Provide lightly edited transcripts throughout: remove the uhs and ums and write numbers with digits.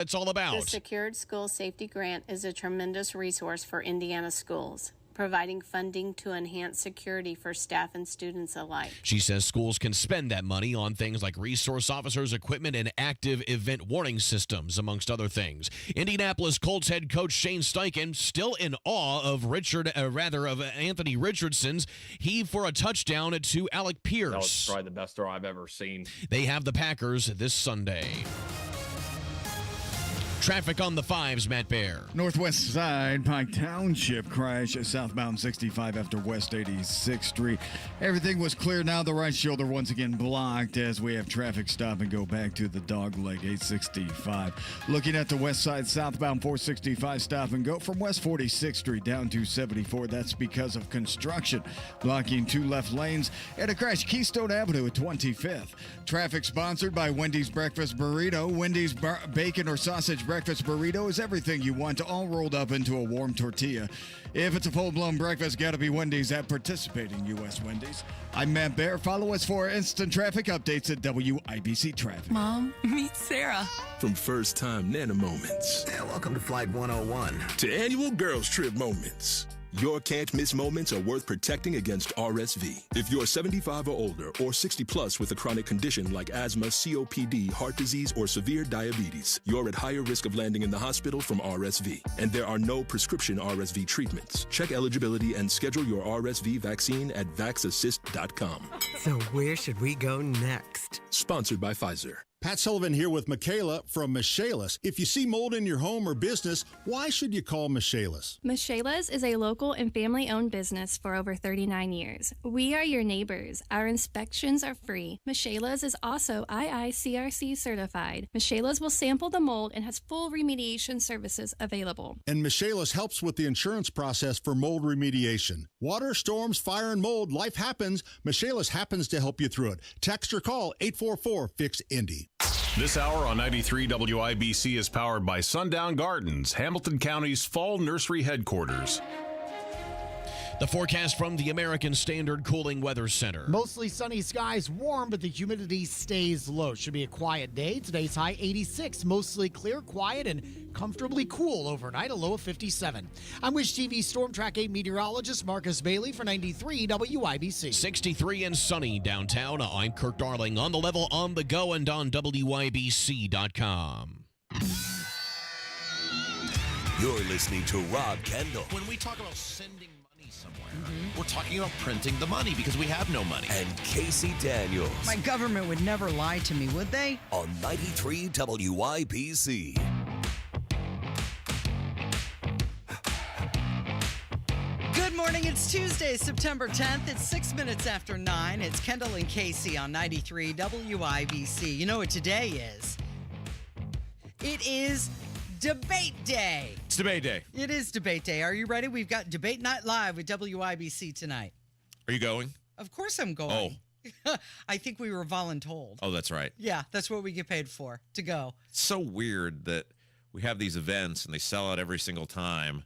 it's all about. The Secured School Safety Grant is a tremendous resource for Indiana schools, providing funding to enhance security for staff and students alike. She says schools can spend that money on things like resource officers, equipment, and active event warning systems, amongst other things. Indianapolis Colts head coach Shane Steichen still in awe of Anthony Richardson's heave for a touchdown to Alec Pierce. That was probably the best throw I've ever seen. They have the Packers this Sunday. Traffic on the 5s, Matt Bear. Northwest side, Pike Township crash southbound 65 after West 86th Street. Everything was clear. Now the right shoulder once again blocked as we have traffic stop and go back to the dogleg 865. Looking at the west side, southbound 465 stop and go from West 46th Street down to 74. That's because of construction, blocking 2 left lanes. And a crash Keystone Avenue at 25th. Traffic sponsored by Wendy's Breakfast Burrito. Wendy's bacon or sausage breakfast burrito is everything you want, all rolled up into a warm tortilla. If it's a full-blown breakfast, gotta be Wendy's at participating U.S. Wendy's. I'm Matt Bear. Follow us for instant traffic updates at WIBC Traffic. Mom, meet Sarah. From first-time Nana moments. Yeah, welcome to Flight 101. To annual girls trip moments. Your can't-miss moments are worth protecting against RSV. If you're 75 or older or 60 plus with a chronic condition like asthma, COPD, heart disease, or severe diabetes, you're at higher risk of landing in the hospital from RSV. And there are no prescription RSV treatments. Check eligibility and schedule your RSV vaccine at vaxassist.com. So where should we go next? Sponsored by Pfizer. Pat Sullivan here with Michaela from Michaelis. If you see mold in your home or business, why should you call Michaelis? Michaelis is a local and family-owned business for over 39 years. We are your neighbors. Our inspections are free. Michaelis is also IICRC certified. Michaelis will sample the mold and has full remediation services available. And Michaelis helps with the insurance process for mold remediation. Water, storms, fire, and mold, life happens. Michaelis happens to help you through it. Text or call 844-FIX-INDY. This hour on 93 WIBC is powered by Sundown Gardens, Hamilton County's fall nursery headquarters. The forecast from the American Standard Cooling Weather Center. Mostly sunny skies, warm, but the humidity stays low. Should be a quiet day. Today's high 86, mostly clear, quiet, and comfortably cool overnight, a low of 57. I'm Wish TV Storm Track 8 meteorologist Marcus Bailey for 93 WIBC. 63 and sunny downtown. I'm Kirk Darling on the level, on the go, and on WIBC.com. You're listening to Rob Kendall. When we talk about sending somewhere. We're talking about printing the money because we have no money. And Casey Daniels. My government would never lie to me, would they? On 93 WIBC. Good morning. It's Tuesday, September 10th. It's 6 minutes after 9. It's Kendall and Casey on 93 WIBC. You know what today is? It is Debate Day. It's Debate Day. It is Debate Day. Are you ready? We've got Debate Night Live with WIBC tonight. Are you going? Of course I'm going. Oh. I think we were voluntold. Oh, that's right. Yeah, that's what we get paid for, to go. It's so weird that we have these events and they sell out every single time,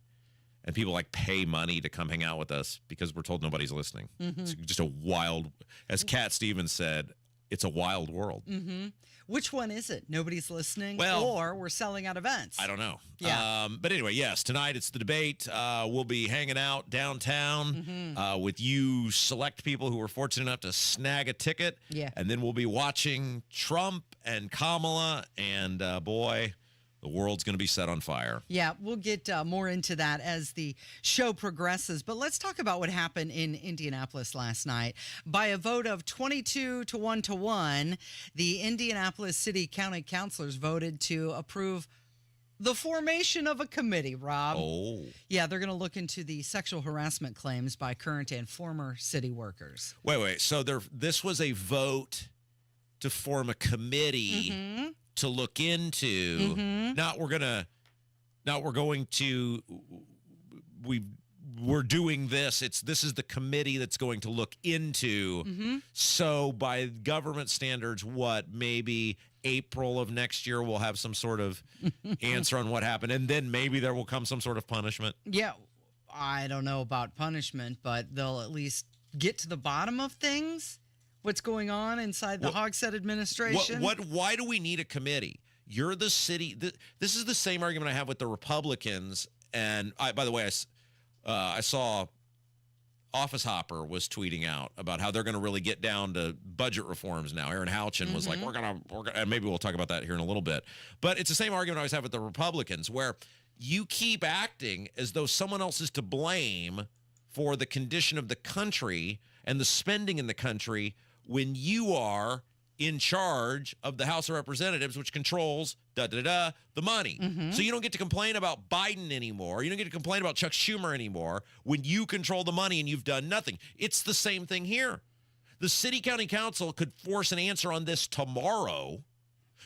and people like pay money to come hang out with us because we're told nobody's listening. Mm-hmm. It's just a wild, as Cat Stevens said, it's a wild world. Mm-hmm. Which one is it? Nobody's listening, well, or we're selling out events? I don't know. Yeah. But anyway, yes, tonight it's the debate. We'll be hanging out downtown with you select people who were fortunate enough to snag a ticket. Yeah. And then we'll be watching Trump and Kamala, and boy, the world's going to be set on fire. Yeah, we'll get more into that as the show progresses. But let's talk about what happened in Indianapolis last night. By a vote of 22 to 1, the Indianapolis City County Councilors voted to approve the formation of a committee, Rob. Oh. Yeah, they're going to look into the sexual harassment claims by current and former city workers. Wait. So this was a vote to form a committee to look into. We're doing this. This is the committee that's going to look into. So by government standards, maybe April of next year we'll have some sort of answer on what happened, and then maybe there will come some sort of punishment. Yeah, I don't know about punishment, but they'll at least get to the bottom of things. What's going on inside the Hogshead administration? Why do we need a committee? You're the city. This is the same argument I have with the Republicans. And by the way, I saw Office Hopper was tweeting out about how they're going to really get down to budget reforms now. Aaron Houchin was like, we're gonna, and maybe we'll talk about that here in a little bit. But it's the same argument I always have with the Republicans, where you keep acting as though someone else is to blame for the condition of the country and the spending in the country when you are in charge of the House of Representatives, which controls the money. So you don't get to complain about Biden anymore. You don't get to complain about Chuck Schumer anymore when you control the money and you've done nothing. It's the same thing here. The city county council could force an answer on this tomorrow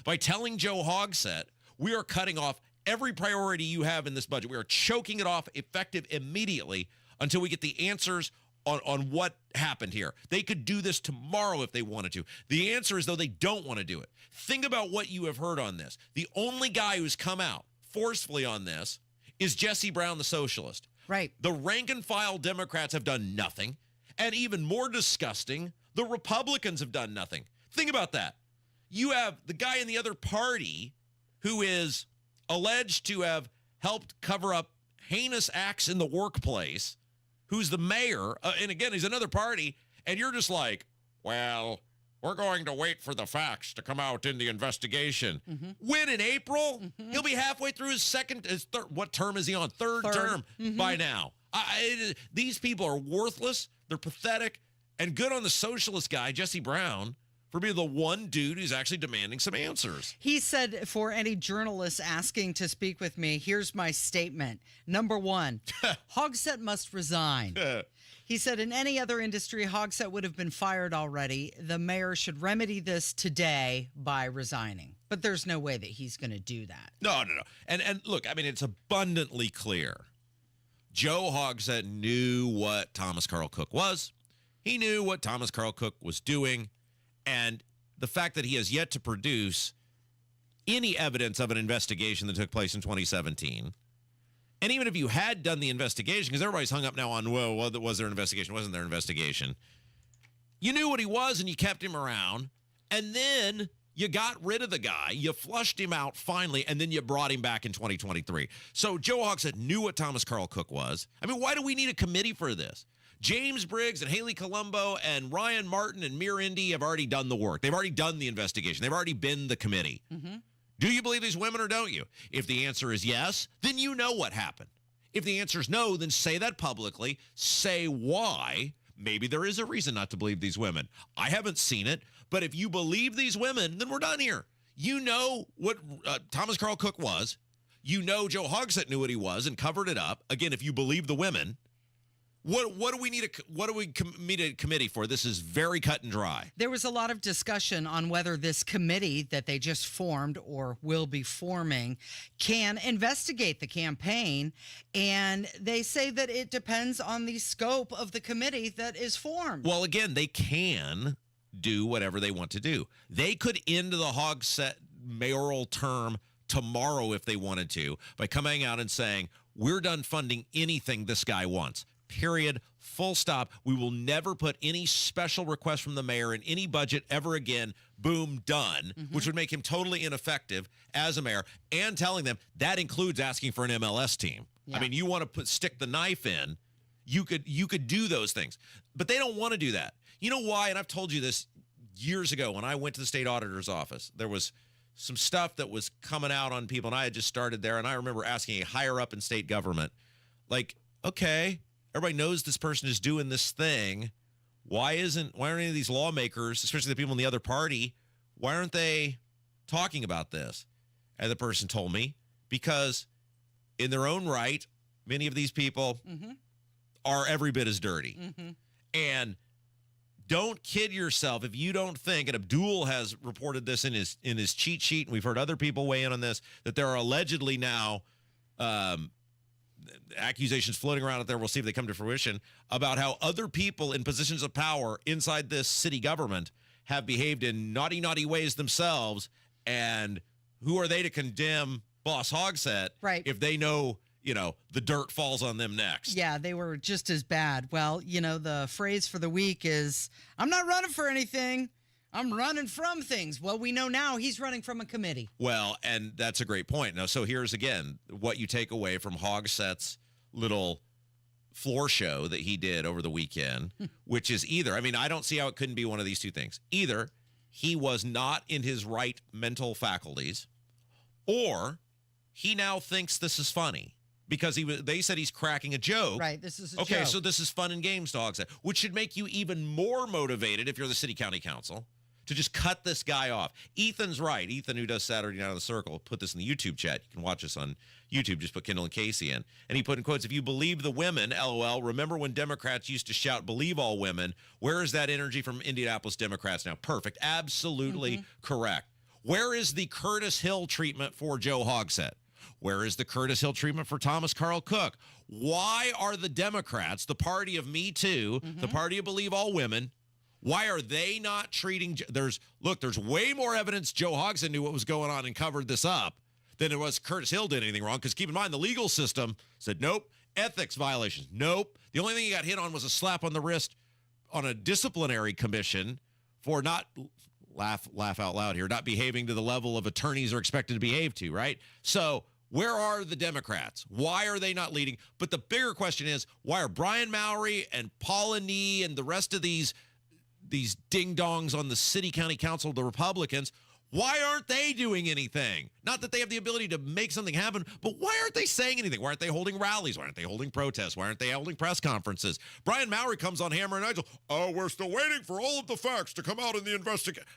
by telling Joe Hogsett, we are cutting off every priority you have in this budget. We are choking it off effective immediately until we get the answers on what happened here. They could do this tomorrow if they wanted to. The answer is, though, they don't want to do it. Think about what you have heard on this. The only guy who's come out forcefully on this is Jesse Brown, the socialist. Right. The rank and file Democrats have done nothing. And even more disgusting, the Republicans have done nothing. Think about that. You have the guy in the other party who is alleged to have helped cover up heinous acts in the workplace, who's the mayor, and again, he's another party, and you're just like, well, we're going to wait for the facts to come out in the investigation. When, in April? He'll be halfway through his third, what term is he on? Third term by now. These people are worthless, they're pathetic, and good on the socialist guy, Jesse Brown, for being the one dude who's actually demanding some answers. He said, for any journalists asking to speak with me, here's my statement. Number one, Hogsett must resign. He said, in any other industry, Hogsett would have been fired already. The mayor should remedy this today by resigning. But there's no way that he's going to do that. No. And look, I mean, it's abundantly clear. Joe Hogsett knew what Thomas Carl Cook was. He knew what Thomas Carl Cook was doing. And the fact that he has yet to produce any evidence of an investigation that took place in 2017, and even if you had done the investigation, because everybody's hung up now on, well, was there an investigation? Wasn't there an investigation? You knew what he was and you kept him around, and then you got rid of the guy, you flushed him out finally, and then you brought him back in 2023. So Joe Hogsett knew what Thomas Carl Cook was. I mean, why do we need a committee for this? James Briggs and Haley Colombo and Ryan Martin and Mir Indy have already done the work. They've already done the investigation. They've already been the committee. Do you believe these women or don't you? If the answer is yes, then you know what happened. If the answer is no, then say that publicly. Say why. Maybe there is a reason not to believe these women. I haven't seen it, but if you believe these women, then we're done here. You know what Thomas Carl Cook was. You know Joe Hogsett knew what he was and covered it up. Again, if you believe the women. What do we need a committee for? This is very cut and dry. There was a lot of discussion on whether this committee that they just formed or will be forming can investigate the campaign. And they say that it depends on the scope of the committee that is formed. Well, again, they can do whatever they want to do. They could end the Hogsett mayoral term tomorrow if they wanted to by coming out and saying, we're done funding anything this guy wants. Period. Full stop. We will never put any special request from the mayor in any budget ever again. Boom, done, which would make him totally ineffective as a mayor, and telling them that includes asking for an MLS team. I mean, you want to stick the knife in, you could do those things, but they don't want to do that. You know why? And I've told you this years ago when I went to the state auditor's office. There was some stuff that was coming out on people, and I had just started there, and I remember asking a higher up in state government, like, okay, everybody knows this person is doing this thing. Why aren't any of these lawmakers, especially the people in the other party, why aren't they talking about this? And the person told me, because in their own right, many of these people are every bit as dirty. And don't kid yourself if you don't think, and Abdul has reported this in his cheat sheet, and we've heard other people weigh in on this, that there are allegedly now accusations floating around out there, we'll see if they come to fruition, about how other people in positions of power inside this city government have behaved in naughty, naughty ways themselves. And who are they to condemn Boss Hogsett if they know, the dirt falls on them next? Yeah, they were just as bad. Well, the phrase for the week is, I'm not running for anything. I'm running from things. Well, we know now he's running from a committee. Well, and that's a great point. Now, so here's again what you take away from Hogsett's little floor show that he did over the weekend, which is either, I mean, I don't see how it couldn't be one of these two things. Either he was not in his right mental faculties, or he now thinks this is funny. Because they said he's cracking a joke. Right, this is a joke. Okay, so this is fun and games to Hogsett, which should make you even more motivated if you're the city county council to just cut this guy off. Ethan's right. Ethan, who does Saturday Night on the Circle, put this in the YouTube chat. You can watch this on YouTube. Just put Kendall and Casey in. And he put in quotes, if you believe the women, LOL, remember when Democrats used to shout, believe all women? Where is that energy from Indianapolis Democrats now? Perfect. Absolutely correct. Where is the Curtis Hill treatment for Joe Hogsett? Where is the Curtis Hill treatment for Thomas Carl Cook? Why are the Democrats, the party of Me Too, the party of Believe All Women, why are they not treating... There's way more evidence Joe Hogsett knew what was going on and covered this up than it was Curtis Hill did anything wrong. Because keep in mind, the legal system said, nope. Ethics violations, nope. The only thing he got hit on was a slap on the wrist on a disciplinary commission for not... Laugh out loud here, not behaving to the level of attorneys are expected to behave to, right? So... where are the Democrats? Why are they not leading? But the bigger question is, why are Brian Mowry and Paula Nee and the rest of these ding-dongs on the city county council, the Republicans, why aren't they doing anything? Not that they have the ability to make something happen, but why aren't they saying anything? Why aren't they holding rallies? Why aren't they holding protests? Why aren't they holding press conferences? Brian Mowry comes on Hammer and Nigel, oh, we're still waiting for all of the facts to come out in the investigation.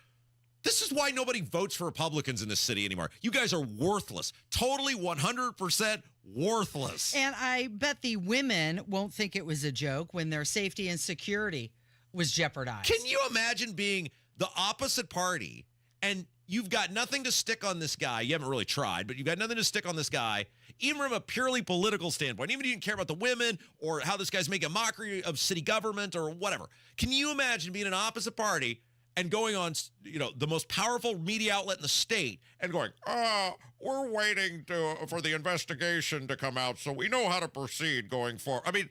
This is why nobody votes for Republicans in this city anymore. You guys are worthless. Totally 100% worthless. And I bet the women won't think it was a joke when their safety and security was jeopardized. Can you imagine being the opposite party and you've got nothing to stick on this guy? You haven't really tried, but you've got nothing to stick on this guy, even from a purely political standpoint. Even if you didn't care about the women or how this guy's making a mockery of city government or whatever. Can you imagine being an opposite party and going on, the most powerful media outlet in the state and going, we're waiting for the investigation to come out so we know how to proceed going forward. I mean,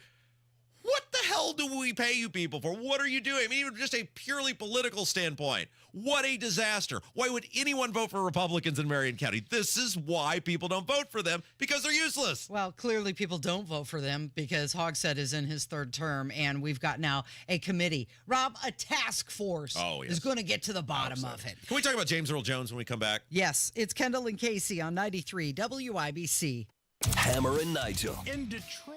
what the hell do we pay you people for? What are you doing? I mean, even just a purely political standpoint. What a disaster. Why would anyone vote for Republicans in Marion County? This is why people don't vote for them, because they're useless. Well, clearly people don't vote for them because Hogsett is in his third term, and we've got now a committee. Rob, a task force is going to get to the bottom of it. Can we talk about James Earl Jones when we come back? Yes, it's Kendall and Casey on 93 WIBC. Hammer and Nigel. In Detroit,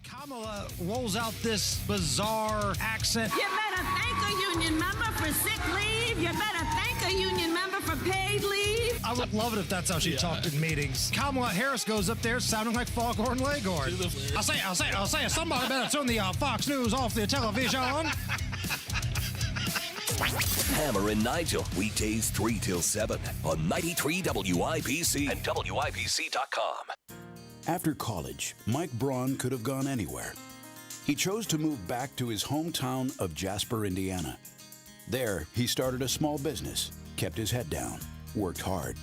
Kamala rolls out this bizarre accent. You better thank a union member for sick leave. You better thank a union member for paid leave. I would love it if that's how she talked in meetings. Kamala Harris goes up there sounding like Foghorn Leghorn. I'll say, somebody better turn the Fox News off the television. Hammer and Nigel, weekdays 3 till 7 on 93 WIBC and WIBC.com. After college, Mike Braun could have gone anywhere. He chose to move back to his hometown of Jasper, Indiana. There, he started a small business, kept his head down, worked hard,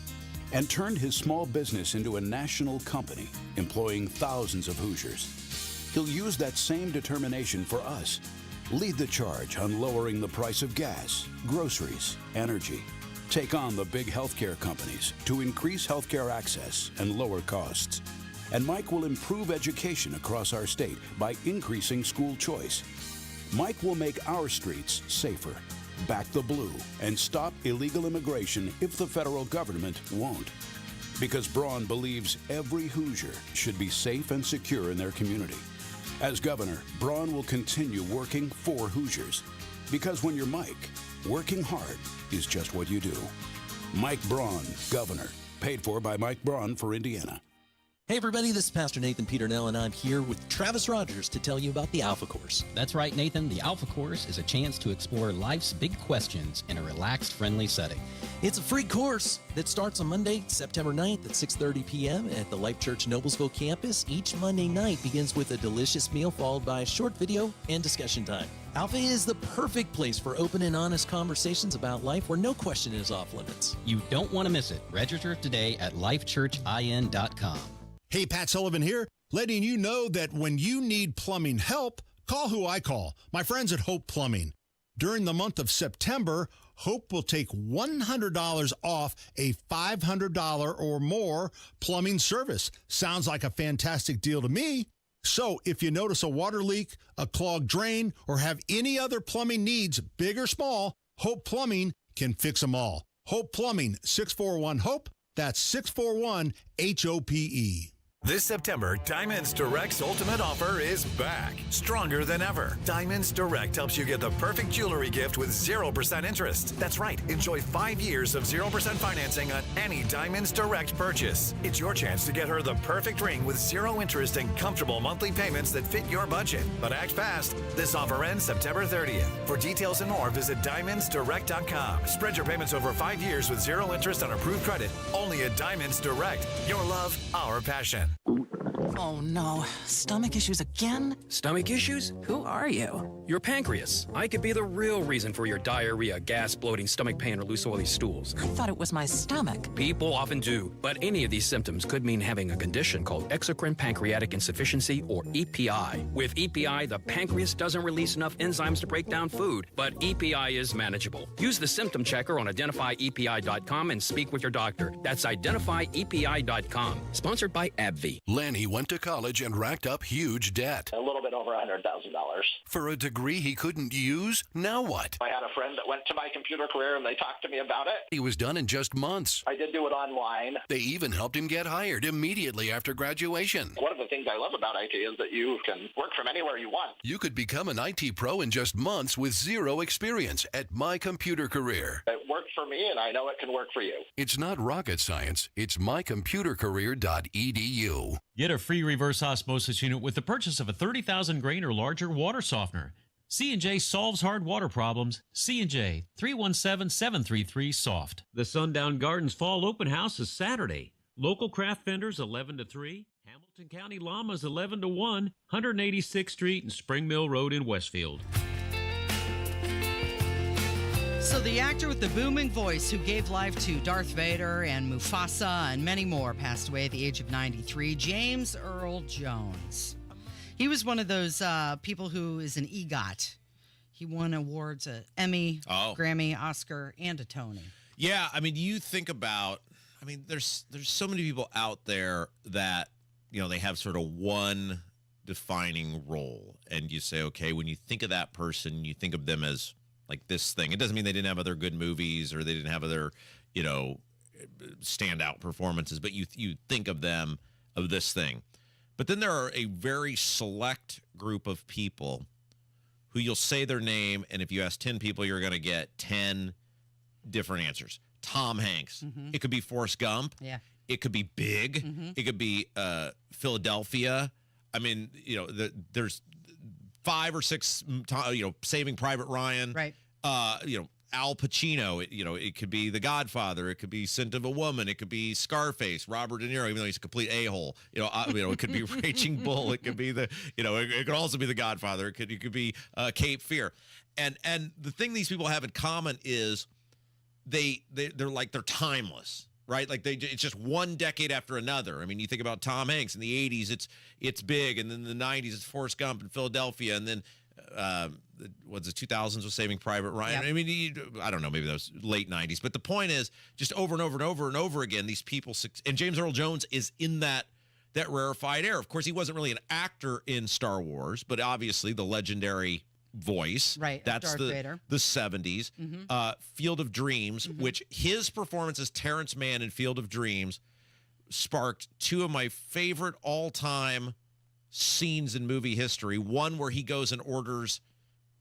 and turned his small business into a national company, employing thousands of Hoosiers. He'll use that same determination for us. Lead the charge on lowering the price of gas, groceries, energy. Take on the big healthcare companies to increase healthcare access and lower costs. And Mike will improve education across our state by increasing school choice. Mike will make our streets safer, back the blue, and stop illegal immigration if the federal government won't. Because Braun believes every Hoosier should be safe and secure in their community. As governor, Braun will continue working for Hoosiers. Because when you're Mike, working hard is just what you do. Mike Braun, governor. Paid for by Mike Braun for Indiana. Hey everybody, this is Pastor Nathan Peternell, and I'm here with Travis Rogers to tell you about the Alpha Course. That's right, Nathan. The Alpha Course is a chance to explore life's big questions in a relaxed, friendly setting. It's a free course that starts on Monday, September 9th at 6:30 p.m. at the Life Church Noblesville campus. Each Monday night begins with a delicious meal followed by a short video and discussion time. Alpha is the perfect place for open and honest conversations about life where no question is off limits. You don't want to miss it. Register today at lifechurchin.com. Hey, Pat Sullivan here, letting you know that when you need plumbing help, call who I call, my friends at Hope Plumbing. During the month of September, Hope will take $100 off a $500 or more plumbing service. Sounds like a fantastic deal to me. So if you notice a water leak, a clogged drain, or have any other plumbing needs, big or small, Hope Plumbing can fix them all. Hope Plumbing, 641-HOPE. That's 641-HOPE. This September, Diamonds Direct's ultimate offer is back, stronger than ever. Diamonds Direct helps you get the perfect jewelry gift with 0% interest. That's right, enjoy 5 years of 0% financing on any Diamonds Direct purchase. It's your chance to get her the perfect ring with 0 interest and comfortable monthly payments that fit your budget. But act fast. This offer ends September 30th. For details and more, visit diamondsdirect.com. Spread your payments over 5 years with 0 interest on approved credit. Only at Diamonds Direct. Your love, our passion. Oh no, stomach issues again? Stomach issues? Who are you? Your pancreas. I could be the real reason for your diarrhea, gas, bloating, stomach pain, or loose oily stools. I thought it was my stomach. People often do, but any of these symptoms could mean having a condition called exocrine pancreatic insufficiency, or EPI. With EPI, the pancreas doesn't release enough enzymes to break down food, but EPI is manageable. Use the symptom checker on identifyepi.com and speak with your doctor. That's identifyepi.com. Sponsored by AbbVie. Lanny went to college and racked up huge debt. A little bit over $100,000. For a degree he couldn't use? Now what? I had a friend that went to my computer career and they talked to me about it. He was done in just months. I did do it online. They even helped him get hired immediately after graduation. One of the things I love about IT is that you can work from anywhere you want. You could become an IT pro in just months with 0 experience at My Computer Career. It worked for me and I know it can work for you. It's not rocket science. It's mycomputercareer.edu. Get a free reverse osmosis unit with the purchase of a 30,000 grain or larger water softener. C&J solves hard water problems. C&J, 317-733-SOFT. The Sundown Gardens Fall Open House is Saturday. Local craft vendors 11 to 3. Hamilton County Llamas 11 to 1. 186th Street and Spring Mill Road in Westfield. So the actor with the booming voice who gave life to Darth Vader and Mufasa and many more passed away at the age of 93, James Earl Jones. He was one of those people who is an EGOT. He won awards, an Emmy, Grammy, Oscar, and a Tony. Yeah, I mean, you think about, there's so many people out there that, they have sort of one defining role. And you say, okay, when you think of that person, you think of them as like this thing. It doesn't mean they didn't have other good movies or they didn't have other, standout performances, but you think of them of this thing. But then there are a very select group of people who you'll say their name, and if you ask 10 people, you're going to get 10 different answers. Tom Hanks. Mm-hmm. It could be Forrest Gump. Yeah. It could be Big. Mm-hmm. It could be Philadelphia. There's 5 or 6, Saving Private Ryan. Right. Al Pacino. It could be The Godfather. It could be Scent of a Woman. It could be Scarface. Robert De Niro, even though he's a complete a-hole. It could be Raging Bull. It could be it could also be The Godfather. It could be Cape Fear. And the thing these people have in common is they're timeless. Right, like it's just one decade after another. I mean, you think about Tom Hanks in the '80s, it's Big, and then in the '90s, it's Forrest Gump in Philadelphia, and then the 2000s was Saving Private Ryan. Yep. I mean, I don't know, maybe that was late '90s, but the point is, just over and over and over and over again, these people, and James Earl Jones is in that rarefied air. Of course, he wasn't really an actor in Star Wars, but obviously the legendary voice. Right. That's Darth Vader. The 70s. Mm-hmm. Field of Dreams, mm-hmm. which his performance as Terrence Mann in Field of Dreams sparked 2 of my favorite all-time scenes in movie history. One where he goes and orders,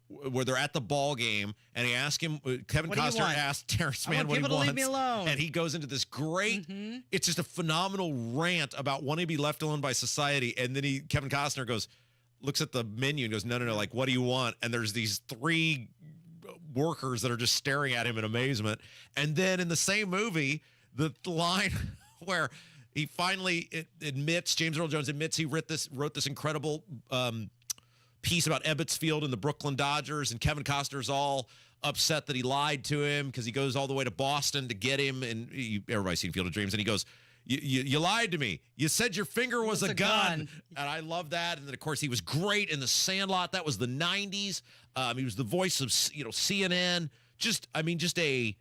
where they're at the ball game, and he asks him, Kevin Costner asked Terrence Mann what he wants. Leave me alone. And he goes into this great, mm-hmm. it's just a phenomenal rant about wanting to be left alone by society. And then Kevin Costner looks at the menu and goes, no, like, what do you want? And there's these 3 workers that are just staring at him in amazement. And then in the same movie, the line where he finally admits, James Earl Jones admits he wrote this incredible piece about Ebbets Field and the Brooklyn Dodgers, and Kevin Costner's all upset that he lied to him because he goes all the way to Boston to get him, and everybody's seen Field of Dreams, and he goes, You lied to me. You said your finger was a gun. And I love that. And then, of course, he was great in The Sandlot. That was the 90s. He was the voice of, CNN. Just a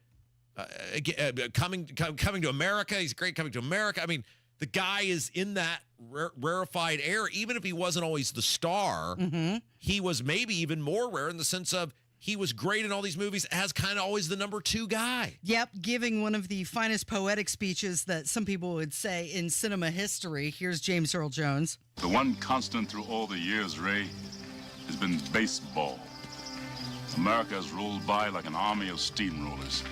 coming to America. He's great coming to America. I mean, the guy is in that rarefied air. Even if he wasn't always the star, he was maybe even more rare in the sense of he was great in all these movies as kind of always the number 2 guy. Yep, giving one of the finest poetic speeches that some people would say in cinema history. Here's James Earl Jones. The one constant through all the years, Ray, has been baseball. America has rolled by like an army of steamrollers.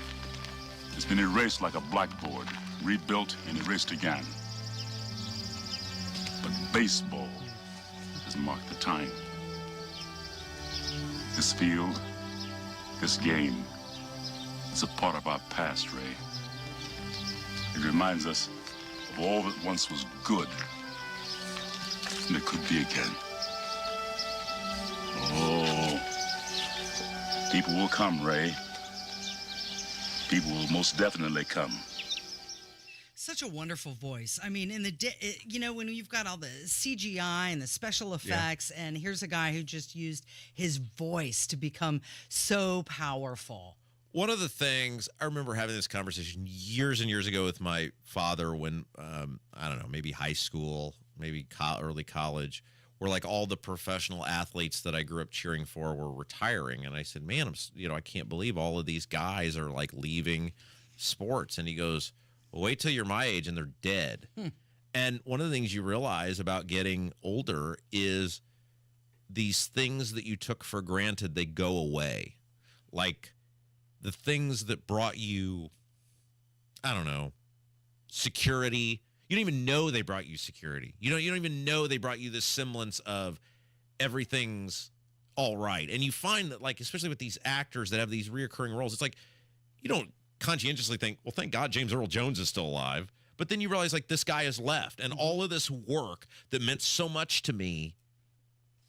It's been erased like a blackboard, rebuilt and erased again. But baseball has marked the time. This field, this game, is a part of our past, Ray. It reminds us of all that once was good, and it could be again. Oh, people will come, Ray. People will most definitely come. Such a wonderful voice. I mean, when you've got all the CGI and the special effects, and here's a guy who just used his voice to become so powerful. One of the things, I remember having this conversation years and years ago with my father when, I don't know, maybe high school, maybe early college, where like all the professional athletes that I grew up cheering for were retiring. And I said, man, I can't believe all of these guys are like leaving sports. And he goes, well, wait till you're my age and they're dead. And one of the things you realize about getting older is these things that you took for granted, they go away. Like the things that brought you, I don't know, security. You don't even know they brought you security. You don't even know they brought you this semblance of everything's all right. And you find that, like, especially with these actors that have these reoccurring roles, it's like you don't conscientiously think, well, thank God James Earl Jones is still alive. But then you realize, like, this guy has left. And all of this work that meant so much to me,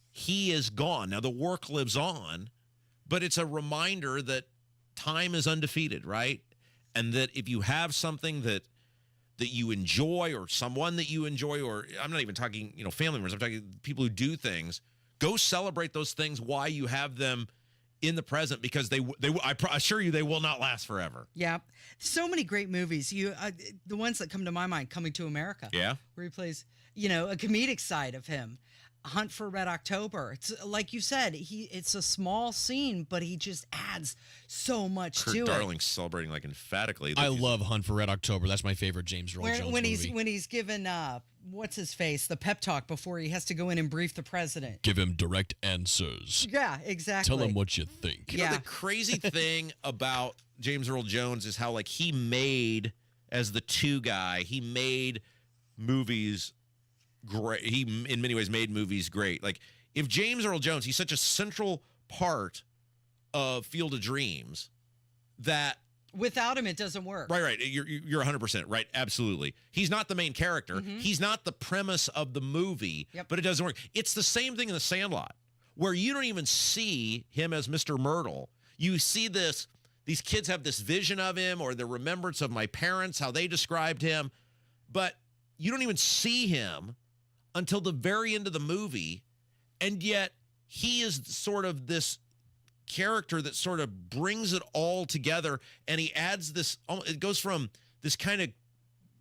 he is gone. Now, the work lives on, but it's a reminder that time is undefeated, right? And that if you have something that you enjoy or someone that you enjoy, or I'm not even talking, family members, I'm talking people who do things, go celebrate those things while you have them in the present, because I assure you they will not last forever. Yeah. So many great movies. The ones that come to my mind, Coming to America. Yeah. Where he plays, a comedic side of him. Hunt for Red October. It's like you said, it's a small scene, but he just adds so much to it. Kurt Darling's celebrating like emphatically. I love Hunt for Red October. That's my favorite James Earl Jones movie. When he's given what's his face, the pep talk before he has to go in and brief the president. Give him direct answers. Yeah, exactly. Tell him what you think. You know, the crazy thing about James Earl Jones is how, like, he made, as the 2 guy, he made movies great. He, in many ways, made movies great. Like, if James Earl Jones, he's such a central part of Field of Dreams that without him, it doesn't work. Right. You're 100% right. Absolutely. He's not the main character. He's not the premise of the movie, but it doesn't work. It's the same thing in The Sandlot, where you don't even see him as Mr. Myrtle. You see these kids have this vision of him, or the remembrance of my parents, how they described him, but you don't even see him until the very end of the movie, and yet he is sort of this character that sort of brings it all together, and he adds this, it goes from this kind of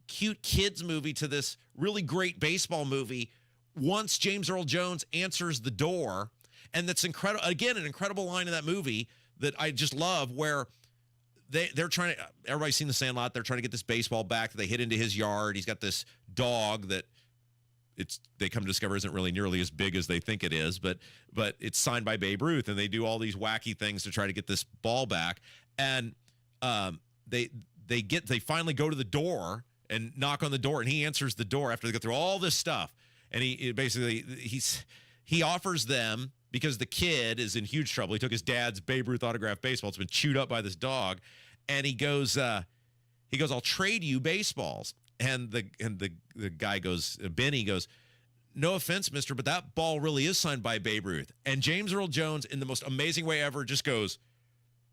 cute kids movie to this really great baseball movie once James Earl Jones answers the door. And that's incredible. Again, an incredible line in that movie that I just love, where they're trying to, everybody's seen The Sandlot, they're trying to get this baseball back. They hit into his yard. He's got this dog that they come to discover isn't really nearly as big as they think it is, but it's signed by Babe Ruth, and they do all these wacky things to try to get this ball back. And they finally go to the door and knock on the door, and he answers the door after they go through all this stuff. And he offers them, because the kid is in huge trouble. He took his dad's Babe Ruth autographed baseball. It's been chewed up by this dog. And he goes, I'll trade you baseballs. And the guy goes, Benny goes, no offense, mister, but that ball really is signed by Babe Ruth. And James Earl Jones, in the most amazing way ever, just goes,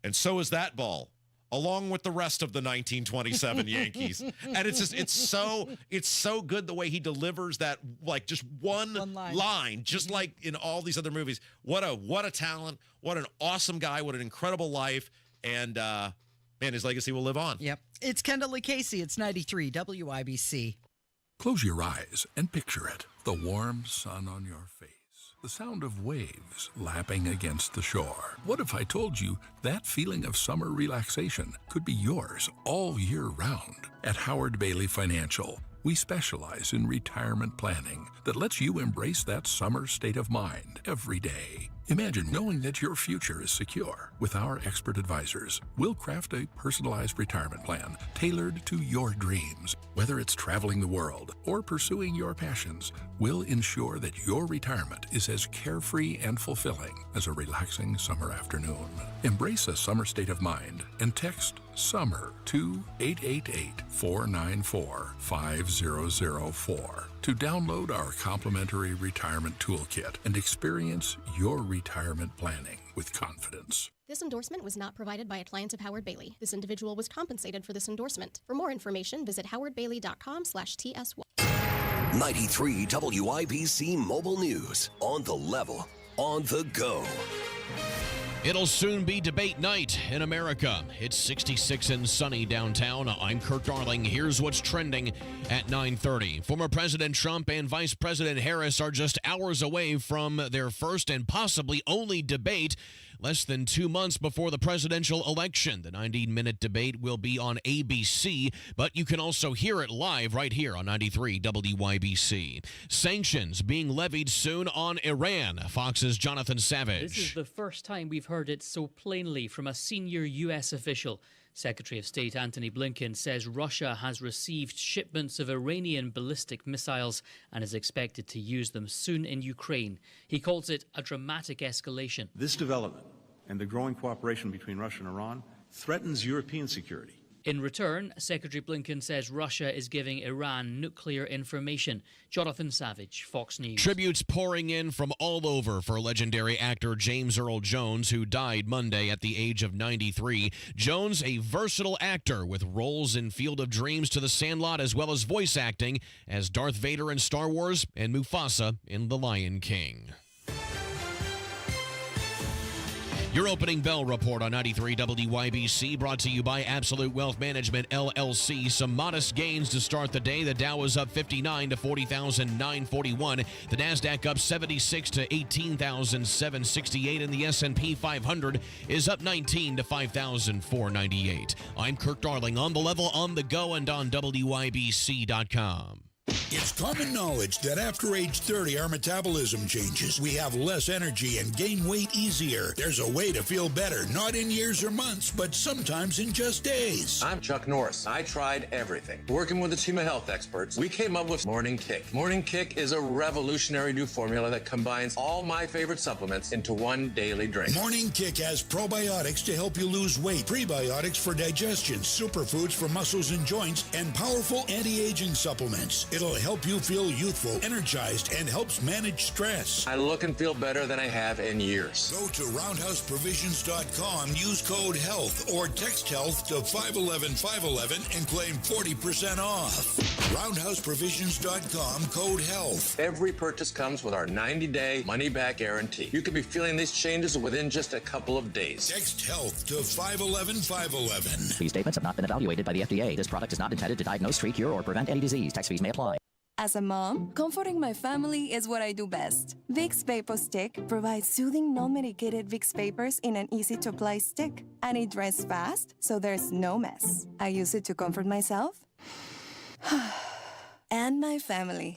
and so is that ball. along with the rest of the 1927 Yankees. And it's so good the way he delivers that, like, just one line, just like in all these other movies. What a talent, what an awesome guy, what an incredible life, and man, his legacy will live on. Yep. It's Kendall Lee Casey. It's 93 WIBC. Close your eyes and picture it. The warm sun on your face. The sound of waves lapping against the shore. What if I told you that feeling of summer relaxation could be yours all year round? At Howard Bailey Financial, we specialize in retirement planning that lets you embrace that summer state of mind every day. Imagine knowing that your future is secure. With our expert advisors, we'll craft a personalized retirement plan tailored to your dreams. Whether it's traveling the world or pursuing your passions, we'll ensure that your retirement is as carefree and fulfilling as a relaxing summer afternoon. Embrace a summer state of mind and text SUMMER to 888-494-5004 to download our complimentary retirement toolkit and experience your retirement planning with confidence. This endorsement was not provided by a client of Howard Bailey. This individual was compensated for this endorsement. For more information, visit howardbailey.com/TS1. 93 WIBC Mobile News. On the level, on the go. It'll soon be debate night in America. It's 66 and sunny downtown. I'm Kirk Darling. Here's what's trending at 9:30. Former President Trump and Vice President Harris are just hours away from their first and possibly only debate, less than 2 months before the presidential election. The 90-minute debate will be on ABC, but you can also hear it live right here on 93 WIBC. Sanctions being levied soon on Iran. Fox's Jonathan Savage. This is the first time we've heard it so plainly from a senior U.S. official. Secretary of State Antony Blinken says Russia has received shipments of Iranian ballistic missiles and is expected to use them soon in Ukraine. He calls it a dramatic escalation. This development and the growing cooperation between Russia and Iran threatens European security. In return, Secretary Blinken says Russia is giving Iran nuclear information. Jonathan Savage, Fox News. Tributes pouring in from all over for legendary actor James Earl Jones, who died Monday at the age of 93. Jones, a versatile actor with roles in Field of Dreams to The Sandlot, as well as voice acting as Darth Vader in Star Wars and Mufasa in The Lion King. Your opening bell report on 93 WIBC, brought to you by Absolute Wealth Management, LLC. Some modest gains to start the day. The Dow is up 59 to 40,941. The NASDAQ up 76 to 18,768. And the S&P 500 is up 19 to 5,498. I'm Kirk Darling, on the level, on the go, and on WIBC.com. It's common knowledge that after age 30, our metabolism changes. We have less energy and gain weight easier. There's a way to feel better, not in years or months, but sometimes in just days. I'm Chuck Norris. I tried everything. Working with a team of health experts, we came up with Morning Kick. Morning Kick is a revolutionary new formula that combines all my favorite supplements into one daily drink. Morning Kick has probiotics to help you lose weight, prebiotics for digestion, superfoods for muscles and joints, and powerful anti-aging supplements. It'll help you feel youthful, energized, and helps manage stress. I look and feel better than I have in years. Go to roundhouseprovisions.com, use code HEALTH, or text HEALTH to 511-511 and claim 40% off. Roundhouseprovisions.com, code HEALTH. Every purchase comes with our 90-day money-back guarantee. You could be feeling these changes within just a couple of days. Text HEALTH to 511-511. These statements have not been evaluated by the FDA. This product is not intended to diagnose, treat, cure, or prevent any disease. Tax fees may apply. As a mom, comforting my family is what I do best. Vicks Vapor Stick provides soothing, non-medicated Vicks Vapors in an easy-to-apply stick. And it dries fast, so there's no mess. I use it to comfort myself and my family.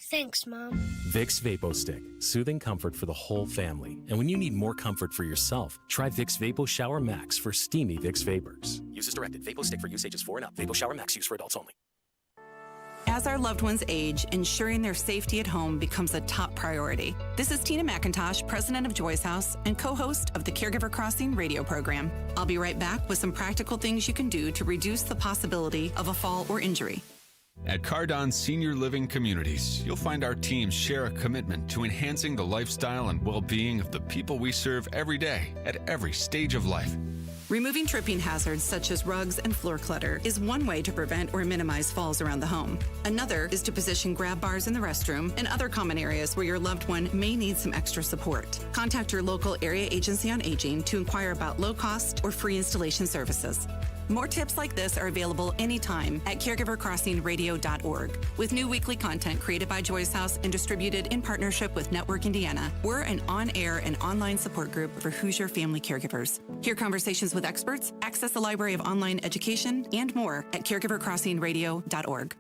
Thanks, Mom. Vicks Vapo Stick. Soothing comfort for the whole family. And when you need more comfort for yourself, try Vicks Vapo Shower Max for steamy Vicks Vapors. Use as directed. Vapo Stick for use ages 4 and up. Vapo Shower Max used for adults only. As our loved ones age, ensuring their safety at home becomes a top priority. This is Tina McIntosh, president of Joy's House and co-host of the Caregiver Crossing radio program. I'll be right back with some practical things you can do to reduce the possibility of a fall or injury. At Cardon Senior Living Communities, you'll find our teams share a commitment to enhancing the lifestyle and well-being of the people we serve every day at every stage of life. Removing tripping hazards such as rugs and floor clutter is one way to prevent or minimize falls around the home. Another is to position grab bars in the restroom and other common areas where your loved one may need some extra support. Contact your local area agency on aging to inquire about low-cost or free installation services. More tips like this are available anytime at caregivercrossingradio.org. With new weekly content created by Joyce House and distributed in partnership with Network Indiana, we're an on-air and online support group for Hoosier family caregivers. Hear conversations with experts, access a library of online education, and more at caregivercrossingradio.org.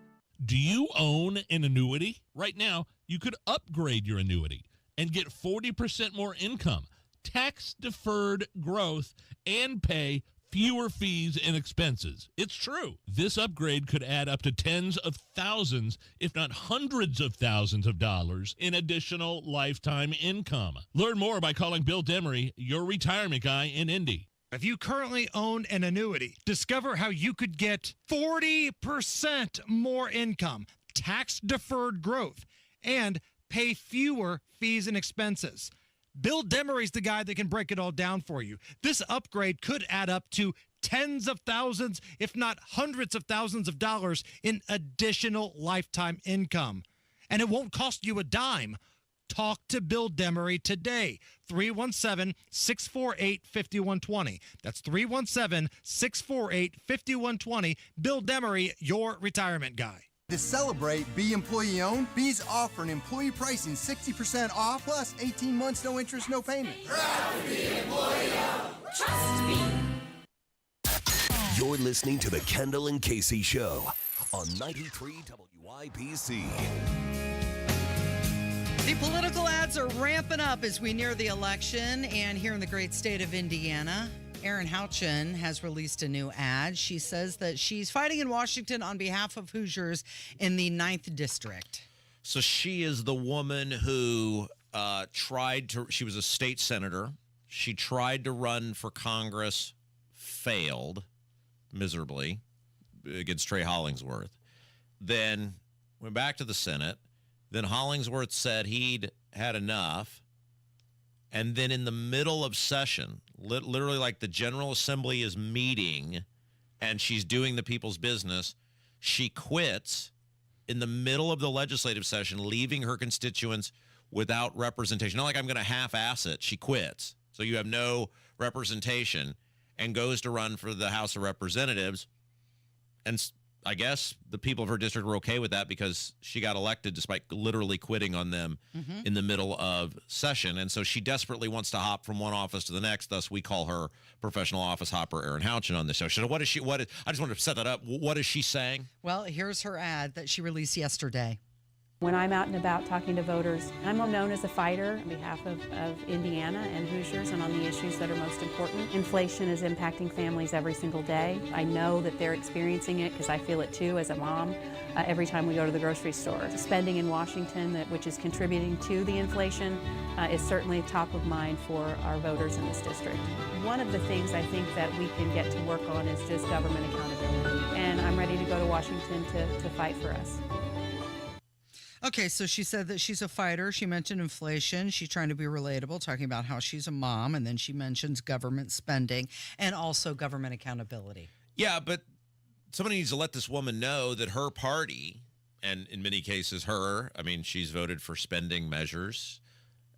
Do you own an annuity? Right now, you could upgrade your annuity and get 40% more income, tax-deferred growth, and pay fewer fees and expenses. It's true. This upgrade could add up to tens of thousands, if not hundreds of thousands of dollars in additional lifetime income. Learn more by calling Bill Demery, your retirement guy in Indy. If you currently own an annuity, discover how you could get 40% more income, tax-deferred growth, and pay fewer fees and expenses. Bill Demery's the guy that can break it all down for you. This upgrade could add up to tens of thousands, if not hundreds of thousands of dollars in additional lifetime income. And it won't cost you a dime. Talk to Bill Demery today. 317-648-5120. That's 317-648-5120. Bill Demery, your retirement guy. To celebrate, Be Employee Owned, Be's offering employee pricing 60% off plus 18 months, no interest, no payment. Proud to be employee owned. Trust me. You're listening to the Kendall and Casey Show on 93 WIBC. The political ads are ramping up as we near the election, and here in the great state of Indiana, Erin Houchin has released a new ad. She says that she's fighting in Washington on behalf of Hoosiers in the 9th District. So she is the woman who she was a state senator. She tried to run for Congress, failed miserably against Trey Hollingsworth. Then went back to the Senate. Then Hollingsworth said he'd had enough. And then in the middle of session, literally like the General Assembly is meeting and she's doing the people's business, she quits in the middle of the legislative session, leaving her constituents without representation. Not like I'm going to half-ass it. She quits. So you have no representation and goes to run for the House of Representatives. And I guess the people of her district were okay with that because she got elected despite literally quitting on them in the middle of session. And so she desperately wants to hop from one office to the next. Thus, we call her professional office hopper Erin Houchin on this show. So I just wanted to set that up. What is she saying? Well, here's her ad that she released yesterday. When I'm out and about talking to voters, I'm known as a fighter on behalf of Indiana and Hoosiers and on the issues that are most important. Inflation is impacting families every single day. I know that they're experiencing it because I feel it too as a mom every time we go to the grocery store. Spending in Washington, which is contributing to the inflation, is certainly top of mind for our voters in this district. One of the things I think that we can get to work on is just government accountability. And I'm ready to go to Washington to fight for us. Okay, so she said that she's a fighter. She mentioned inflation. She's trying to be relatable, talking about how she's a mom, and then she mentions government spending and also government accountability. Yeah, but somebody needs to let this woman know that her party, and in many cases she's voted for spending measures,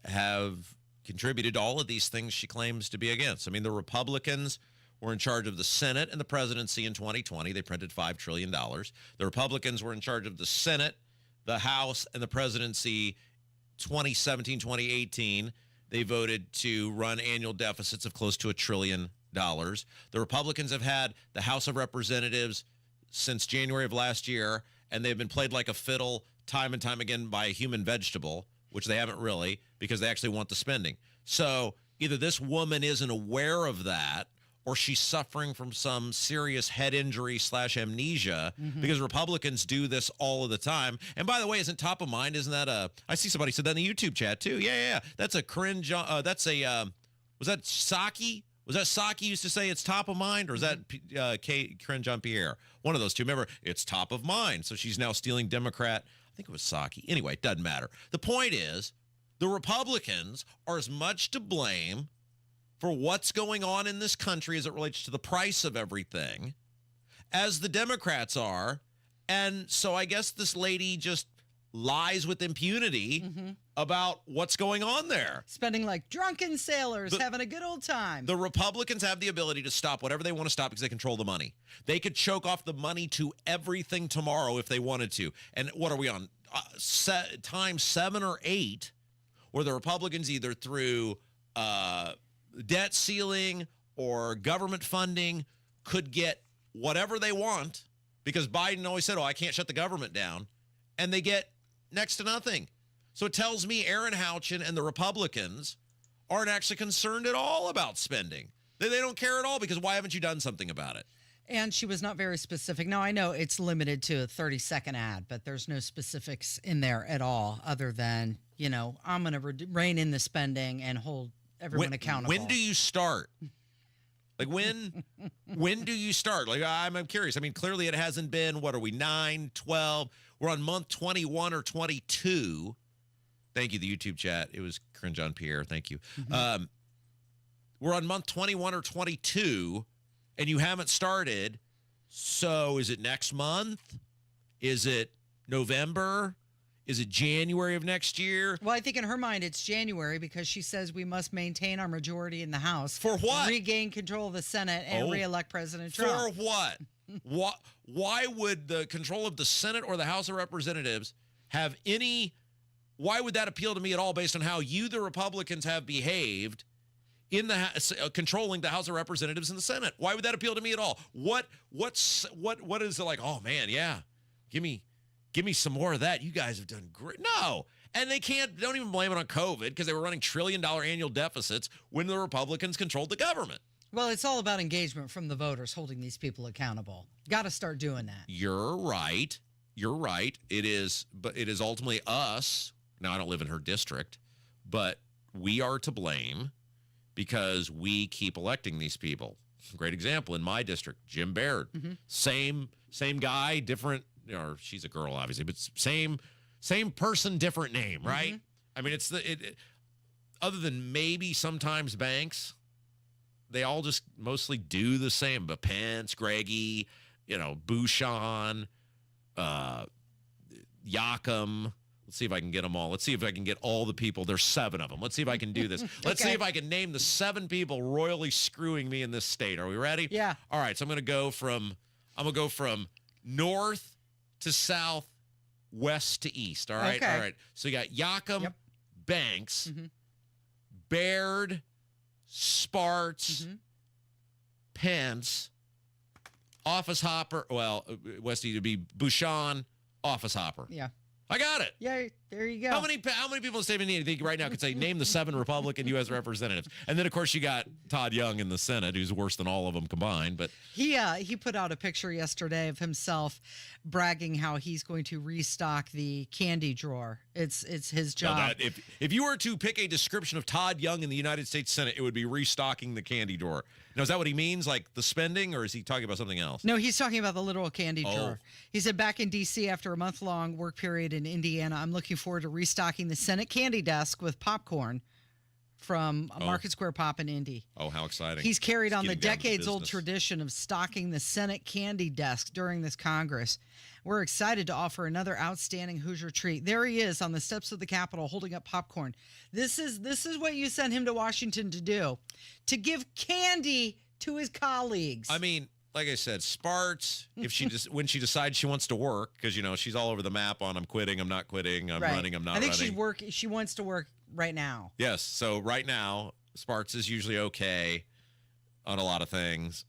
have contributed to all of these things she claims to be against. I mean, the Republicans were in charge of the Senate and the presidency in 2020. They printed $5 trillion. The Republicans were in charge of the Senate, the House, and the presidency 2017, 2018. They voted to run annual deficits of close to $1 trillion. The Republicans have had the House of Representatives since January of last year, and they've been played like a fiddle time and time again by a human vegetable, which they haven't really, because they actually want the spending. So either this woman isn't aware of that, or she's suffering from some serious head injury / amnesia, because Republicans do this all of the time. And by the way, isn't top of mind? Isn't that I see somebody said that in the YouTube chat too. Yeah. That's a cringe. Was that Psaki? Was that Psaki used to say it's top of mind, or is that Cringe Jean-Pierre? One of those two. Remember, it's top of mind. So she's now stealing Democrat. I think it was Psaki. Anyway, it doesn't matter. The point is, the Republicans are as much to blame for what's going on in this country as it relates to the price of everything as the Democrats are. And so I guess this lady just lies with impunity about what's going on there. Spending like drunken sailors, having a good old time. The Republicans have the ability to stop whatever they want to stop because they control the money. They could choke off the money to everything tomorrow if they wanted to. And what are we on? Time 7 or 8, where the Republicans either through debt ceiling or government funding could get whatever they want, because Biden always said, I can't shut the government down. And they get next to nothing. So it tells me Aaron Houchin and the Republicans aren't actually concerned at all about spending. They don't care at all, because why haven't you done something about it? And she was not very specific. Now, I know it's limited to a 30-second ad, but there's no specifics in there at all other than, I'm going to rein in the spending and hold everyone accountable. When do you start? Like, when do you start? Like, I'm curious. I mean, clearly it hasn't been, what are we, 9, 12? We're on month 21 or 22. Thank you, the YouTube chat. It was Cringe on Pierre. Thank you. We're on month 21 or 22, and you haven't started. So is it next month? Is it November? Is it January of next year? Well, I think in her mind it's January, because she says we must maintain our majority in the House. For what? Regain control of the Senate and reelect President Trump. For what? Why would the control of the Senate or the House of Representatives have any... Why would that appeal to me at all based on how you, the Republicans, have behaved in the controlling the House of Representatives and the Senate? Why would that appeal to me at all? What is it like? Oh man, yeah, give me some more of that. You guys have done great. No, and don't even blame it on COVID, because they were running $1 trillion annual deficits when the Republicans controlled the government. Well, it's all about engagement from the voters, holding these people accountable. Got to start doing that. You're right. It is, but it is ultimately us. Now, I don't live in her district, but we are to blame because we keep electing these people. Great example in my district, Jim Baird. Same guy, different, or she's a girl, obviously, but same person, different name, right? I mean, it's other than maybe sometimes Banks, they all just mostly do the same. But Pence, Greggy, Bouchon, Yakum. Let's see if I can get them all. Let's see if I can get all the people. There's 7 of them. Let's see if I can do this. Let's see if I can name the 7 people royally screwing me in this state. Are we ready? Yeah. All right. So I'm going to go from north to south, west to east. All right. Okay. All right. So you got Yakum, Banks, Baird, Sparts, Pence, office hopper. Well, Westy to be Bouchon, office hopper. Yeah. I got it. Yeah, there you go. How many people in the state of Indiana think right now could say, name the 7 Republican U.S. representatives? And then, of course, you got Todd Young in the Senate, who's worse than all of them combined. But he put out a picture yesterday of himself bragging how he's going to restock the candy drawer. It's his job. If you were to pick a description of Todd Young in the United States Senate, it would be restocking the candy drawer. Now, is that what he means, like the spending, or is he talking about something else? No, he's talking about the literal candy drawer. He said, back in D.C. after a month-long work period in Indiana, I'm looking forward to restocking the Senate candy desk with popcorn from Market Square Pop in Indy. Oh, how exciting. He's carried on the decades-old tradition of stocking the Senate candy desk during this Congress. We're excited to offer another outstanding Hoosier treat. There he is on the steps of the Capitol holding up popcorn. This is what you sent him to Washington to do, to give candy to his colleagues. I mean, like I said, Sparts, if she when she decides she wants to work, because, she's all over the map on I'm quitting, I'm not quitting, I'm running, I'm not running. I think she wants to work right now. Yes. So right now, Sparts is usually okay on a lot of things.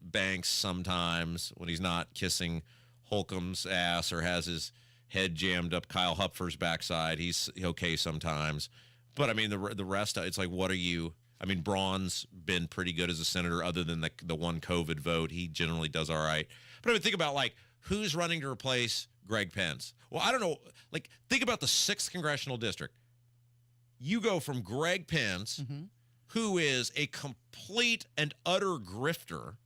Banks sometimes, when he's not kissing Holcomb's ass or has his head jammed up Kyle Hupfer's backside, he's okay sometimes. But, I mean, the rest, it's like, what are you... I mean, Braun's been pretty good as a senator other than the one COVID vote. He generally does all right. But I would think about, like, who's running to replace Greg Pence? Well, I don't know. Like, think about the 6th congressional district. You go from Greg Pence, who is a complete and utter grifter,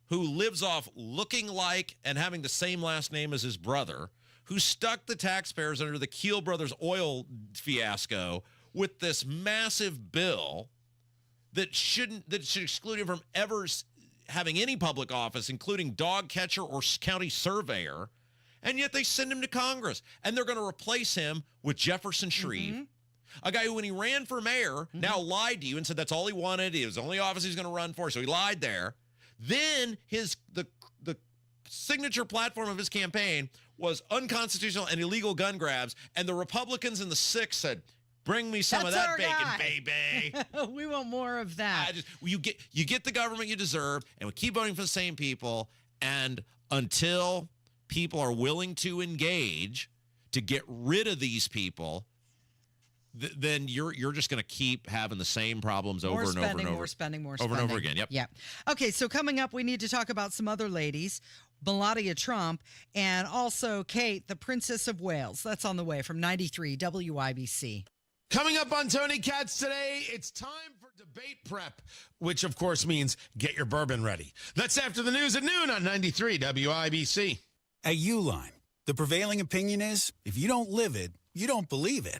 who lives off looking like and having the same last name as his brother, who stuck the taxpayers under the Keel Brothers oil fiasco with this massive bill that should exclude him from ever having any public office, including dog catcher or county surveyor, and yet they send him to Congress, and they're going to replace him with Jefferson Shreve, a guy who, when he ran for mayor, now lied to you and said that's all he wanted. It was the only office he's going to run for, so he lied there. Then the signature platform of his campaign was unconstitutional and illegal gun grabs, and the Republicans in the 6th said, bring me some of that bacon, baby. We want more of that. You get the government you deserve, and we keep voting for the same people. And until people are willing to engage to get rid of these people, then you're just going to keep having the same problems over and over and over. More spending. Over and over again. Yep. Yeah. Okay, so coming up, we need to talk about some other ladies. Melania Trump, and also Kate, the Princess of Wales. That's on the way from 93 WIBC. Coming up on Tony Katz today, it's time for debate prep, which of course means get your bourbon ready. That's after the news at noon on 93 WIBC. At Uline, the prevailing opinion is if you don't live it, you don't believe it.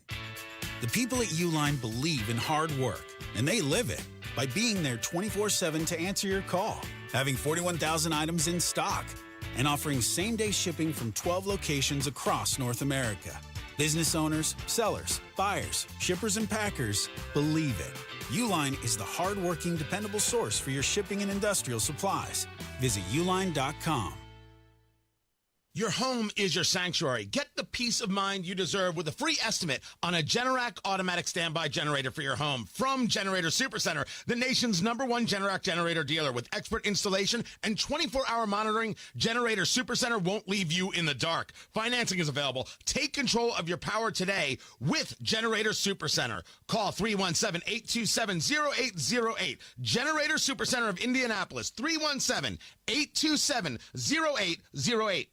The people at Uline believe in hard work, and they live it by being there 24/7 to answer your call, having 41,000 items in stock, and offering same-day shipping from 12 locations across North America. Business owners, sellers, buyers, shippers, and packers believe it. Uline is the hard-working, dependable source for your shipping and industrial supplies. Visit uline.com. Your home is your sanctuary. Get the peace of mind you deserve with a free estimate on a Generac automatic standby generator for your home from Generator Supercenter, the nation's #1 Generac generator dealer. With expert installation and 24-hour monitoring, Generator Supercenter won't leave you in the dark. Financing is available. Take control of your power today with Generator Supercenter. Call 317-827-0808. Generator Supercenter of Indianapolis, 317-827-0808.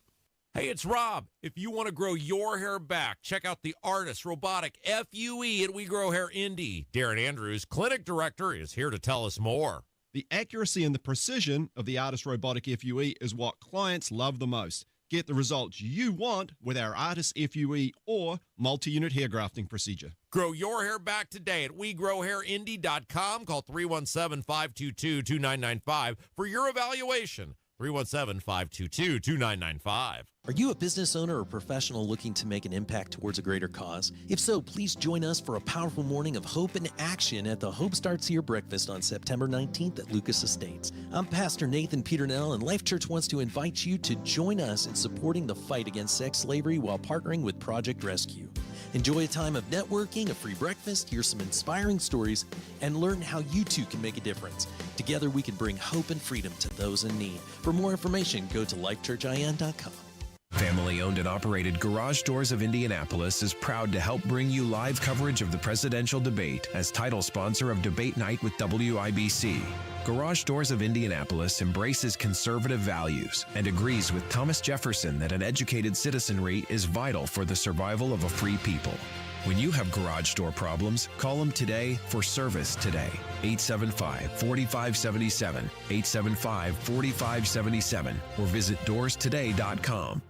Hey, it's Rob. If you want to grow your hair back, check out the Artist Robotic FUE at We Grow Hair Indy. Darren Andrews, clinic director, is here to tell us more. The accuracy and the precision of the Artist Robotic FUE is what clients love the most. Get the results you want with our Artist FUE or multi-unit hair grafting procedure. Grow your hair back today at WeGrowHairIndy.com. Call 317-522-2995 for your evaluation. 317-522-2995. Are you a business owner or professional looking to make an impact towards a greater cause? If so, please join us for a powerful morning of hope and action at the Hope Starts Here breakfast on September 19th at Lucas Estates. I'm Pastor Nathan Peternell, and Life Church wants to invite you to join us in supporting the fight against sex slavery while partnering with Project Rescue. Enjoy a time of networking, a free breakfast, hear some inspiring stories, and learn how you too can make a difference. Together we can bring hope and freedom to those in need. For more information, go to lifechurchin.com. Family owned and operated Garage Doors of Indianapolis is proud to help bring you live coverage of the presidential debate as title sponsor of Debate Night with WIBC. Garage Doors of Indianapolis embraces conservative values and agrees with Thomas Jefferson that an educated citizenry is vital for the survival of a free people. When you have garage door problems, call them today for service today. 875-4577, 875-4577, or visit doorstoday.com.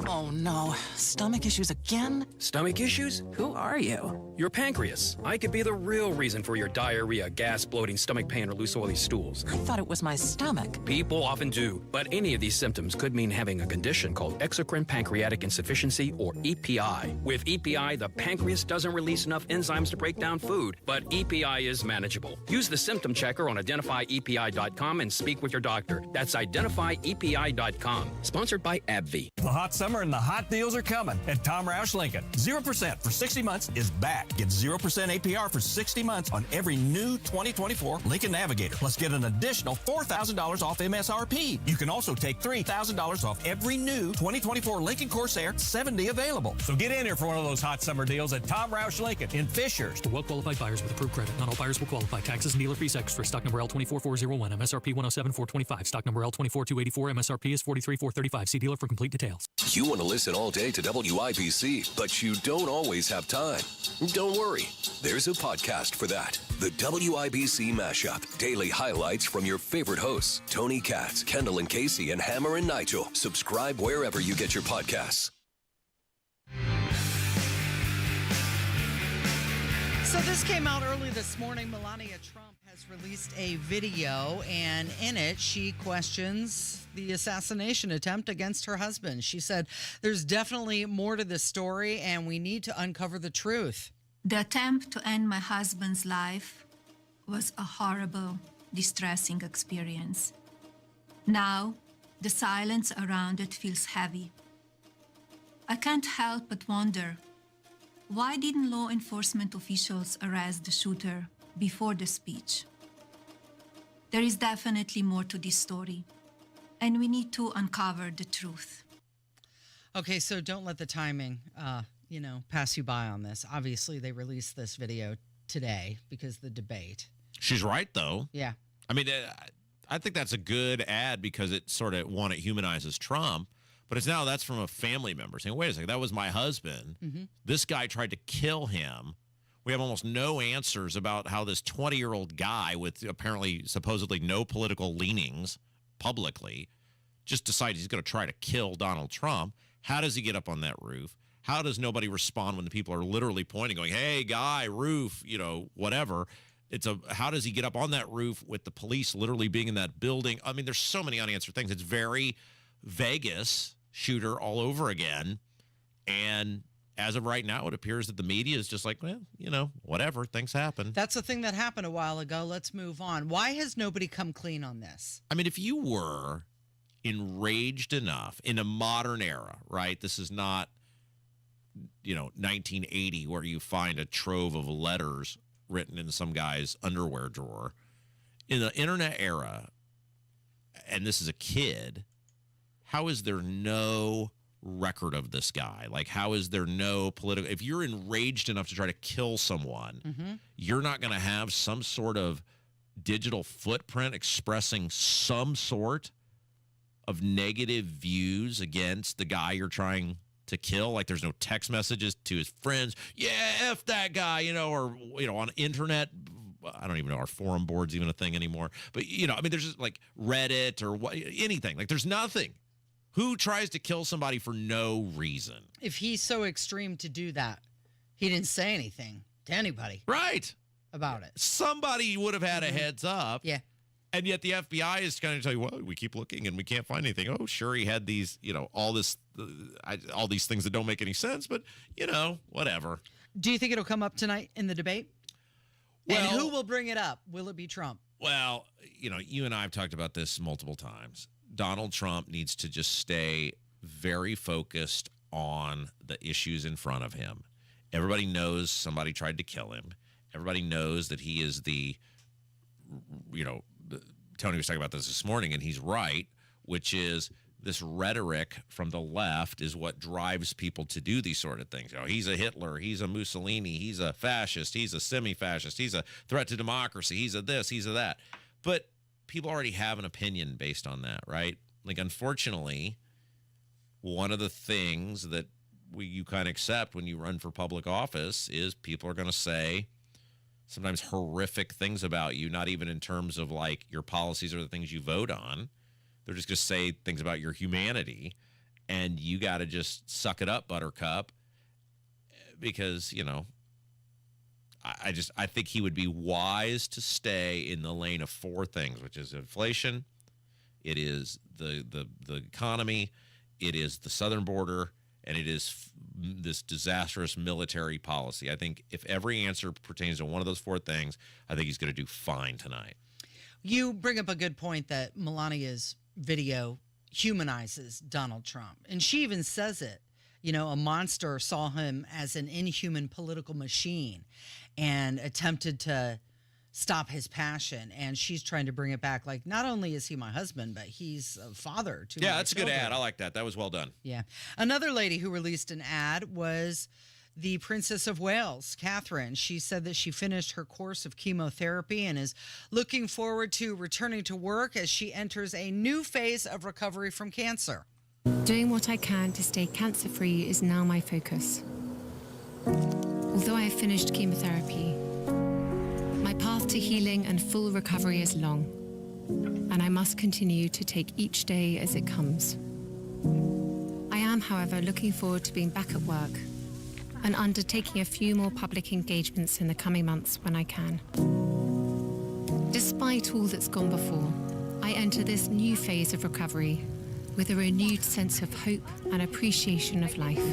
Oh no, stomach issues again? Stomach issues? Who are you? Your pancreas. I could be the real reason for your diarrhea, gas, bloating, stomach pain, or loose oily stools. I thought it was my stomach. People often do, but any of these symptoms could mean having a condition called exocrine pancreatic insufficiency, or EPI. With EPI, the pancreas doesn't release enough enzymes to break down food, but EPI is manageable. Use the symptom checker on identifyepi.com and speak with your doctor. That's identifyepi.com. Sponsored by AbbVie. The hot summer and the hot deals are coming at Tom Roush Lincoln. 0% for 60 months is back. Get 0% APR for 60 months on every new 2024 Lincoln Navigator. Plus get an additional $4,000 off MSRP. You can also take $3,000 off every new 2024 Lincoln Corsair 70 available. So get in here for one of those hot summer deals at Tom Roush Lincoln in Fishers. For well-qualified buyers with approved credit. Not all buyers will qualify. Taxes and dealer fees extra. Stock number L24401. MSRP 107,425. Stock number L24284. MSRP is 43,435. See dealer for complete details. You want to listen all day to WIBC, but you don't always have time. Don't worry. There's a podcast for that. The WIBC Mashup. Daily highlights from your favorite hosts, Tony Katz, Kendall and Casey, and Hammer and Nigel. Subscribe wherever you get your podcasts. So this came out early this morning. Melania Trump has has released a video, and in it, she questions the assassination attempt against her husband. She said, "There's definitely more to this story, and we need to uncover the truth." The attempt to end my husband's life was a horrible, distressing experience. Now, the silence around it feels heavy. I can't help but wonder, why didn't law enforcement officials arrest the shooter before the speech? There is definitely more to this story, and we need to uncover the truth. Okay, so don't let the timing, pass you by on this. Obviously, they released this video today because of the debate. She's right, though. Yeah. I mean, I think that's a good ad because it sort of, one, it humanizes Trump, but it's now that's from a family member saying, wait a second, that was my husband. Mm-hmm. This guy tried to kill him. We have almost no answers about how this 20-year-old guy with apparently supposedly no political leanings publicly just decided he's going to try to kill Donald Trump. How does he get up on that roof? How does nobody respond when the people are literally pointing, going, hey, guy, roof, whatever. How does he get up on that roof with the police literally being in that building? I mean, there's so many unanswered things. It's very Vegas shooter all over again. And as of right now, it appears that the media is just like, well, whatever, things happen. That's a thing that happened a while ago. Let's move on. Why has nobody come clean on this? I mean, if you were enraged enough in a modern era, right? This is not, 1980 where you find a trove of letters written in some guy's underwear drawer. In the internet era, and this is a kid, how is there no record of this guy? Like, how is there no political... If you're enraged enough to try to kill someone, you're not going to have some sort of digital footprint expressing some sort of negative views against the guy you're trying to kill. Like, there's no text messages to his friends. Yeah, F that guy, or, on internet. I don't even know, are forum boards even a thing anymore? But, there's just like Reddit or anything. Like, there's nothing. Who tries to kill somebody for no reason? If he's so extreme to do that, he didn't say anything to anybody. Right. About it. Somebody would have had a heads up. Yeah. And yet the FBI is going to tell you, well, we keep looking and we can't find anything. Oh, sure, he had these, all these things that don't make any sense, but, whatever. Do you think it'll come up tonight in the debate? Well, and who will bring it up? Will it be Trump? Well, you and I have talked about this multiple times. Donald Trump needs to just stay very focused on the issues in front of him. Everybody knows somebody tried to kill him. Everybody knows that he is Tony was talking about this morning, and he's right, which is this rhetoric from the left is what drives people to do these sort of things. He's a Hitler, he's a Mussolini, he's a fascist, he's a semi-fascist, he's a threat to democracy, he's a this, he's a that. But people already have an opinion based on that, right? Like, unfortunately, one of the things that you kind of accept when you run for public office is people are going to say sometimes horrific things about you, not even in terms of like your policies or the things you vote on. They're just going to say things about your humanity, and you got to just suck it up, Buttercup, because, I think he would be wise to stay in the lane of four things, which is inflation, it is the economy, it is the southern border, and it is this disastrous military policy. I think if every answer pertains to one of those four things, I think he's going to do fine tonight. You bring up a good point that Melania's video humanizes Donald Trump. And she even says it. A monster saw him as an inhuman political machine and attempted to stop his passion. And she's trying to bring it back. Like, not only is he my husband, but he's a father to my that's children. a good ad. I like that. That was well done. Yeah. Another lady who released an ad was the Princess of Wales, Catherine. She said that she finished her course of chemotherapy and is looking forward to returning to work as she enters a new phase of recovery from cancer. Doing what I can to stay cancer-free is now my focus. Although I have finished chemotherapy, my path to healing and full recovery is long, and I must continue to take each day as it comes. I am, however, looking forward to being back at work and undertaking a few more public engagements in the coming months when I can. Despite all that's gone before, I enter this new phase of recovery with a renewed sense of hope and appreciation of life.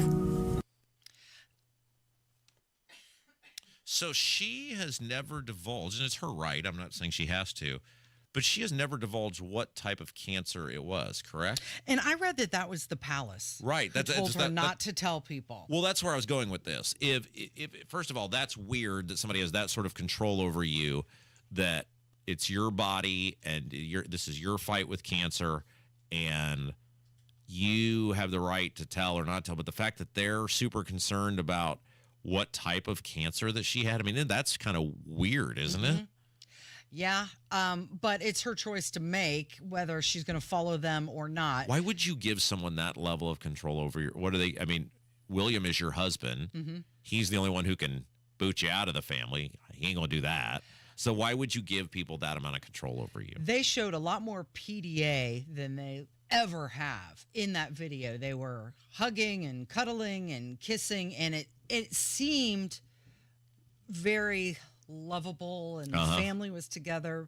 So she has never divulged, and it's her right, I'm not saying she has to, but she has never divulged what type of cancer it was, correct? And I read that was the palace. Right. That told her not to tell people. Well, that's where I was going with this. If first of all, that's weird that somebody has that sort of control over you, that it's your body and this is your fight with cancer, and you have the right to tell or not tell. But the fact that they're super concerned about what type of cancer that she had, I mean, that's kind of weird, isn't it? Yeah, but it's her choice to make whether she's going to follow them or not. Why would you give someone that level of control over what are they? I mean, William is your husband. Mm-hmm. He's the only one who can boot you out of the family. He ain't going to do that. So why would you give people that amount of control over you? They showed a lot more PDA than they ever have in that video. They were hugging and cuddling and kissing, and it seemed very lovable, and the family was together.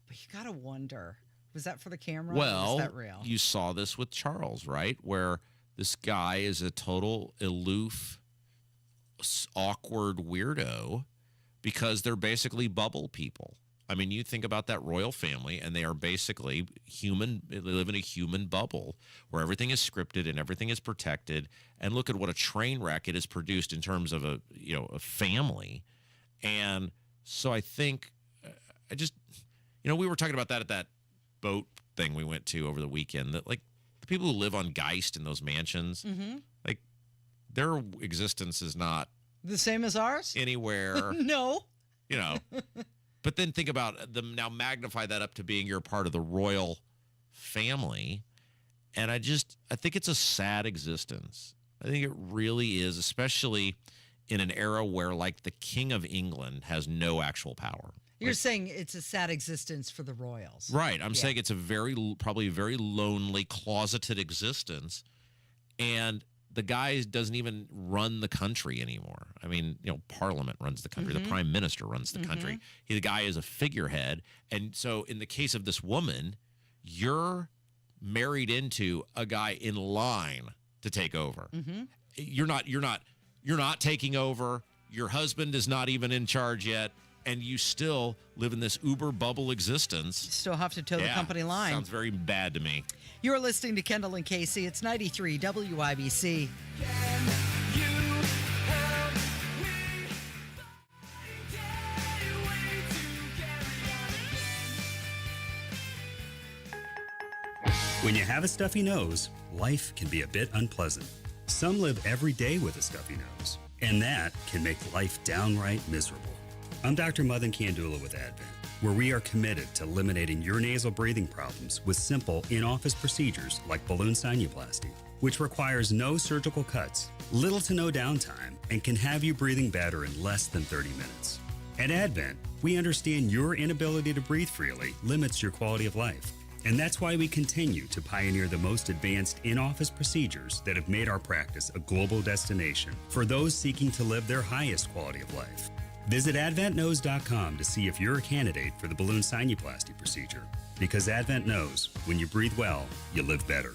But you got to wonder, was that for the camera, or was that real? You saw this with Charles, right? Where this guy is a total aloof, awkward weirdo because they're basically bubble people. I mean, you think about that royal family, and they are basically human. They live in a human bubble where everything is scripted and everything is protected. And look at what a train wreck it has produced in terms of a family. And so I think we were talking about that at that boat thing we went to over the weekend, that like the people who live on Geist in those mansions, like their existence is not the same as ours anywhere. No. But then think about them now, magnify that up to being you're part of the royal family. And I think it's a sad existence. I think it really is, especially in an era where like the King of England has no actual power. You're saying it's a sad existence for the royals. Right. I'm saying it's probably a very lonely, closeted existence. And the guy doesn't even run the country anymore. I mean, Parliament runs the country. The Prime Minister runs the country. The guy is a figurehead. And so in the case of this woman, you're married into a guy in line to take over. You're not taking over. Your husband is not even in charge yet. And you still live in this uber bubble existence. You still have to toe the company line. Sounds very bad to me. You're listening to Kendall and Casey. It's 93 WIBC. When you have a stuffy nose, life can be a bit unpleasant. Some live every day with a stuffy nose, and that can make life downright miserable. I'm Dr. Madan Kandula with Advent, where we are committed to eliminating your nasal breathing problems with simple in-office procedures like balloon sinuplasty, which requires no surgical cuts, little to no downtime, and can have you breathing better in less than 30 minutes. At Advent, we understand your inability to breathe freely limits your quality of life, and that's why we continue to pioneer the most advanced in-office procedures that have made our practice a global destination for those seeking to live their highest quality of life. Visit AdventKnows.com to see if you're a candidate for the balloon sinuplasty procedure. Because Advent knows when you breathe well, you live better.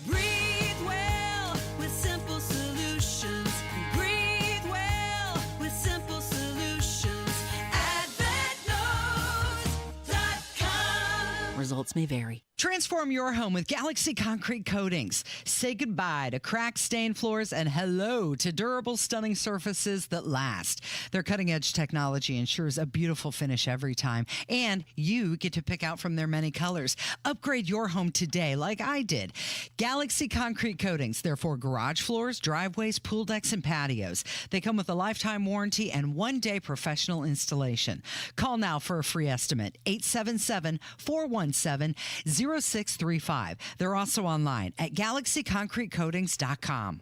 Breathe well with simple solutions. Breathe well with simple solutions. AdventKnows.com. Results may vary. Transform your home with Galaxy Concrete Coatings. Say goodbye to cracked, stained floors and hello to durable, stunning surfaces that last. Their cutting-edge technology ensures a beautiful finish every time, and you get to pick out from their many colors. Upgrade your home today like I did. Galaxy Concrete Coatings. They're for garage floors, driveways, pool decks, and patios. They come with a lifetime warranty and one-day professional installation. Call now for a free estimate. 877-417-0635. They're also online at galaxyconcretecoatings.com.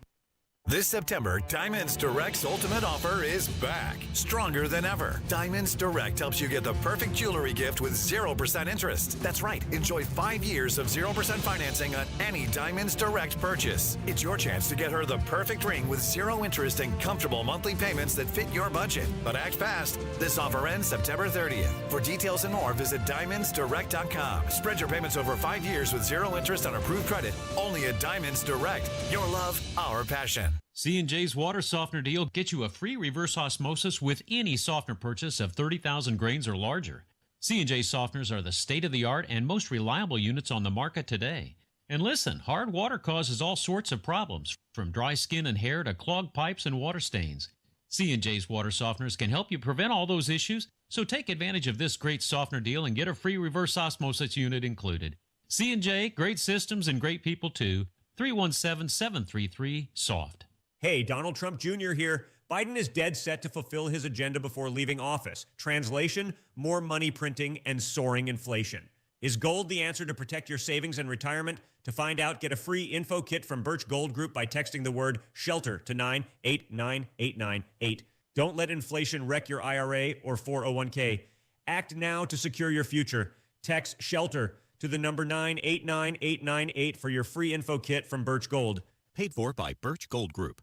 This September, Diamonds Direct's ultimate offer is back, stronger than ever. Diamonds Direct helps you get the perfect jewelry gift with 0% interest. That's right, enjoy 5 years of 0% financing on any Diamonds Direct purchase. It's your chance to get her the perfect ring with 0 interest and comfortable monthly payments that fit your budget. But act fast. This offer ends September 30th. For details and more, visit diamondsdirect.com. Spread your payments over 5 years with 0 interest on approved credit. Only at Diamonds Direct. Your love, our passion. C&J's water softener deal gets you a free reverse osmosis with any softener purchase of 30,000 grains or larger. C&J softeners are the state-of-the-art and most reliable units on the market today. And listen, hard water causes all sorts of problems, from dry skin and hair to clogged pipes and water stains. C&J's water softeners can help you prevent all those issues, so take advantage of this great softener deal and get a free reverse osmosis unit included. C&J, great systems and great people too. 317-733-SOFT. Hey, Donald Trump Jr. here. Biden is dead set to fulfill his agenda before leaving office. Translation, more money printing and soaring inflation. Is gold the answer to protect your savings and retirement? To find out, get a free info kit from Birch Gold Group by texting the word SHELTER to 9889898. Don't let inflation wreck your IRA or 401k. Act now to secure your future. Text SHELTER to the number 989898 for your free info kit from Birch Gold. Paid for by Birch Gold Group.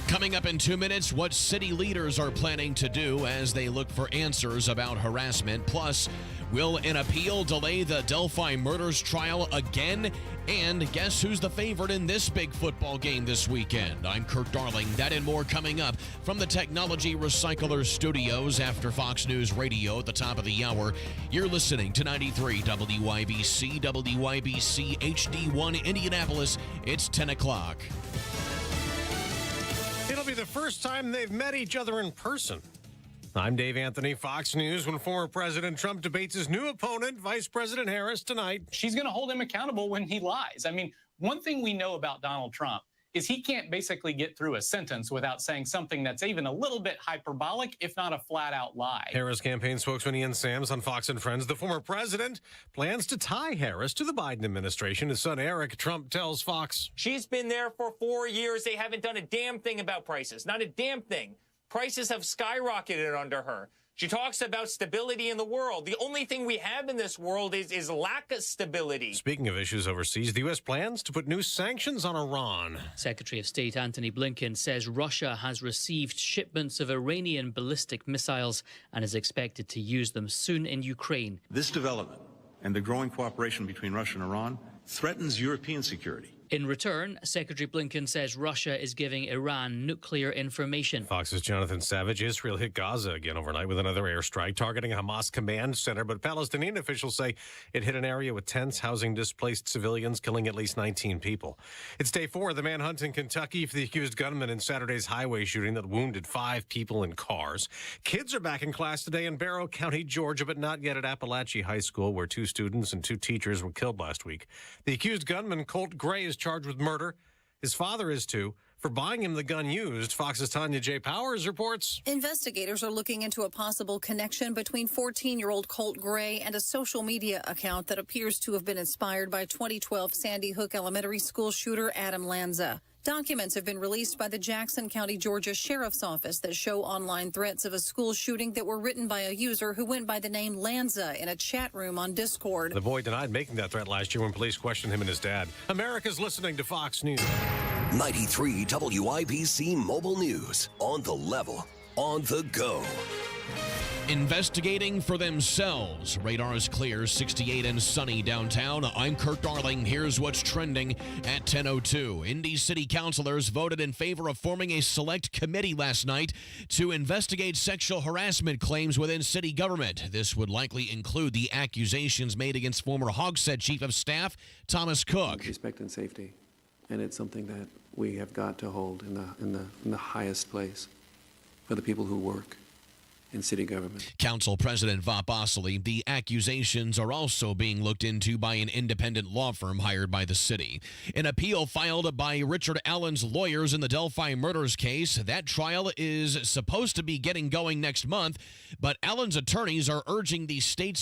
Coming up in 2 minutes, what city leaders are planning to do as they look for answers about harassment. Plus, will an appeal delay the Delphi murders trial again? And guess who's the favorite in this big football game this weekend? I'm Kurt Darling. That and more coming up from the Technology Recycler Studios after Fox News Radio at the top of the hour. You're listening to 93 WIBC, WIBC HD1 Indianapolis. It's 10 o'clock. It'll be the first time they've met each other in person. I'm Dave Anthony, Fox News, when former President Trump debates his new opponent, Vice President Harris, tonight. She's going to hold him accountable when he lies. I mean, one thing we know about Donald Trump is he can't basically get through a sentence without saying something that's even a little bit hyperbolic, if not a flat-out lie. Harris campaign spokesman Ian Sams on Fox and Friends. The former president plans to tie Harris to the Biden administration. His son Eric Trump tells Fox. She's been there for 4 years. They haven't done a damn thing about prices. Not a damn thing. Prices have skyrocketed under her. She talks about stability in the world. The only thing we have in this world is lack of stability. Speaking of issues overseas, the U.S. plans to put new sanctions on Iran. Secretary of State Antony Blinken says Russia has received shipments of Iranian ballistic missiles and is expected to use them soon in Ukraine. This development and the growing cooperation between Russia and Iran threatens European security. In return, Secretary Blinken says Russia is giving Iran nuclear information. Fox's Jonathan Savage. Israel hit Gaza again overnight with another airstrike targeting a Hamas command center, but Palestinian officials say it hit an area with tents housing displaced civilians, killing at least 19 people. It's day 4 of the manhunt in Kentucky for the accused gunman in Saturday's highway shooting that wounded 5 people in cars. Kids are back in class today in Barrow County, Georgia, but not yet at Appalachia High School, where 2 students and 2 teachers were killed last week. The accused gunman, Colt Gray, is charged with murder. His father is too, for buying him the gun used. Fox's Tanya J. Powers reports. Investigators are looking into a possible connection between 14-year-old Colt Gray and a social media account that appears to have been inspired by 2012 Sandy Hook Elementary School shooter Adam Lanza. Documents have been released by the Jackson County, Georgia Sheriff's Office that show online threats of a school shooting that were written by a user who went by the name Lanza in a chat room on Discord. The boy denied making that threat last year when police questioned him and his dad. America's listening to Fox News. 93 WIBC Mobile News. On the level, on the go. Investigating for themselves. Radar is clear, 68 and sunny downtown. I'm Kurt Darling. Here's what's trending at 10:02. Indy City Councilors voted in favor of forming a select committee last night to investigate sexual harassment claims within city government. This would likely include the accusations made against former Hogshead Chief of Staff Thomas Cook. Respect and safety, and it's something that we have got to hold in the highest place for the people who work in city government. Council President Vop Osili, the accusations are also being looked into by an independent law firm hired by the city. An appeal filed by Richard Allen's lawyers in the Delphi murders case. That trial is supposed to be getting going next month, but Allen's attorneys are urging the state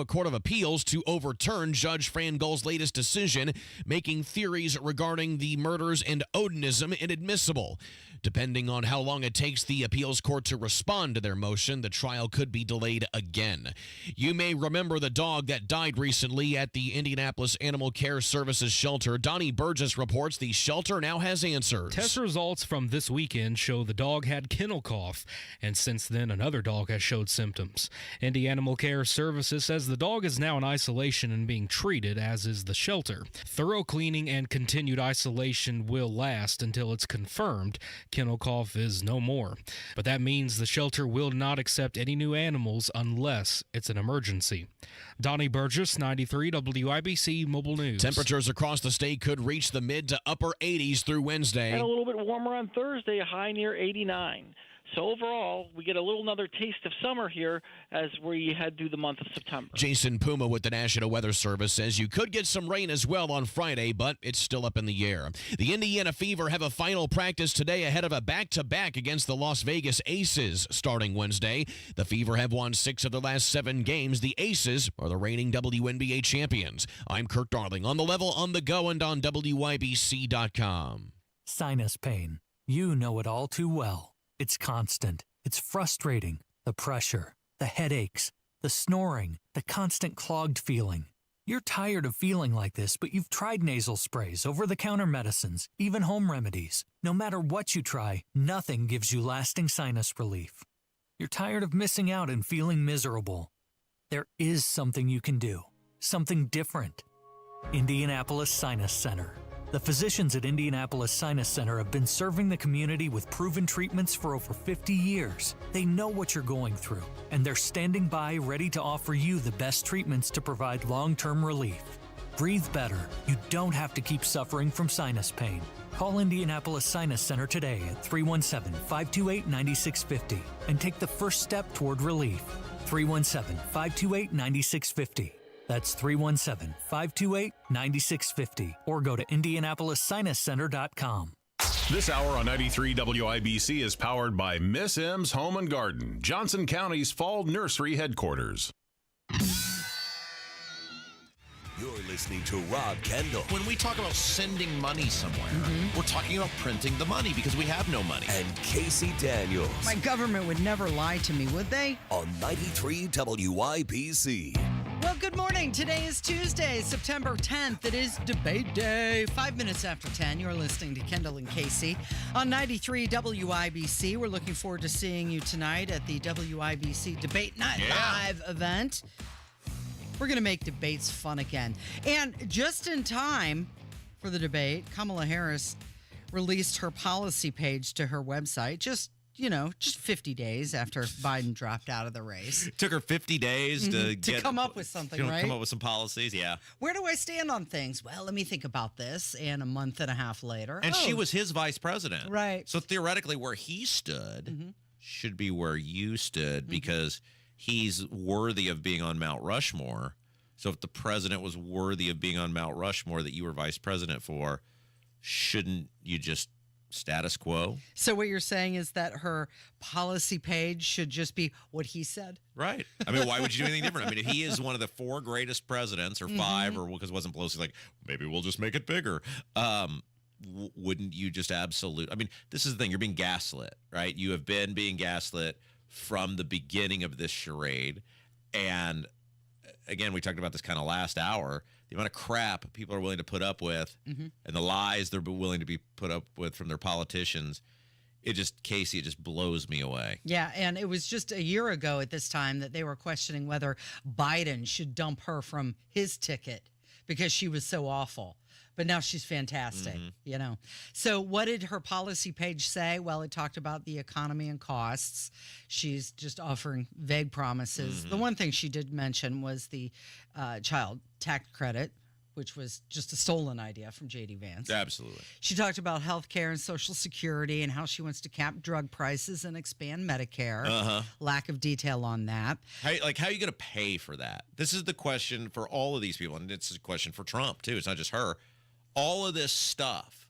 Court of Appeals to overturn Judge Fran Gull's latest decision, making theories regarding the murders and Odinism inadmissible. Depending on how long it takes the appeals court to respond to their motion, the trial could be delayed again. You may remember the dog that died recently at the Indianapolis Animal Care Services shelter. Donnie Burgess reports the shelter now has answers. Test results from this weekend show the dog had kennel cough, and since then another dog has showed symptoms. Indy Animal Care Services says the dog is now in isolation and being treated, as is the shelter. Thorough cleaning and continued isolation will last until it's confirmed kennel cough is no more. But that means the shelter will not accept any new animals unless it's an emergency. Donnie Burgess, 93 WIBC Mobile News. Temperatures across the state could reach the mid to upper 80s through Wednesday. And a little bit warmer on Thursday, a high near 89. So overall, we get another taste of summer here as we head through the month of September. Jason Puma with the National Weather Service says you could get some rain as well on Friday, but it's still up in the air. The Indiana Fever have a final practice today ahead of a back-to-back against the Las Vegas Aces starting Wednesday. The Fever have won 6 of their last 7 games. The Aces are the reigning WNBA champions. I'm Kirk Darling on the level, on the go, and on WIBC.com. Sinus pain. You know it all too well. It's constant. It's frustrating. The pressure, the headaches, the snoring, the constant clogged feeling. You're tired of feeling like this, but you've tried nasal sprays, over-the-counter medicines, even home remedies. No matter what you try, nothing gives you lasting sinus relief. You're tired of missing out and feeling miserable. There is something you can do. Something different. Indianapolis Sinus Center. The physicians at Indianapolis Sinus Center have been serving the community with proven treatments for over 50 years. They know what you're going through, and they're standing by ready to offer you the best treatments to provide long-term relief. Breathe better. You don't have to keep suffering from sinus pain. Call Indianapolis Sinus Center today at 317-528-9650 and take the first step toward relief. 317-528-9650. That's 317-528-9650, or go to IndianapolisSinusCenter.com. This hour on 93 WIBC is powered by Miss M's Home and Garden, Johnson County's Fall Nursery headquarters. You're listening to Rob Kendall. When we talk about sending money somewhere, we're talking about printing the money because we have no money. And Casey Daniels. My government would never lie to me, would they? On 93 WIBC. Well, good morning. Today is Tuesday, September 10th. It is debate day. 5 minutes after 10, you're listening to Kendall and Casey on 93 WIBC. We're looking forward to seeing you tonight at the WIBC Debate Night Live event. We're going to make debates fun again. And just in time for the debate, Kamala Harris released her policy page to her website just 50 days after Biden dropped out of the race. It took her 50 days to come up with something, right? Come up with some policies, yeah. Where do I stand on things? Well, let me think about this. And a month and a half later. And she was his vice president. Right. So theoretically, where he stood should be where you stood because he's worthy of being on Mount Rushmore. So if the president was worthy of being on Mount Rushmore that you were vice president for, shouldn't you just status quo? So what you're saying is that her policy page should just be what he said? Right. I mean, why would you do anything different? I mean, if he is one of the 4 greatest presidents, or 5, or because wasn't Pelosi like, maybe we'll just make it bigger. Wouldn't you just absolute? I mean, this is the thing. You're being gaslit, right? You have been being gaslit from the beginning of this charade. And again, we talked about this kind of last hour. The amount of crap people are willing to put up with and the lies they're willing to be put up with from their politicians, Casey, it just blows me away. Yeah, and it was just a year ago at this time that they were questioning whether Biden should dump her from his ticket because she was so awful. But now she's fantastic, So what did her policy page say? Well, it talked about the economy and costs. She's just offering vague promises. The one thing she did mention was the child tax credit, which was just a stolen idea from J.D. Vance. Absolutely. She talked about health care and Social Security and how she wants to cap drug prices and expand Medicare. Lack of detail on that. How are you going to pay for that? This is the question for all of these people, and it's a question for Trump, too. It's not just her. All of this stuff,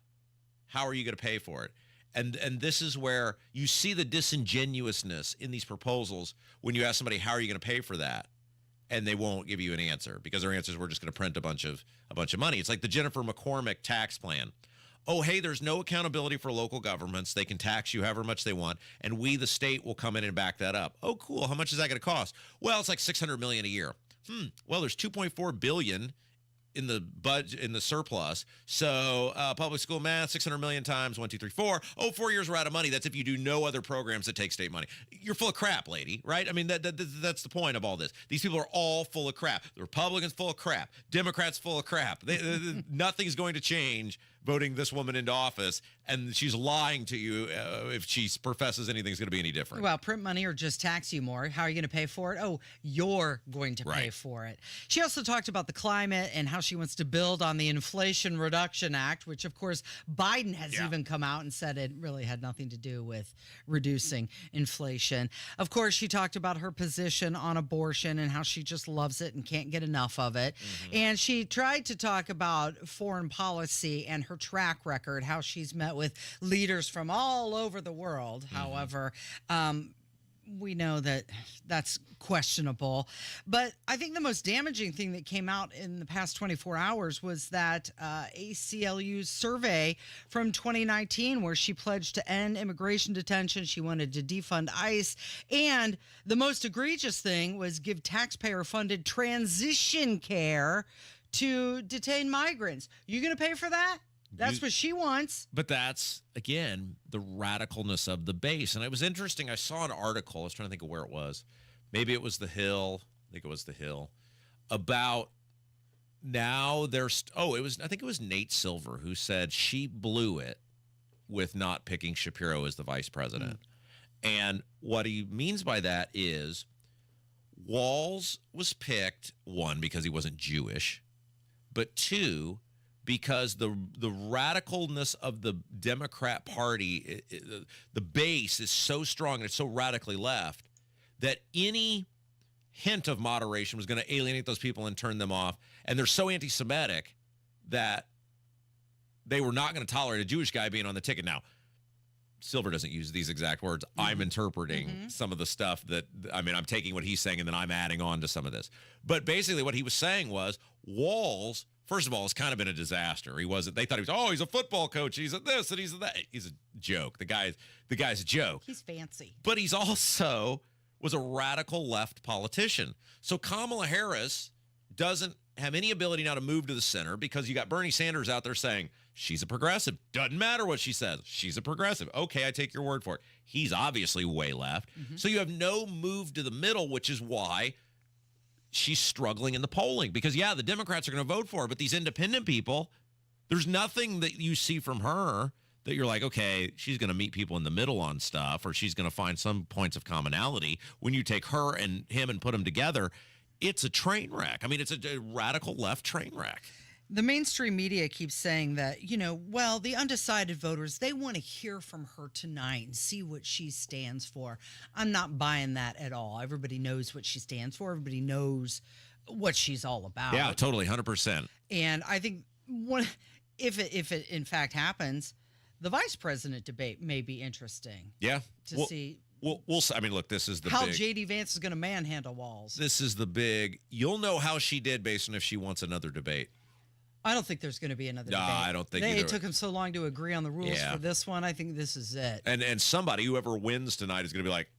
how are you going to pay for it? And this is where you see the disingenuousness in these proposals when you ask somebody, how are you going to pay for that? And they won't give you an answer because their answer is, we're just going to print a bunch of money. It's like the Jennifer McCormick tax plan. Oh, hey, there's no accountability for local governments. They can tax you however much they want, and we, the state, will come in and back that up. Oh, cool. How much is that going to cost? Well, it's like $600 million a year. Well, there's $2.4 billion in the budget, in the surplus. So public school math, 600 million times 1, 2, 3, 4. Oh, 4 years we're out of money. That's if you do no other programs that take state money. You're full of crap, lady, right? I mean, that's the point of all this. These people are all full of crap. The Republicans full of crap. Democrats full of crap. Nothing's going to change voting this woman into office, and she's lying to you if she professes anything's going to be any different. Well, print money or just tax you more. How are you going to pay for it? Oh, you're going to pay for it. She also talked about the climate and how she wants to build on the Inflation Reduction Act, which, of course, Biden has even come out and said it really had nothing to do with reducing inflation. Of course, she talked about her position on abortion and how she just loves it and can't get enough of it. And she tried to talk about foreign policy and her track record, how she's met with leaders from all over the world. However, we know that that's questionable. But I think the most damaging thing that came out in the past 24 hours was that ACLU's survey from 2019, where she pledged to end immigration detention. She wanted to defund ICE. And the most egregious thing was give taxpayer-funded transition care to detained migrants. You going to pay for that? That's what she wants. But that's, again, the radicalness of the base. And it was interesting. I saw an article. I was trying to think of where it was. Maybe it was The Hill. I think it was The Hill. About now there's, I think it was Nate Silver who said she blew it with not picking Shapiro as the vice president. And what he means by that is Walz was picked, one, because he wasn't Jewish, but two, because the radicalness of the Democrat Party, the base is so strong and it's so radically left that any hint of moderation was going to alienate those people and turn them off. And they're so anti-Semitic that they were not going to tolerate a Jewish guy being on the ticket. Now, Silver doesn't use these exact words. I'm interpreting some of the stuff that, I'm taking what he's saying and then I'm adding on to some of this. But basically what he was saying was Walz, first of all, it's kind of been a disaster. They thought he was, he's a football coach. He's at this and he's at that. He's a joke. The guy's a joke. He's fancy. But he's also was a radical left politician. So Kamala Harris doesn't have any ability now to move to the center because you got Bernie Sanders out there saying she's a progressive. Doesn't matter what she says. She's a progressive. Okay, I take your word for it. He's obviously way left. So you have no move to the middle, which is why she's struggling in the polling because, the Democrats are going to vote for her, but these independent people, there's nothing that you see from her that you're like, okay, she's going to meet people in the middle on stuff or she's going to find some points of commonality. When you take her and him and put them together, it's a train wreck. It's a radical left train wreck. The mainstream media keeps saying that, the undecided voters, they want to hear from her tonight and see what she stands for. I'm not buying that at all. Everybody knows what she stands for. Everybody knows what she's all about. Yeah, totally, 100%. And I think if it in fact happens, the vice president debate may be interesting. Yeah. To see. We'll look, this is the how big. J.D. Vance is going to manhandle Walz. This is the big. You'll know how she did based on if she wants another debate. I don't think there's going to be another debate. I don't think it took them so long to agree on the rules for this one. I think this is it. And somebody, whoever wins tonight, is going to be like,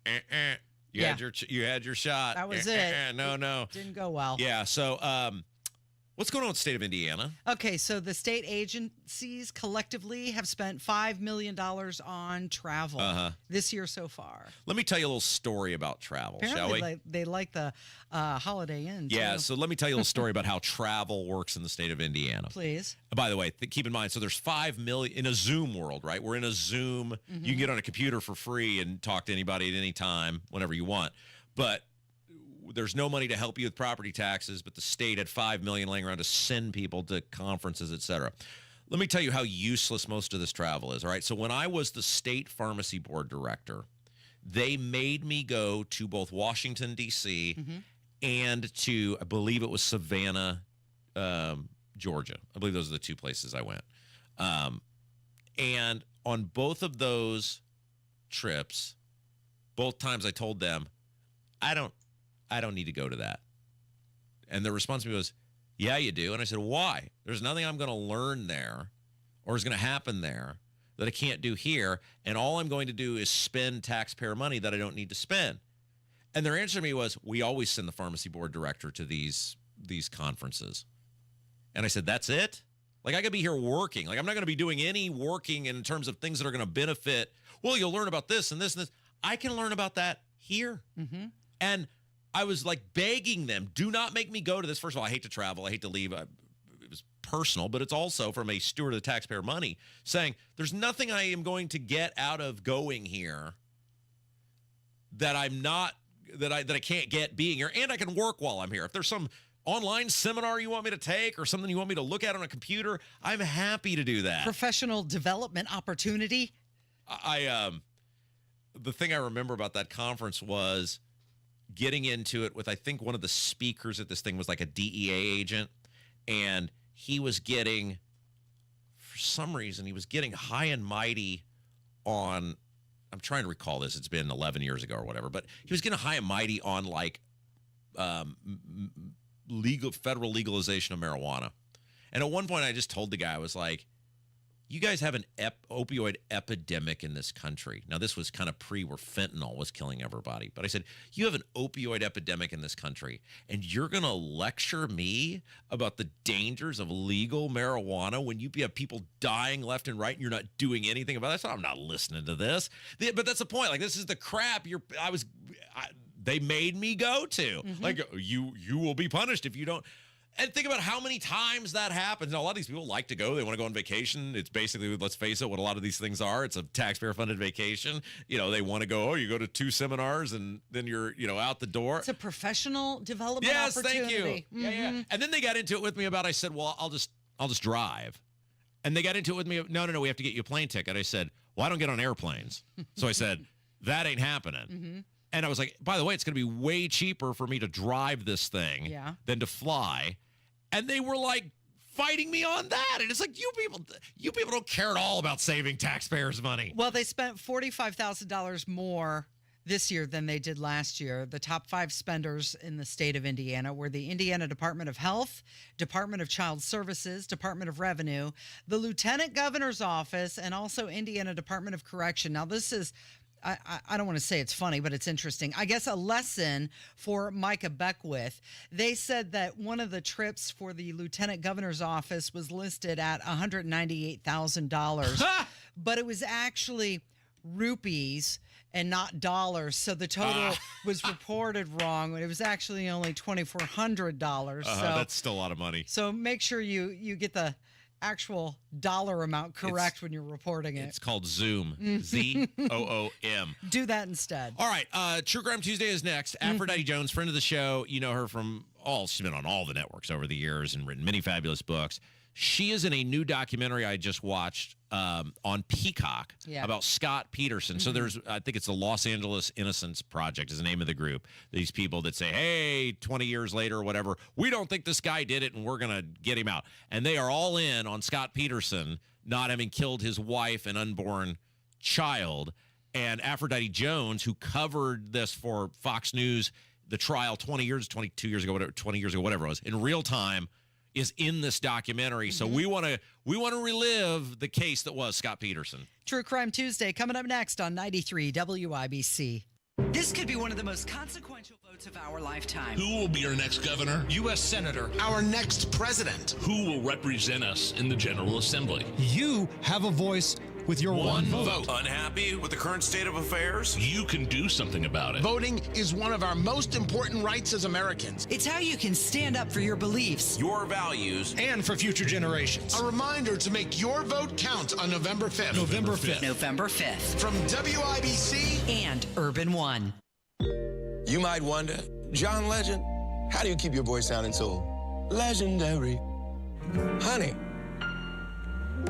You had your shot. That was it. No. Didn't go well. Yeah. So, what's going on with the state of Indiana? Okay, so the state agencies collectively have spent $5 million on travel this year so far. Let me tell you a little story about travel, shall we? They like the Holiday Inn, too. Yeah, so let me tell you a little story about how travel works in the state of Indiana. Please. By the way, keep in mind, so there's 5 million in a Zoom world, right? We're in a Zoom. You can get on a computer for free and talk to anybody at any time, whenever you want. But there's no money to help you with property taxes, but the state had $5 million laying around to send people to conferences, et cetera. Let me tell you how useless most of this travel is. All right. So when I was the state pharmacy board director, they made me go to both Washington, D.C. and to, I believe it was Savannah, Georgia. I believe those are the two places I went. And on both of those trips, both times I told them, I don't need to go to that. And the response to me was, yeah, you do. And I said, why? There's nothing I'm going to learn there or is going to happen there that I can't do here. And all I'm going to do is spend taxpayer money that I don't need to spend. And their answer to me was, we always send the pharmacy board director to these conferences. And I said, that's it? Like, I could be here working. Like, I'm not going to be doing any working in terms of things that are going to benefit. Well, you'll learn about this and this and this. I can learn about that here. And I was like begging them, do not make me go to this. First of all, I hate to travel. I hate to leave. It was personal, but it's also from a steward of the taxpayer money saying there's nothing I am going to get out of going here that I'm not, that I can't get being here. And I can work while I'm here. If there's some online seminar you want me to take or something you want me to look at on a computer, I'm happy to do that. Professional development opportunity. The thing I remember about that conference was getting into it with, I think one of the speakers at this thing was like a DEA agent, and he was getting, for some reason, he was getting high and mighty on, I'm trying to recall this, it's been 11 years ago or whatever, but he was getting high and mighty on like federal legalization of marijuana. And at one point I just told the guy, I was like, you guys have an opioid epidemic in this country. Now, this was kind of where fentanyl was killing everybody. But I said, you have an opioid epidemic in this country, and you're going to lecture me about the dangers of legal marijuana when you have people dying left and right and you're not doing anything about it? I said, I'm not listening to this. But that's the point. Like, this is the crap they made me go to. Like, you will be punished if you don't. And think about how many times that happens. Now, a lot of these people like to go. They want to go on vacation. It's basically, let's face it, what a lot of these things are. It's a taxpayer-funded vacation. You know, they want to go, you go to 2 seminars, and then you're, out the door. It's a professional development opportunity. Yes, thank you. Yeah. And then they got into it with me about, I said, well, I'll just drive. And they got into it with me, no, we have to get you a plane ticket. I said, well, I don't get on airplanes. So I said, that ain't happening. And I was like, by the way, it's going to be way cheaper for me to drive this thing than to fly. And they were like fighting me on that. And it's like, you people don't care at all about saving taxpayers' money. Well, they spent $45,000 more this year than they did last year. The top 5 spenders in the state of Indiana were the Indiana Department of Health, Department of Child Services, Department of Revenue, the Lieutenant Governor's Office, and also Indiana Department of Correction. Now, this is, I don't want to say it's funny, but it's interesting. I guess a lesson for Micah Beckwith. They said that one of the trips for the Lieutenant Governor's Office was listed at $198,000, but it was actually rupees and not dollars. So the total was reported wrong. It was actually only $2,400. So that's still a lot of money. So make sure you get the actual dollar amount correct when you're reporting it. It's called Zoom. ZOOM. Do that instead. All right. True Crime Tuesday is next. Aphrodite Jones, friend of the show. You know her from she's been on all the networks over the years and written many fabulous books. She is in a new documentary I just watched on Peacock about Scott Peterson. So there's, I think it's the Los Angeles Innocence Project is the name of the group. These people that say, hey, 20 years later or whatever, we don't think this guy did it and we're going to get him out. And they are all in on Scott Peterson not having killed his wife and unborn child. And Aphrodite Jones, who covered this for Fox News, the trial 22 years ago, whatever it was, in real time, is in this documentary. So we want to relive the case that was Scott Peterson. True Crime Tuesday coming up next on 93 WIBC. This could be one of the most consequential votes of our lifetime. Who will be our next governor? U.S. Senator. Our next president? Who will represent us in the General Assembly? You have a voice with your one vote. Unhappy with the current state of affairs? You can do something about it. Voting is one of our most important rights as Americans. It's how you can stand up for your beliefs, your values, and for future generations. A reminder to make your vote count on November 5th. November 5th. November 5th. From WIBC and Urban One. You might wonder, John Legend, how do you keep your voice sounding so legendary? Honey.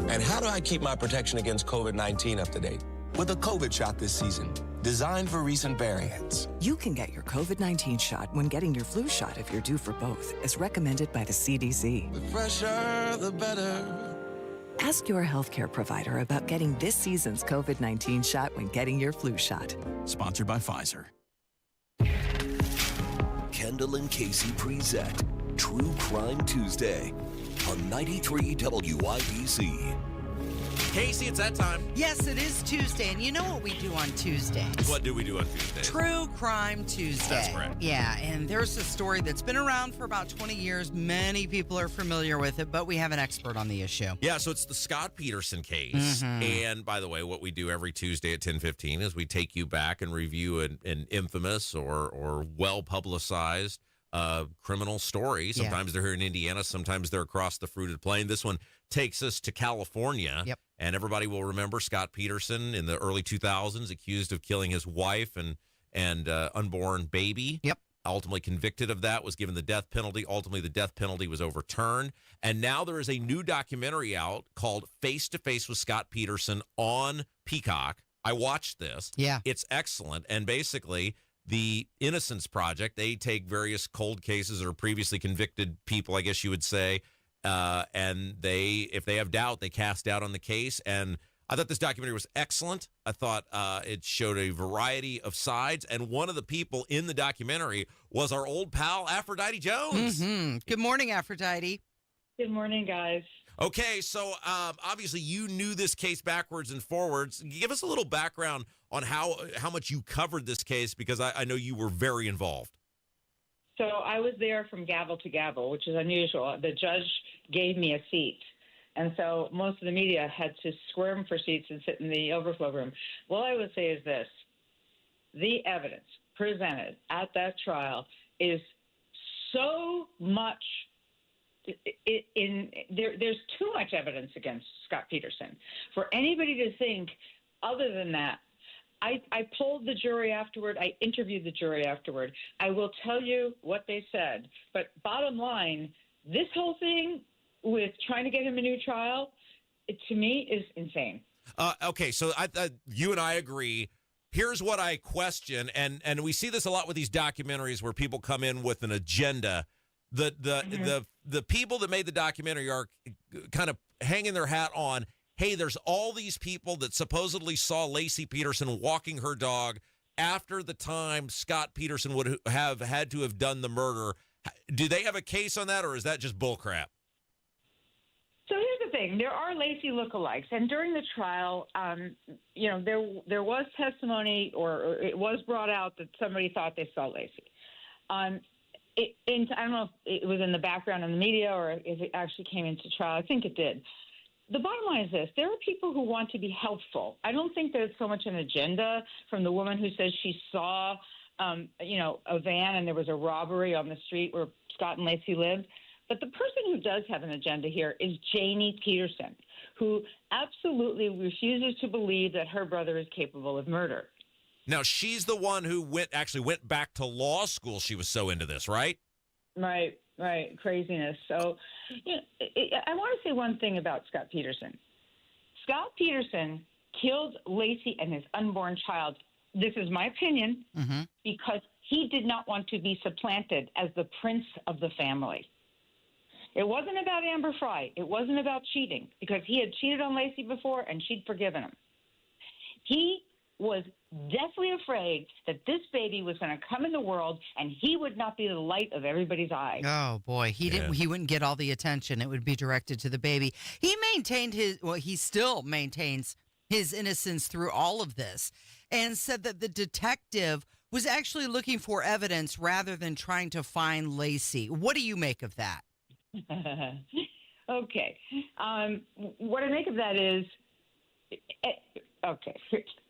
And how do I keep my protection against COVID-19 up to date? With a COVID shot this season, designed for recent variants. You can get your COVID-19 shot when getting your flu shot if you're due for both, as recommended by the CDC. The fresher, the better. Ask your healthcare provider about getting this season's COVID-19 shot when getting your flu shot. Sponsored by Pfizer. Kendall and Casey present True Crime Tuesday on 93 WIBC. Casey, it's that time. Yes, it is Tuesday, and you know what we do on Tuesdays? What do we do on Tuesday? True Crime Tuesday. That's correct. Yeah, and there's a story that's been around for about 20 years. Many people are familiar with it, but we have an expert on the issue. Yeah, so it's the Scott Peterson case. And by the way, what we do every Tuesday at 10:15 is we take you back and review an infamous or well-publicized criminal story. Sometimes they're here in Indiana. Sometimes they're across the fruited plain. This one takes us to California. Yep. And everybody will remember Scott Peterson in the early 2000s, accused of killing his wife and unborn baby. Yep. Ultimately convicted of that, was given the death penalty. Ultimately, the death penalty was overturned. And now there is a new documentary out called Face to Face with Scott Peterson on Peacock. I watched this. Yeah. It's excellent. And basically, the Innocence Project, they take various cold cases or previously convicted people, I guess you would say, and if they have doubt, they cast doubt on the case. And I thought this documentary was excellent. I thought it showed a variety of sides. And one of the people in the documentary was our old pal, Aphrodite Jones. Good morning, Aphrodite. Good morning, guys. Okay, so obviously you knew this case backwards and forwards. Give us a little background on how much you covered this case, because I know you were very involved. So I was there from gavel to gavel, which is unusual. The judge gave me a seat. And so most of the media had to squirm for seats and sit in the overflow room. What I would say is this. The evidence presented at that trial is so much there's too much evidence against Scott Peterson for anybody to think other than that. I polled the jury afterward. I interviewed the jury afterward. I will tell you what they said. But bottom line, this whole thing with trying to get him a new trial, to me, is insane. Okay, so you and I agree. Here's what I question, and we see this a lot with these documentaries where people come in with an agenda. The people that made the documentary are kind of hanging their hat on, hey, there's all these people that supposedly saw Lacey Peterson walking her dog after the time Scott Peterson would have had to have done the murder. Do they have a case on that, or is that just bullcrap? So here's the thing. There are Lacey lookalikes. And during the trial, there was testimony or it was brought out that somebody thought they saw Lacey. I don't know if it was in the background in the media or if it actually came into trial. I think it did. The bottom line is this. There are people who want to be helpful. I don't think there's so much an agenda from the woman who says she saw, a van and there was a robbery on the street where Scott and Lacey lived. But the person who does have an agenda here is Janie Peterson, who absolutely refuses to believe that her brother is capable of murder. Now, she's the one who went back to law school. She was so into this, right? Right. Craziness. So I want to say one thing about Scott Peterson. Scott Peterson killed Lacey and his unborn child. This is my opinion, because he did not want to be supplanted as the prince of the family. It wasn't about Amber Fry. It wasn't about cheating, because he had cheated on Lacey before and she'd forgiven him. He was deathly afraid that this baby was going to come in the world and he would not be the light of everybody's eye. Oh boy, he wouldn't get all the attention. It would be directed to the baby. He still maintains his innocence through all of this, and said that the detective was actually looking for evidence rather than trying to find Lacey. What do you make of that? Okay. What I make of that is, okay,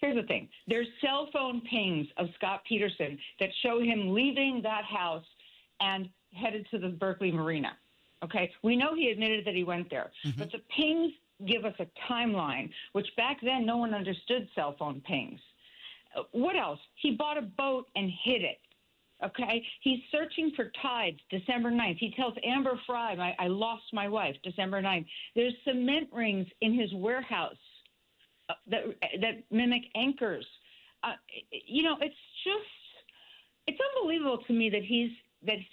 here's the thing. There's cell phone pings of Scott Peterson that show him leaving that house and headed to the Berkeley Marina. Okay? We know he admitted that he went there. But the pings give us a timeline, which back then no one understood cell phone pings. What else? He bought a boat and hid it. Okay, he's searching for tides, December 9th. He tells Amber Fry, I lost my wife, December 9th. There's cement rings in his warehouse that mimic anchors. It's unbelievable to me that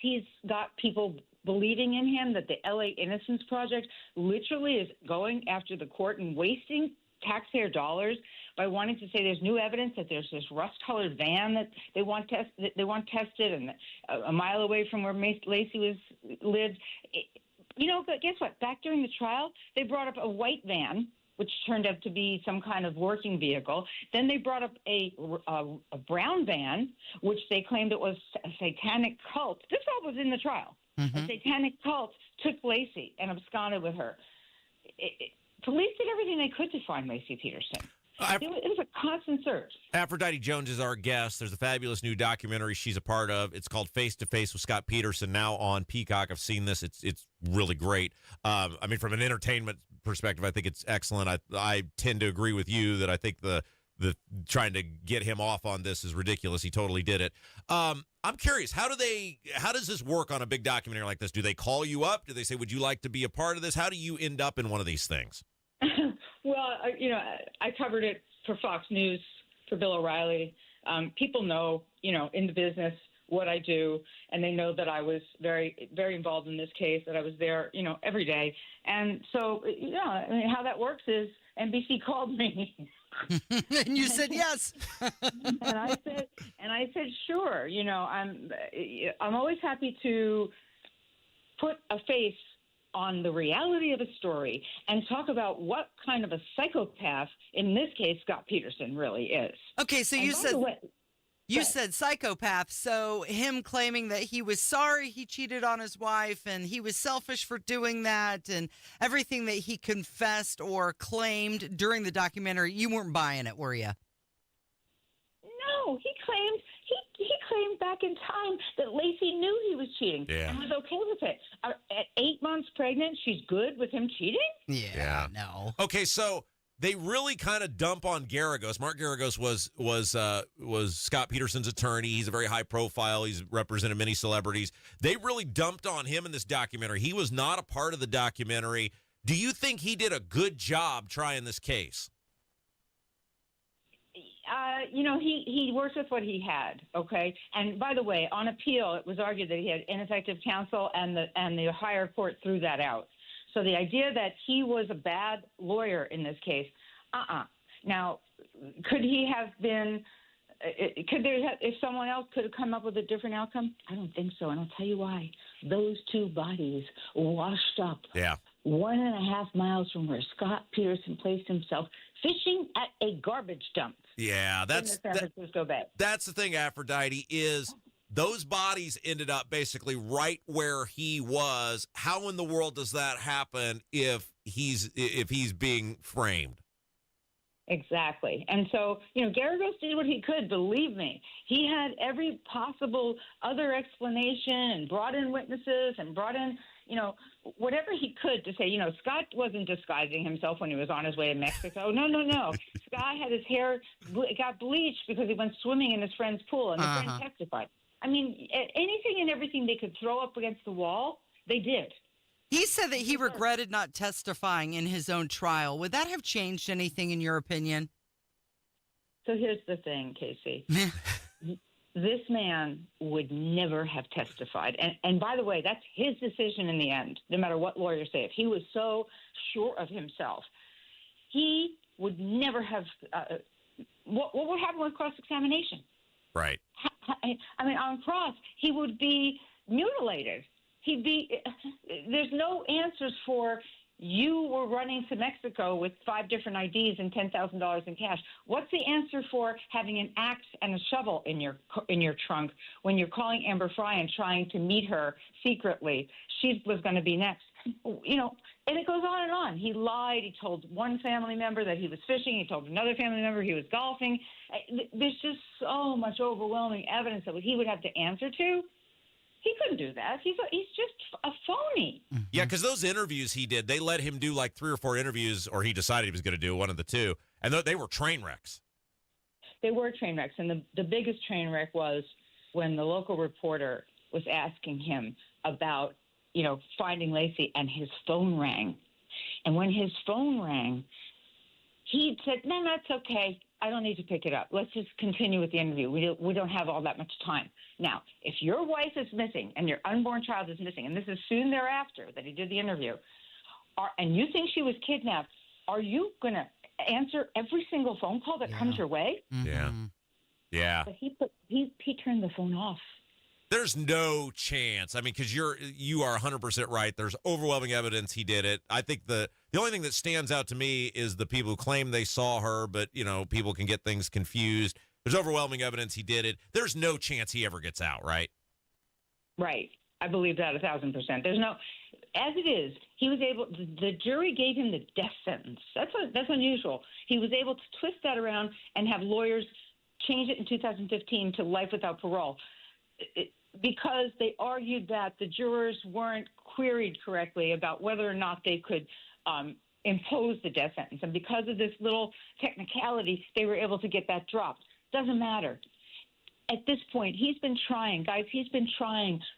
he's got people believing in him, that the LA Innocence Project literally is going after the court and wasting taxpayer dollars by wanting to say there's new evidence that there's this rust-colored van that they want tested and a mile away from where Lacey lived. But guess what? Back during the trial, they brought up a white van, which turned out to be some kind of working vehicle. Then they brought up a brown van, which they claimed it was a satanic cult. This all was in the trial. Mm-hmm. A satanic cult took Lacey and absconded with her. Police did everything they could to find Lacey Peterson. It was a constant search. Aphrodite Jones is our guest. There's a fabulous new documentary she's a part of. It's called Face to Face with Scott Peterson, now on Peacock. I've seen this. It's really great. From an entertainment perspective, I think it's excellent. I tend to agree with you that I think the trying to get him off on this is ridiculous. He totally did it. I'm curious, how does this work on a big documentary like this? Do they call you up? Do they say, would you like to be a part of this? How do you end up in one of these things? Well, I covered it for Fox News, for Bill O'Reilly. People know, in the business what I do, and they know that I was very, very involved in this case, that I was there, every day. And so, how that works is NBC called me. And you said yes. and I said sure. I'm always happy to put a face on the reality of a story and talk about what kind of a psychopath, in this case, Scott Peterson really is. Okay, so you said psychopath, so him claiming that he was sorry he cheated on his wife and he was selfish for doing that and everything that he confessed or claimed during the documentary, you weren't buying it, were you? No, he claimed back in time that Lacey knew he was cheating and was okay with it. At 8 months pregnant, she's good with him cheating? Yeah. No. Okay, so they really kind of dump on Garagos. Mark Garagos was Scott Peterson's attorney. He's a very high profile. He's represented many celebrities. They really dumped on him in this documentary. He was not a part of the documentary. Do you think he did a good job trying this case? He worked with what he had, okay? And by the way, on appeal, it was argued that he had ineffective counsel, and the higher court threw that out. So the idea that he was a bad lawyer in this case, Now, could he have been? If someone else could have come up with a different outcome? I don't think so, and I'll tell you why. Those two bodies washed up 1.5 miles from where Scott Peterson placed himself, fishing at a garbage dump. Yeah, that's in the San Francisco Bay. That's the thing, Aphrodite, is those bodies ended up basically right where he was. How in the world does that happen if he's being framed? Exactly. And so, Garagos did what he could, believe me. He had every possible other explanation and brought in witnesses and brought in, whatever he could to say, Scott wasn't disguising himself when he was on his way to Mexico. No. Scott had his hair got bleached because he went swimming in his friend's pool, and his friend testified. I mean, anything and everything they could throw up against the wall, they did. He said that he regretted not testifying in his own trial. Would that have changed anything in your opinion? So here's the thing, Casey. This man would never have testified. And by the way, that's his decision in the end, no matter what lawyers say. If he was so sure of himself, he would never have what would happen with cross-examination? Right. I mean, on cross, he would be mutilated. There's no answers for, you were running to Mexico with 5 different IDs and $10,000 in cash. What's the answer for having an axe and a shovel in your trunk when you're calling Amber Fry and trying to meet her secretly? She was going to be next. And it goes on and on. He lied. He told one family member that he was fishing. He told another family member he was golfing. There's just so much overwhelming evidence that he would have to answer to. He couldn't do that. He's just a phony. Yeah, because those interviews he did, they let him do like 3 or 4 interviews, or he decided he was going to do one of the two, and they were train wrecks. They were train wrecks, and the biggest train wreck was when the local reporter was asking him about, finding Lacey, and his phone rang. And when his phone rang, he said, no, that's okay. I don't need to pick it up. Let's just continue with the interview. We don't have all that much time. Now, if your wife is missing and your unborn child is missing, and this is soon thereafter that he did the interview, and you think she was kidnapped, are you going to answer every single phone call that comes your way? Mm-hmm. Yeah. But he turned the phone off. There's no chance. I mean, because you are 100% right. There's overwhelming evidence he did it. I think the only thing that stands out to me is the people who claim they saw her, but, people can get things confused. There's overwhelming evidence he did it. There's no chance he ever gets out, right? Right. I believe that 1,000%. There's no, as it is, he was able, the jury gave him the death sentence. That's unusual. He was able to twist that around and have lawyers change it in 2015 to life without parole. Because they argued that the jurors weren't queried correctly about whether or not they could impose the death sentence. And because of this little technicality, they were able to get that dropped. Doesn't matter. At this point, he's been trying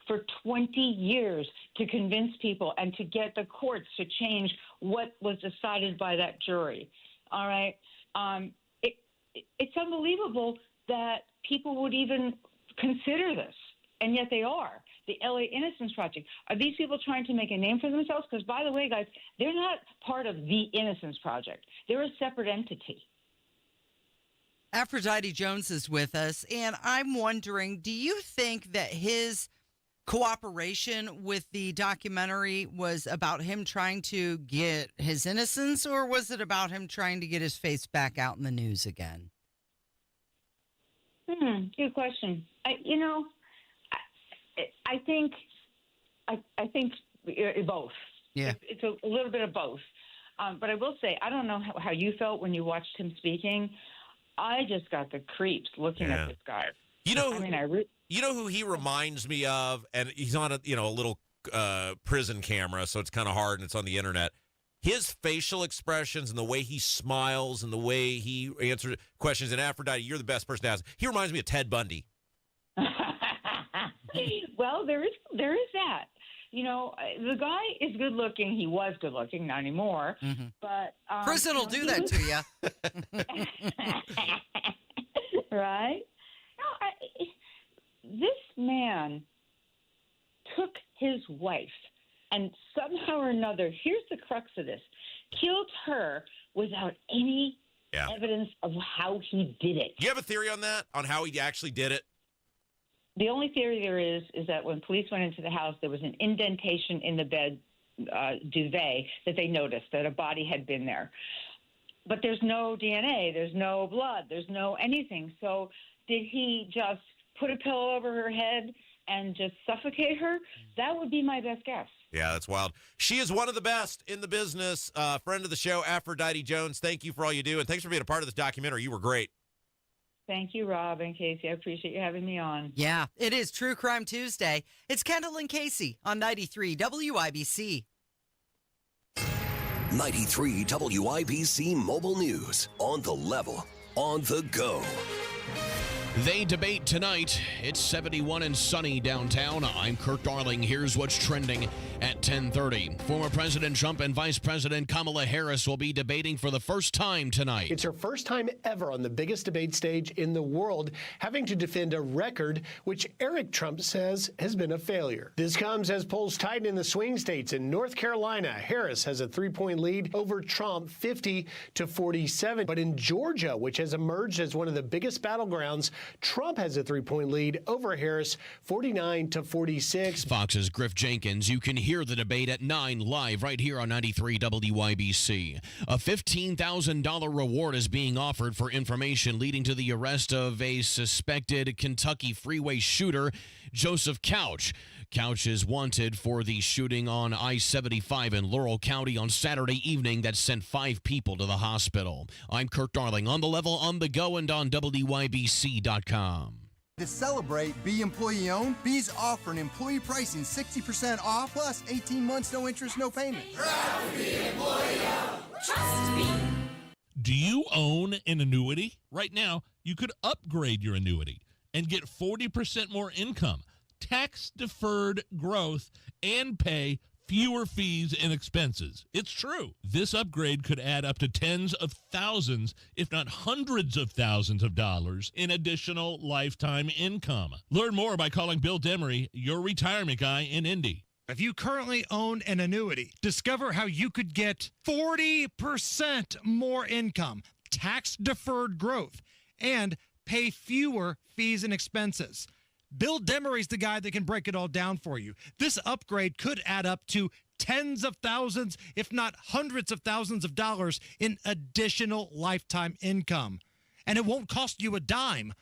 for 20 years to convince people and to get the courts to change what was decided by that jury. All right? It's unbelievable that people would even consider this. And yet they are. The LA Innocence Project. Are these people trying to make a name for themselves? Because, by the way, guys, they're not part of the Innocence Project. They're a separate entity. Aphrodite Jones is with us, and I'm wondering, do you think that his cooperation with the documentary was about him trying to get his innocence, or was it about him trying to get his face back out in the news again? Good question. I think both. Yeah, it's a little bit of both. But I will say, I don't know how you felt when you watched him speaking. I just got the creeps looking at this guy. You know who he reminds me of, and he's on a little prison camera, so it's kind of hard, and it's on the internet. His facial expressions and the way he smiles and the way he answers questions. And Aphrodite, you're the best person to ask. He reminds me of Ted Bundy. Well, there is that. The guy is good looking. He was good looking, not anymore. Mm-hmm. But prison will do that to you. Right? No, this man took his wife and somehow or another, here's the crux of this, killed her without any evidence of how he did it. Do you have a theory on that, on how he actually did it? The only theory there is that when police went into the house, there was an indentation in the bed duvet that they noticed that a body had been there. But there's no DNA, there's no blood, there's no anything. So did he just put a pillow over her head and just suffocate her? That would be my best guess. Yeah, that's wild. She is one of the best in the business. Friend of the show, Aphrodite Jones. Thank you for all you do, and thanks for being a part of this documentary. You were great. Thank you, Rob and Casey. I appreciate you having me on. Yeah, it is True Crime Tuesday. It's Kendall and Casey on 93 WIBC. 93 WIBC Mobile News. On the level, on the go. They debate tonight. It's 71 and sunny downtown. I'm Kurt Darling. Here's what's trending at 10:30. Former President Trump and Vice President Kamala Harris will be debating for the first time tonight. It's her first time ever on the biggest debate stage in the world, having to defend a record which Eric Trump says has been a failure. This comes as polls tighten in the swing states. In North Carolina, Harris has a 3-point lead over Trump, 50-47. But in Georgia, which has emerged as one of the biggest battlegrounds, Trump has a 3-point lead over Harris, 49-46. Fox's Griff Jenkins. You can hear the debate at 9 live right here on 93 WIBC. A $15,000 reward is being offered for information leading to the arrest of a suspected Kentucky freeway shooter, Joseph Couch. Couch is wanted for the shooting on I-75 in Laurel County on Saturday evening that sent 5 people to the hospital. I'm Kurt Darling, on the level, on the go, and on WIBC.com. To celebrate, be employee-owned, Be's offering employee pricing 60% off, plus 18 months, no interest, no payment. Proud to be employee-owned. Trust me. Do you own an annuity? Right now, you could upgrade your annuity. and get 40% more income, tax-deferred growth, and pay fewer fees and expenses. It's true. This upgrade could add up to tens of thousands, if not hundreds of thousands of dollars in additional lifetime income. Learn more by calling Bill Demery, your retirement guy in Indy. If you currently own an annuity, discover how you could get 40% more income, tax-deferred growth, and pay fewer fees and expenses. Bill Demery's the guy that can break it all down for you. This upgrade could add up to tens of thousands, if not hundreds of thousands of dollars in additional lifetime income. And it won't cost you a dime.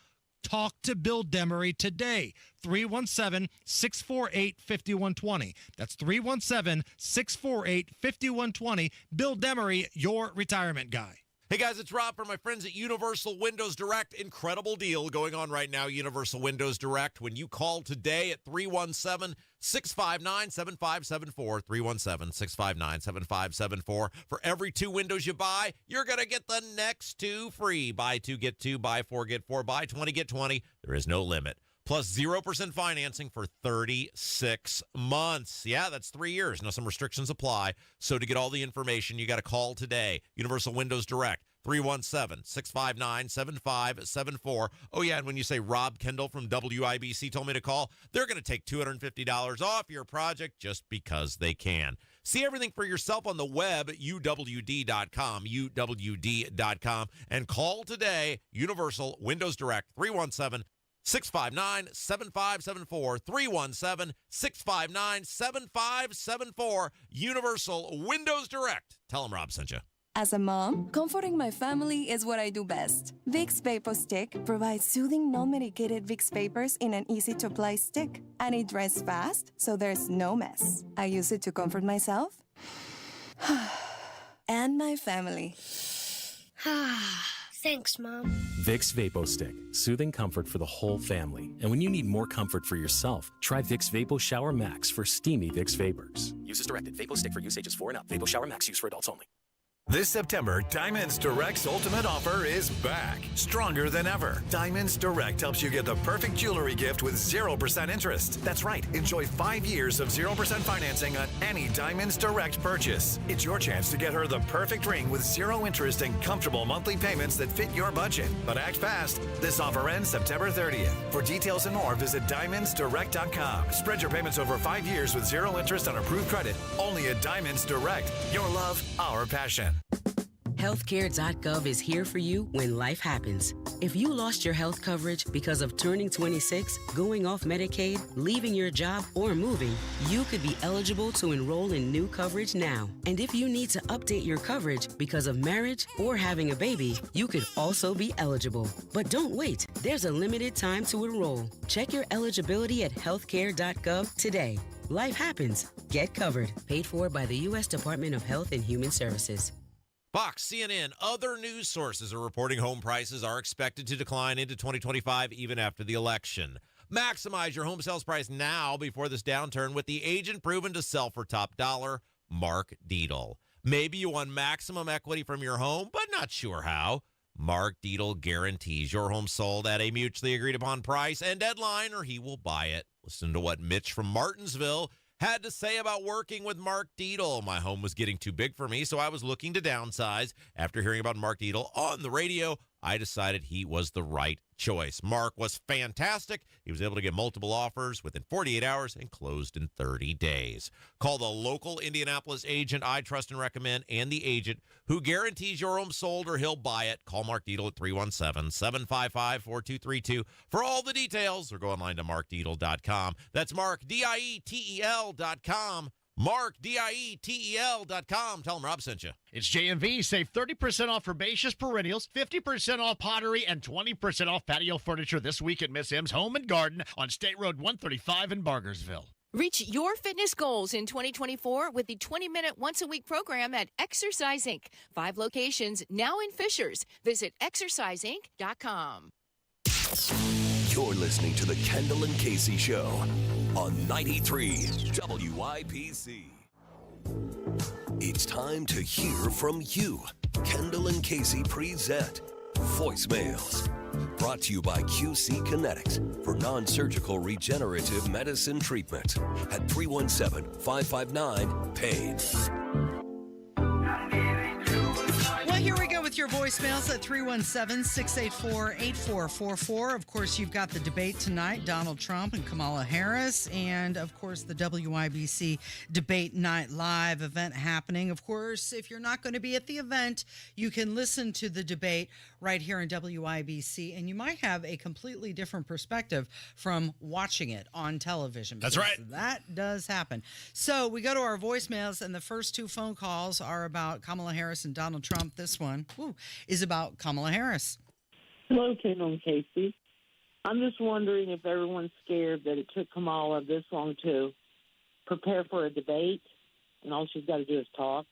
Talk to Bill Demery today. 317-648-5120. That's 317-648-5120. Bill Demery, your retirement guy. Hey guys, it's Rob from my friends at Universal Windows Direct. Incredible deal going on right now, Universal Windows Direct. When you call today at 317-659-7574, 317-659-7574, for every 2 windows you buy, you're going to get the next 2 free. Buy 2, get 2, buy 4, get 4, buy 20, get 20. There is no limit. Plus 0% financing for 36 months. Yeah, that's 3 years. Now, some restrictions apply. So to get all the information, you got to call today. Universal Windows Direct, 317-659-7574. Oh, yeah, and when you say Rob Kendall from WIBC told me to call, they're going to take $250 off your project just because they can. See everything for yourself on the web at uwd.com, uwd.com, and call today, Universal Windows Direct, 317-659-7574, 317-659-7574, Universal Windows Direct. Tell them Rob sent you. As a mom, comforting my family is what I do best. Vicks Vapor Stick provides soothing, non-medicated Vicks vapors in an easy-to-apply stick. And it dries fast, so there's no mess. I use it to comfort myself and my family. Thanks, Mom. Vicks Vapo Stick, soothing comfort for the whole family. And when you need more comfort for yourself, try Vicks Vapo Shower Max for steamy Vicks vapors. Use as directed. Vapo Stick for use ages 4 and up. Vapo Shower Max use for adults only. This September, Diamonds Direct's ultimate offer is back, stronger than ever. Diamonds Direct helps you get the perfect jewelry gift with 0% interest. That's right, enjoy 5 years of 0% financing on any Diamonds Direct purchase. It's your chance to get her the perfect ring with 0 interest and comfortable monthly payments that fit your budget. But act fast. This offer ends September 30th. For details and more, visit diamondsdirect.com. Spread your payments over 5 years with 0 interest on approved credit. Only at Diamonds Direct. Your love, our passion. Healthcare.gov is here for you when life happens. If you lost your health coverage because of turning 26, going off Medicaid, leaving your job, or moving, you could be eligible to enroll in new coverage now. And if you need to update your coverage because of marriage or having a baby, you could also be eligible. But don't wait. There's a limited time to enroll. Check your eligibility at healthcare.gov today. Life happens. Get covered. Paid for by the U.S. Department of Health and Human Services. Fox, CNN, other news sources are reporting home prices are expected to decline into 2025 even after the election. Maximize your home sales price now before this downturn with the agent proven to sell for top dollar, Mark Dietel. Maybe you want maximum equity from your home, but not sure how. Mark Dietel guarantees your home sold at a mutually agreed upon price and deadline, or he will buy it. Listen to what Mitch from Martinsville had to say about working with Mark Dietel. My home was getting too big for me, so I was looking to downsize. After hearing about Mark Dietel on the radio, I decided he was the right choice. Mark was fantastic. He was able to get multiple offers within 48 hours and closed in 30 days. Call the local Indianapolis agent I trust and recommend and the agent who guarantees your home sold or he'll buy it. Call Mark Dietel at 317-755-4232 for all the details, or go online to markdietel.com. That's Mark, DIETEL.com. Mark, DIETEL.com. Tell him Rob sent you. It's JMV. Save 30% off herbaceous perennials, 50% off pottery, and 20% off patio furniture this week at Miss M's Home and Garden on State Road 135 in Bargersville. Reach your fitness goals in 2024 with the 20-minute once-a-week program at Exercise Inc. 5 locations now in Fishers. Visit exerciseinc.com. You're listening to the Kendall and Casey Show on 93 WIBC. It's time to hear from you. Kendall and Casey present voicemails. Brought to you by QC Kinetics for non-surgical regenerative medicine treatment at 317-559-PAIN. Well, here we go with your voicemails at 317-684-8444. Of course, you've got the debate tonight, Donald Trump and Kamala Harris, and, of course, the WIBC Debate Night Live event happening. Of course, if you're not going to be at the event, you can listen to the debate right here in WIBC, and you might have a completely different perspective from watching it on television. That's right. That does happen. So we go to our voicemails, and the first two phone calls are about Kamala Harris and Donald Trump. This one is about Kamala Harris. Hello, Kendall and Casey. I'm just wondering if everyone's scared that it took Kamala this long to prepare for a debate, and all she's got to do is talk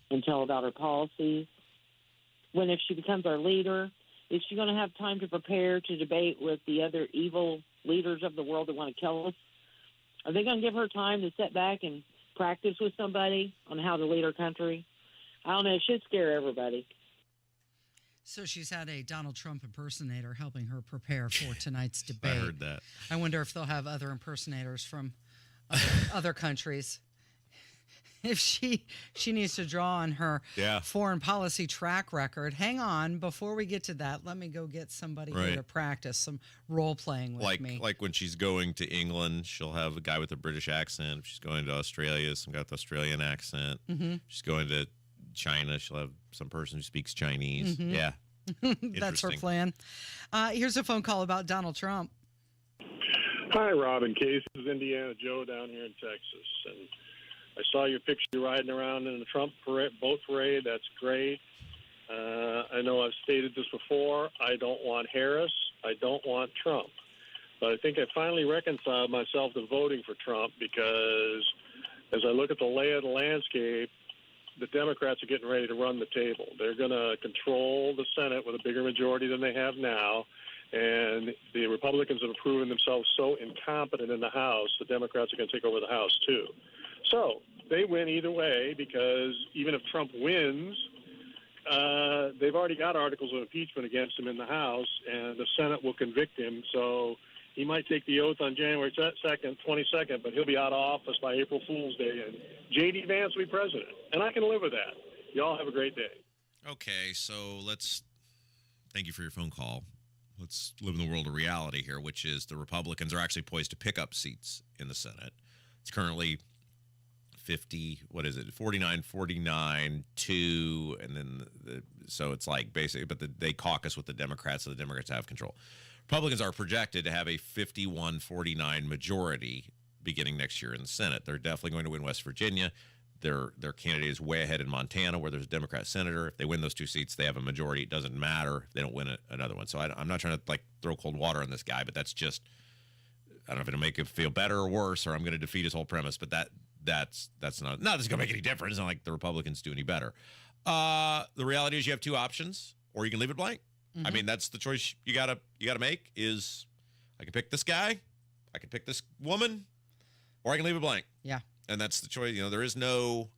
and tell about her policies. When if she becomes our leader, is she going to have time to prepare to debate with the other evil leaders of the world that want to kill us? Are they going to give her time to sit back and practice with somebody on how to lead our country? I don't know. It should scare everybody. So she's had a Donald Trump impersonator helping her prepare for tonight's debate. I heard that. I wonder if they'll have other impersonators from other countries. If she needs to draw on her foreign policy track record. Hang on. Before we get to that, let me go get somebody here to practice some role-playing with me. Like when she's going to England, she'll have a guy with a British accent. If she's going to Australia, some guy with an Australian accent. Mm-hmm. She's going to China, she'll have some person who speaks Chinese. Mhm. Yeah. That's her plan. Here's a phone call about Donald Trump. Hi, Robin Case. This is Indiana Joe down here in Texas. And I saw your picture riding around in the Trump boat parade. That's great. I know I've stated this before. I don't want Harris. I don't want Trump. But I think I finally reconciled myself to voting for Trump because as I look at the lay of the landscape, the Democrats are getting ready to run the table. They're going to control the Senate with a bigger majority than they have now. And the Republicans have proven themselves so incompetent in the House, the Democrats are going to take over the House, too. So they win either way because even if Trump wins, they've already got articles of impeachment against him in the House, and the Senate will convict him. So he might take the oath on January 22nd, but he'll be out of office by April Fool's Day, and J.D. Vance will be president. And I can live with that. Y'all have a great day. Okay, so thank you for your phone call. Let's live in the world of reality here, which is the Republicans are actually poised to pick up seats in the Senate. It's currently 49-49, 2, and then so it's like basically, but they caucus with the Democrats, so the Democrats have control. Republicans are projected to have a 51-49 majority beginning next year in the Senate. They're definitely going to win West Virginia. Their candidate is way ahead in Montana, where there's a Democrat senator. If they win those two seats, they have a majority. It doesn't matter if they don't win another one. So I'm not trying to throw cold water on this guy, but that's just, I don't know if it'll make him feel better or worse, or I'm going to defeat his whole premise. But that's not this is going to make any difference. It's not like the Republicans do any better. The reality is you have two options, or you can leave it blank. Mm-hmm. I mean, that's the choice you gotta make. Is I can pick this guy, I can pick this woman, or I can leave it blank. Yeah. And that's the choice. There is no,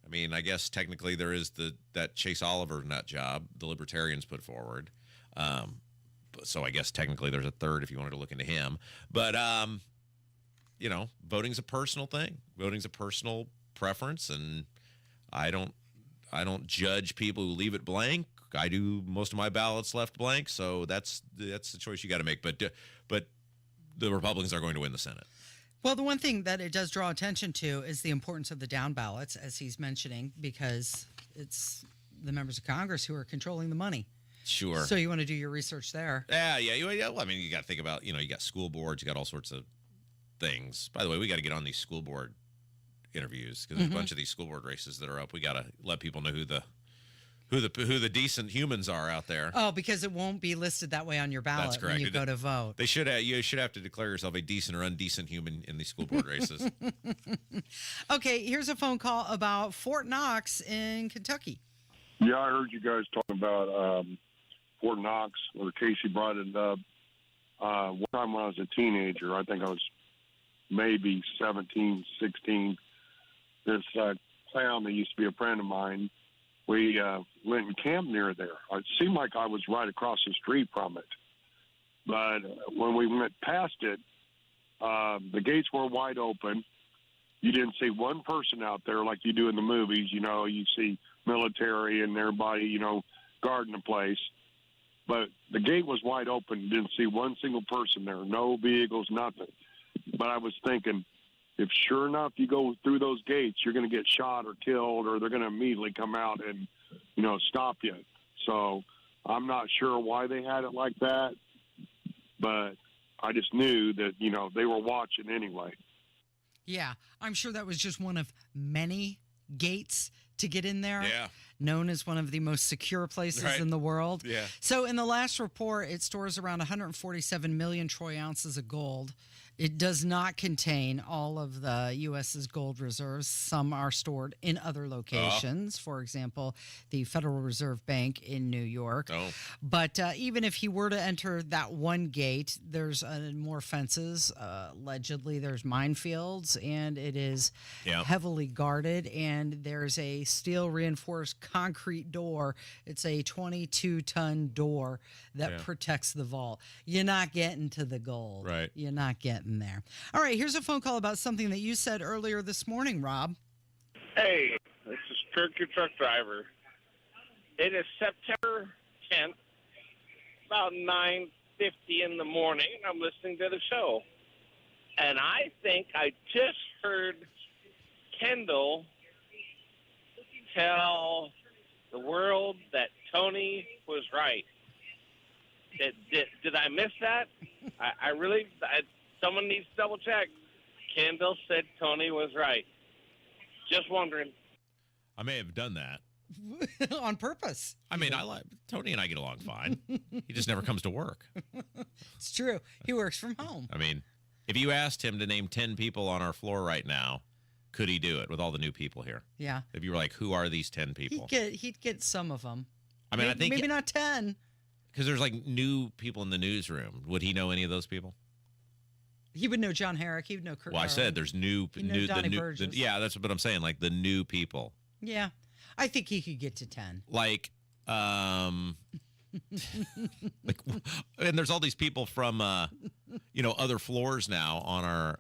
I mean, I guess technically there is that Chase Oliver nut job the Libertarians put forward. So I guess technically there's a third if you wanted to look into him. But, voting's a personal thing. Voting's a personal preference, and I don't judge people who leave it blank. I do most of my ballots left blank, so that's the choice you got to make. But the Republicans are going to win the Senate. Well, the one thing that it does draw attention to is the importance of the down ballots, as he's mentioning, because it's the members of Congress who are controlling the money. Sure. So you want to do your research there. Yeah. Well, I mean, you got to think about, you got school boards, you got all sorts of things. By the way, we got to get on these school board interviews because there's a bunch of these school board races that are up. We got to let people know who the decent humans are out there. Oh, because it won't be listed that way on your ballot. That's correct. When you go to vote. You should have to declare yourself a decent or undecent human in these school board races. Okay, here's a phone call about Fort Knox in Kentucky. Yeah, I heard you guys talking about Fort Knox, or Casey brought it up. One time when I was a teenager, I think I was maybe 17, 16, this clown that used to be a friend of mine, we went and camped near there. It seemed like I was right across the street from it. But when we went past it, the gates were wide open. You didn't see one person out there like you do in the movies. You know, you see military and everybody, you know, guarding the place. But the gate was wide open. Didn't see one single person there. No vehicles, nothing. But I was thinking, if sure enough you go through those gates, you're going to get shot or killed, or they're going to immediately come out and, you know, stop you. So I'm not sure why they had it like that, but I just knew that, you know, they were watching anyway. Yeah, I'm sure that was just one of many gates to get in there. Yeah. Known as one of the most secure places Right. in the world. Yeah. So in the last report, it stores around 147 million troy ounces of gold. It does not contain all of the U.S.'s gold reserves. Some are stored in other locations. For example, the Federal Reserve Bank in New York. But even if he were to enter that one gate, there's more fences. Allegedly, there's minefields, and it is heavily guarded. And there's a steel reinforced concrete door. It's a 22-ton door that protects the vault. You're not getting to the gold. Right. You're not getting there. All right, here's a phone call about something that you said earlier this morning, Rob. Hey, this is Kirk, your truck driver. It is September 10th, about 9:50 in the morning. I'm listening to the show. And I think I just heard Kendall tell the world that Tony was right. Did I miss that? I really... someone needs to double check. Kendall said Tony was right. Just wondering. I may have done that. On purpose. I mean, I like Tony and I get along fine. He just never comes to work. It's true. He works from home. I mean, if you asked him to name 10 people on our floor right now, could he do it with all the new people here? Yeah. If you were like, who are these 10 people? He'd get some of them. I mean, I think maybe not 10. Because there's like new people in the newsroom. Would he know any of those people? He would know John Herrick. He would know Kurt. Well, I said there's new, Donnie Burgess. yeah, that's what I'm saying. Like the new people. Yeah, I think he could get to 10. Like, and there's all these people from, other floors now on our,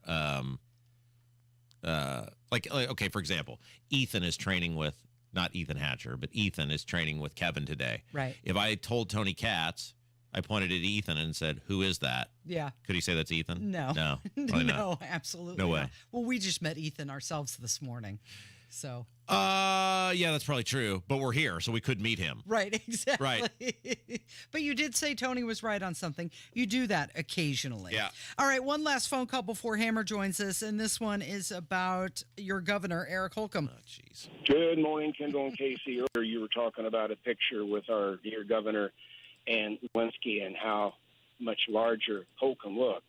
okay, for example, Ethan is training with, not Ethan Hatcher, but Ethan is training with Kevin today. Right. If I told Tony Katz, I pointed at Ethan and said, "Who is that?" Yeah. Could he say that's Ethan? No. No. No, absolutely No way. not. Well, we just met Ethan ourselves this morning. So. Yeah, that's probably true. But we're here, so we could meet him. Right, exactly. Right. But you did say Tony was right on something. You do that occasionally. Yeah. All right, one last phone call before Hammer joins us, and this one is about your governor, Eric Holcomb. Oh, jeez. Good morning, Kendall and Casey. Earlier you were talking about a picture with our dear governor and Lewinsky and how much larger Holcomb looked.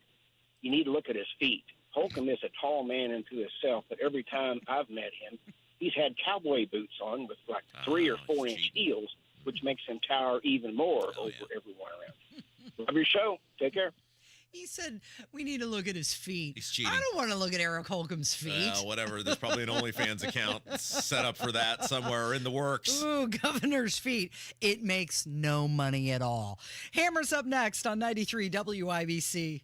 You need to look at his feet. Holcomb is a tall man into himself, but every time I've met him, he's had cowboy boots on with like 3 or 4 inch heels, which makes him tower even more over everyone around. Love your show. Take care. He said we need to look at his feet. He's cheating. I don't want to look at Eric Holcomb's feet. Whatever. There's probably an OnlyFans account set up for that somewhere in the works. Ooh, governor's feet. It makes no money at all. Hammer's up next on 93 WIBC.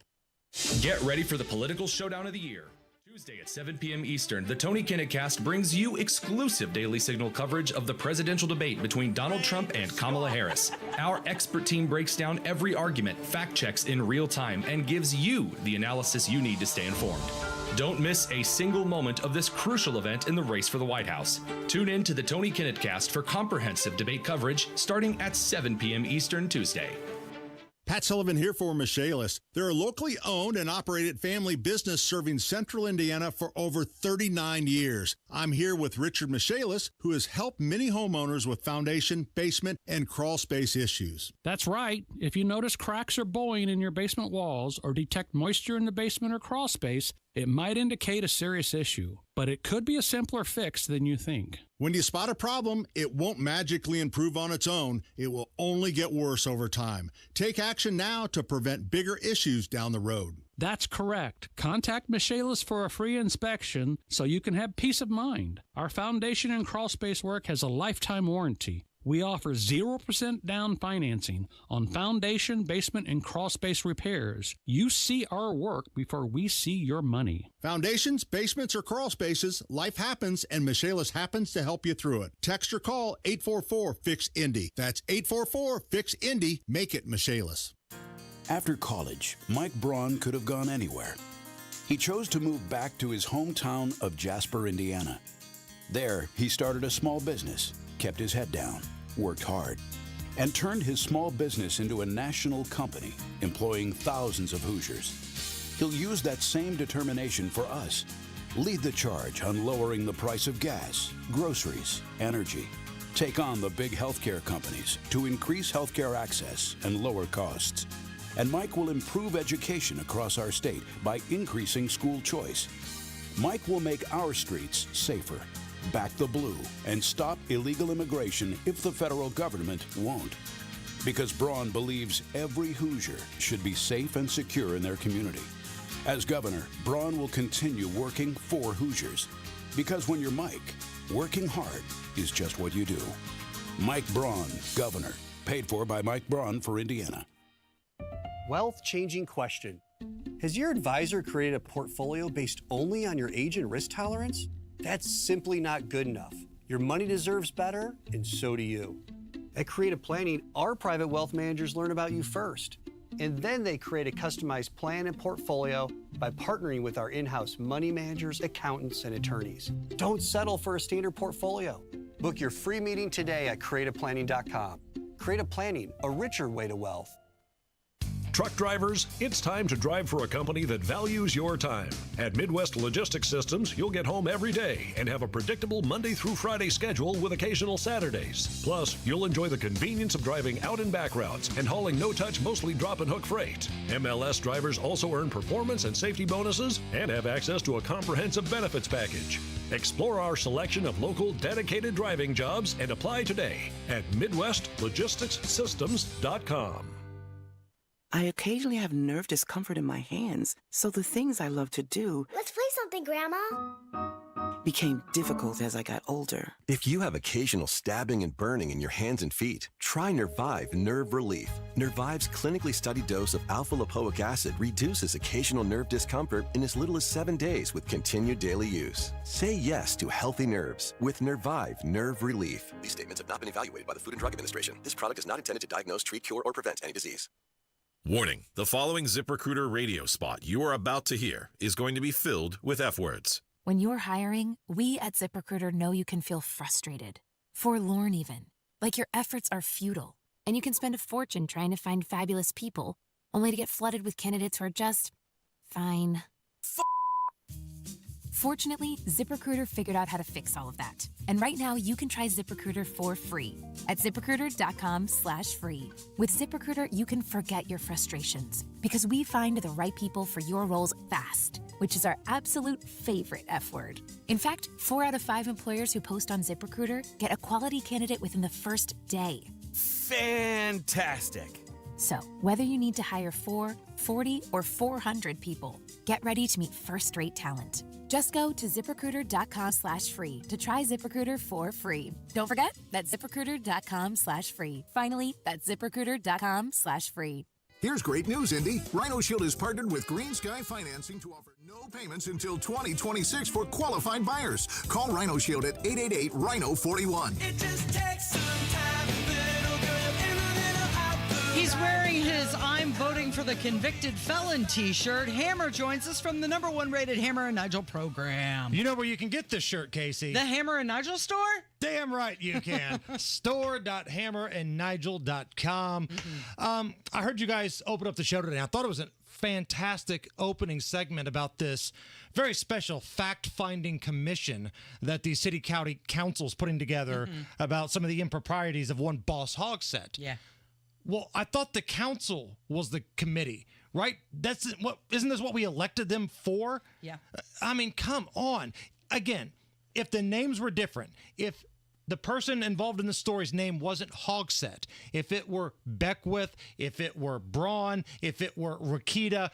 Get ready for the political showdown of the year. Tuesday at 7 p.m. Eastern, the Tony Kinnett Cast brings you exclusive Daily Signal coverage of the presidential debate between Donald Trump and Kamala Harris. Our expert team breaks down every argument, fact checks in real time, and gives you the analysis you need to stay informed. Don't miss a single moment of this crucial event in the race for the White House. Tune in to the Tony Kinnett Cast for comprehensive debate coverage starting at 7 p.m. Eastern Tuesday. Pat Sullivan here for Michaelis. They're a locally owned and operated family business serving central Indiana for over 39 years. I'm here with Richard Michaelis, who has helped many homeowners with foundation, basement, and crawl space issues. That's right. If you notice cracks or bowing in your basement walls or detect moisture in the basement or crawl space, It might indicate a serious issue, but it could be a simpler fix than you think. When you spot a problem, it won't magically improve on its own. It will only get worse over time. Take action now to prevent bigger issues down the road. That's correct. Contact Michaelis for a free inspection so you can have peace of mind. Our foundation and crawl space work has a lifetime warranty. We offer 0% down financing on foundation, basement, and crawl space repairs. You see our work before we see your money. Foundations, basements, or crawl spaces, life happens, and Michaelis happens to help you through it. Text or call 844-FIX-INDY. That's 844-FIX-INDY. Make it Michaelis. After college, Mike Braun could have gone anywhere. He chose to move back to his hometown of Jasper, Indiana. There, he started a small business, kept his head down, worked hard, and turned his small business into a national company, employing thousands of Hoosiers. He'll use that same determination for us. Lead the charge on lowering the price of gas, groceries, energy. Take on the big healthcare companies to increase healthcare access and lower costs. And Mike will improve education across our state by increasing school choice. Mike will make our streets safer, back the blue, and stop illegal immigration if the federal government won't. Because Braun believes every Hoosier should be safe and secure in their community. As governor, Braun will continue working for Hoosiers. Because when you're Mike, working hard is just what you do. Mike Braun, governor. Paid for by Mike Braun for Indiana. Wealth-changing question. Has your advisor created a portfolio based only on your age and risk tolerance? That's simply not good enough. Your money deserves better, and so do you. At Creative Planning, our private wealth managers learn about you first, and then they create a customized plan and portfolio by partnering with our in-house money managers, accountants, and attorneys. Don't settle for a standard portfolio. Book your free meeting today at creativeplanning.com. Creative Planning, a richer way to wealth. Truck drivers, it's time to drive for a company that values your time. At Midwest Logistics Systems, you'll get home every day and have a predictable Monday through Friday schedule with occasional Saturdays. Plus, you'll enjoy the convenience of driving out and back routes and hauling no-touch, mostly drop-and-hook freight. MLS drivers also earn performance and safety bonuses and have access to a comprehensive benefits package. Explore our selection of local, dedicated driving jobs and apply today at MidwestLogisticsSystems.com. I occasionally have nerve discomfort in my hands, so the things I love to do Let's play something, Grandma. became difficult as I got older. If you have occasional stabbing and burning in your hands and feet, try Nervive Nerve Relief. Nervive's clinically studied dose of alpha-lipoic acid reduces occasional nerve discomfort in as little as 7 days with continued daily use. Say yes to healthy nerves with Nervive Nerve Relief. These statements have not been evaluated by the Food and Drug Administration. This product is not intended to diagnose, treat, cure, or prevent any disease. Warning, the following ZipRecruiter radio spot you are about to hear is going to be filled with F words. When you're hiring, we at ZipRecruiter know you can feel frustrated, forlorn even, like your efforts are futile, and you can spend a fortune trying to find fabulous people, only to get flooded with candidates who are just fine. Fortunately, ZipRecruiter figured out how to fix all of that. And right now, you can try ZipRecruiter for free at ZipRecruiter.com/free. With ZipRecruiter, you can forget your frustrations because we find the right people for your roles fast, which is our absolute favorite F word. In fact, 4 out of 5 employers who post on ZipRecruiter get a quality candidate within the first day. Fantastic. So, whether you need to hire 4, 40, or 400 people, get ready to meet first-rate talent. Just go to ZipRecruiter.com/free to try ZipRecruiter for free. Don't forget, that's ZipRecruiter.com/free. Finally, that's ZipRecruiter.com/free. Here's great news, Indy. Rhino Shield has partnered with Green Sky Financing to offer no payments until 2026 for qualified buyers. Call Rhino Shield at 888-RHINO-41. It just takes some time, little girl, in a little out. He's wearing his I'm voting for the convicted felon t-shirt. Hammer joins us from the #1 rated Hammer and Nigel program. You know where you can get this shirt, Casey? The Hammer and Nigel store? Damn right you can. Store.hammerandnigel.com. I heard you guys open up the show today. I thought it was a fantastic opening segment about this very special fact-finding commission that the city county council's putting together about some of the improprieties of one Boss Hog set. Yeah. Well, I thought the council was the committee, right? Isn't this what we elected them for? Yeah. I mean, come on. Again, if the names were different, if the person involved in the story's name wasn't Hogsett, if it were Beckwith, if it were Braun, if it were Rakita,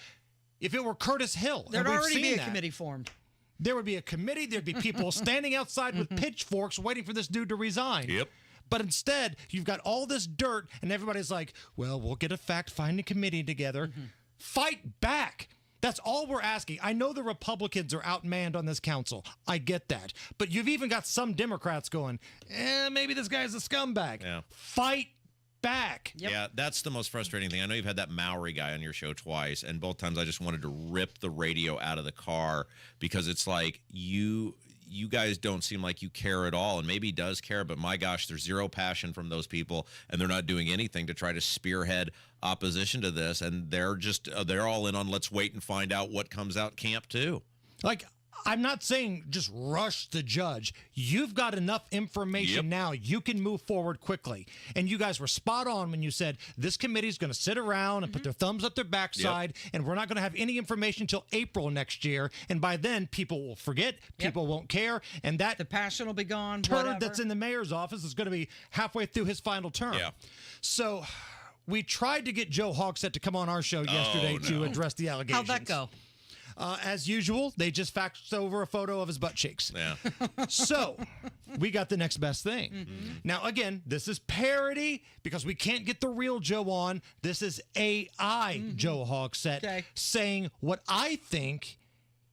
if it were Curtis Hill. There'd already be a committee formed. There would be a committee. There'd be people standing outside with pitchforks waiting for this dude to resign. Yep. But instead, you've got all this dirt, and everybody's like, well, we'll get a fact-finding committee together. Fight back. That's all we're asking. I know the Republicans are outmanned on this council. I get that. But you've even got some Democrats going, maybe this guy's a scumbag. Yeah. Fight back. Yeah, that's the most frustrating thing. I know you've had that Maori guy on your show twice, and both times I just wanted to rip the radio out of the car because it's like you guys don't seem like you care at all, and maybe he does care, but my gosh, there's zero passion from those people, and they're not doing anything to try to spearhead opposition to this, and they're all in on let's wait and find out what comes out camp too. Like, I'm not saying just rush the judge. You've got enough information now. You can move forward quickly. And you guys were spot on when you said this committee's going to sit around and put their thumbs up their backside, and we're not going to have any information until April next year. And by then, people will forget. People won't care. And the passion will be gone. Turd that's in the mayor's office is going to be halfway through his final term. Yeah. So we tried to get Joe Hogsett to come on our show yesterday to address the allegations. How'd that go? As usual, they just faxed over a photo of his butt cheeks. Yeah. So we got the next best thing. Now, again, this is parody because we can't get the real Joe on. This is AI Joe Hogsett saying what I think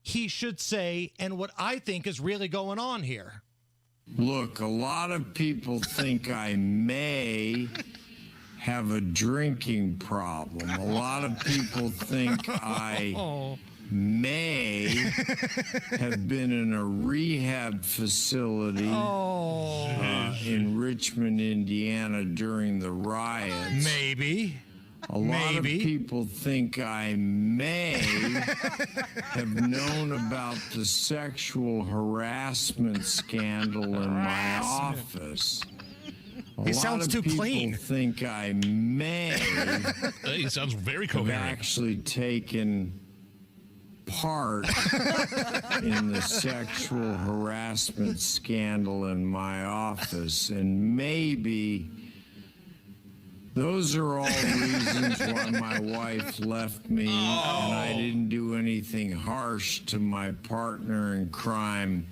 he should say and what I think is really going on here. Look, a lot of people think I may have a drinking problem. A lot of people think I may have been in a rehab facility in Richmond, Indiana during the riots. Maybe. A lot of people think I may have known about the sexual harassment scandal in my office. He sounds too clean. People think I may he sounds very have coherent. actually taken part in the sexual harassment scandal in my office, and maybe those are all reasons why my wife left me, and I didn't do anything harsh to my partner in crime,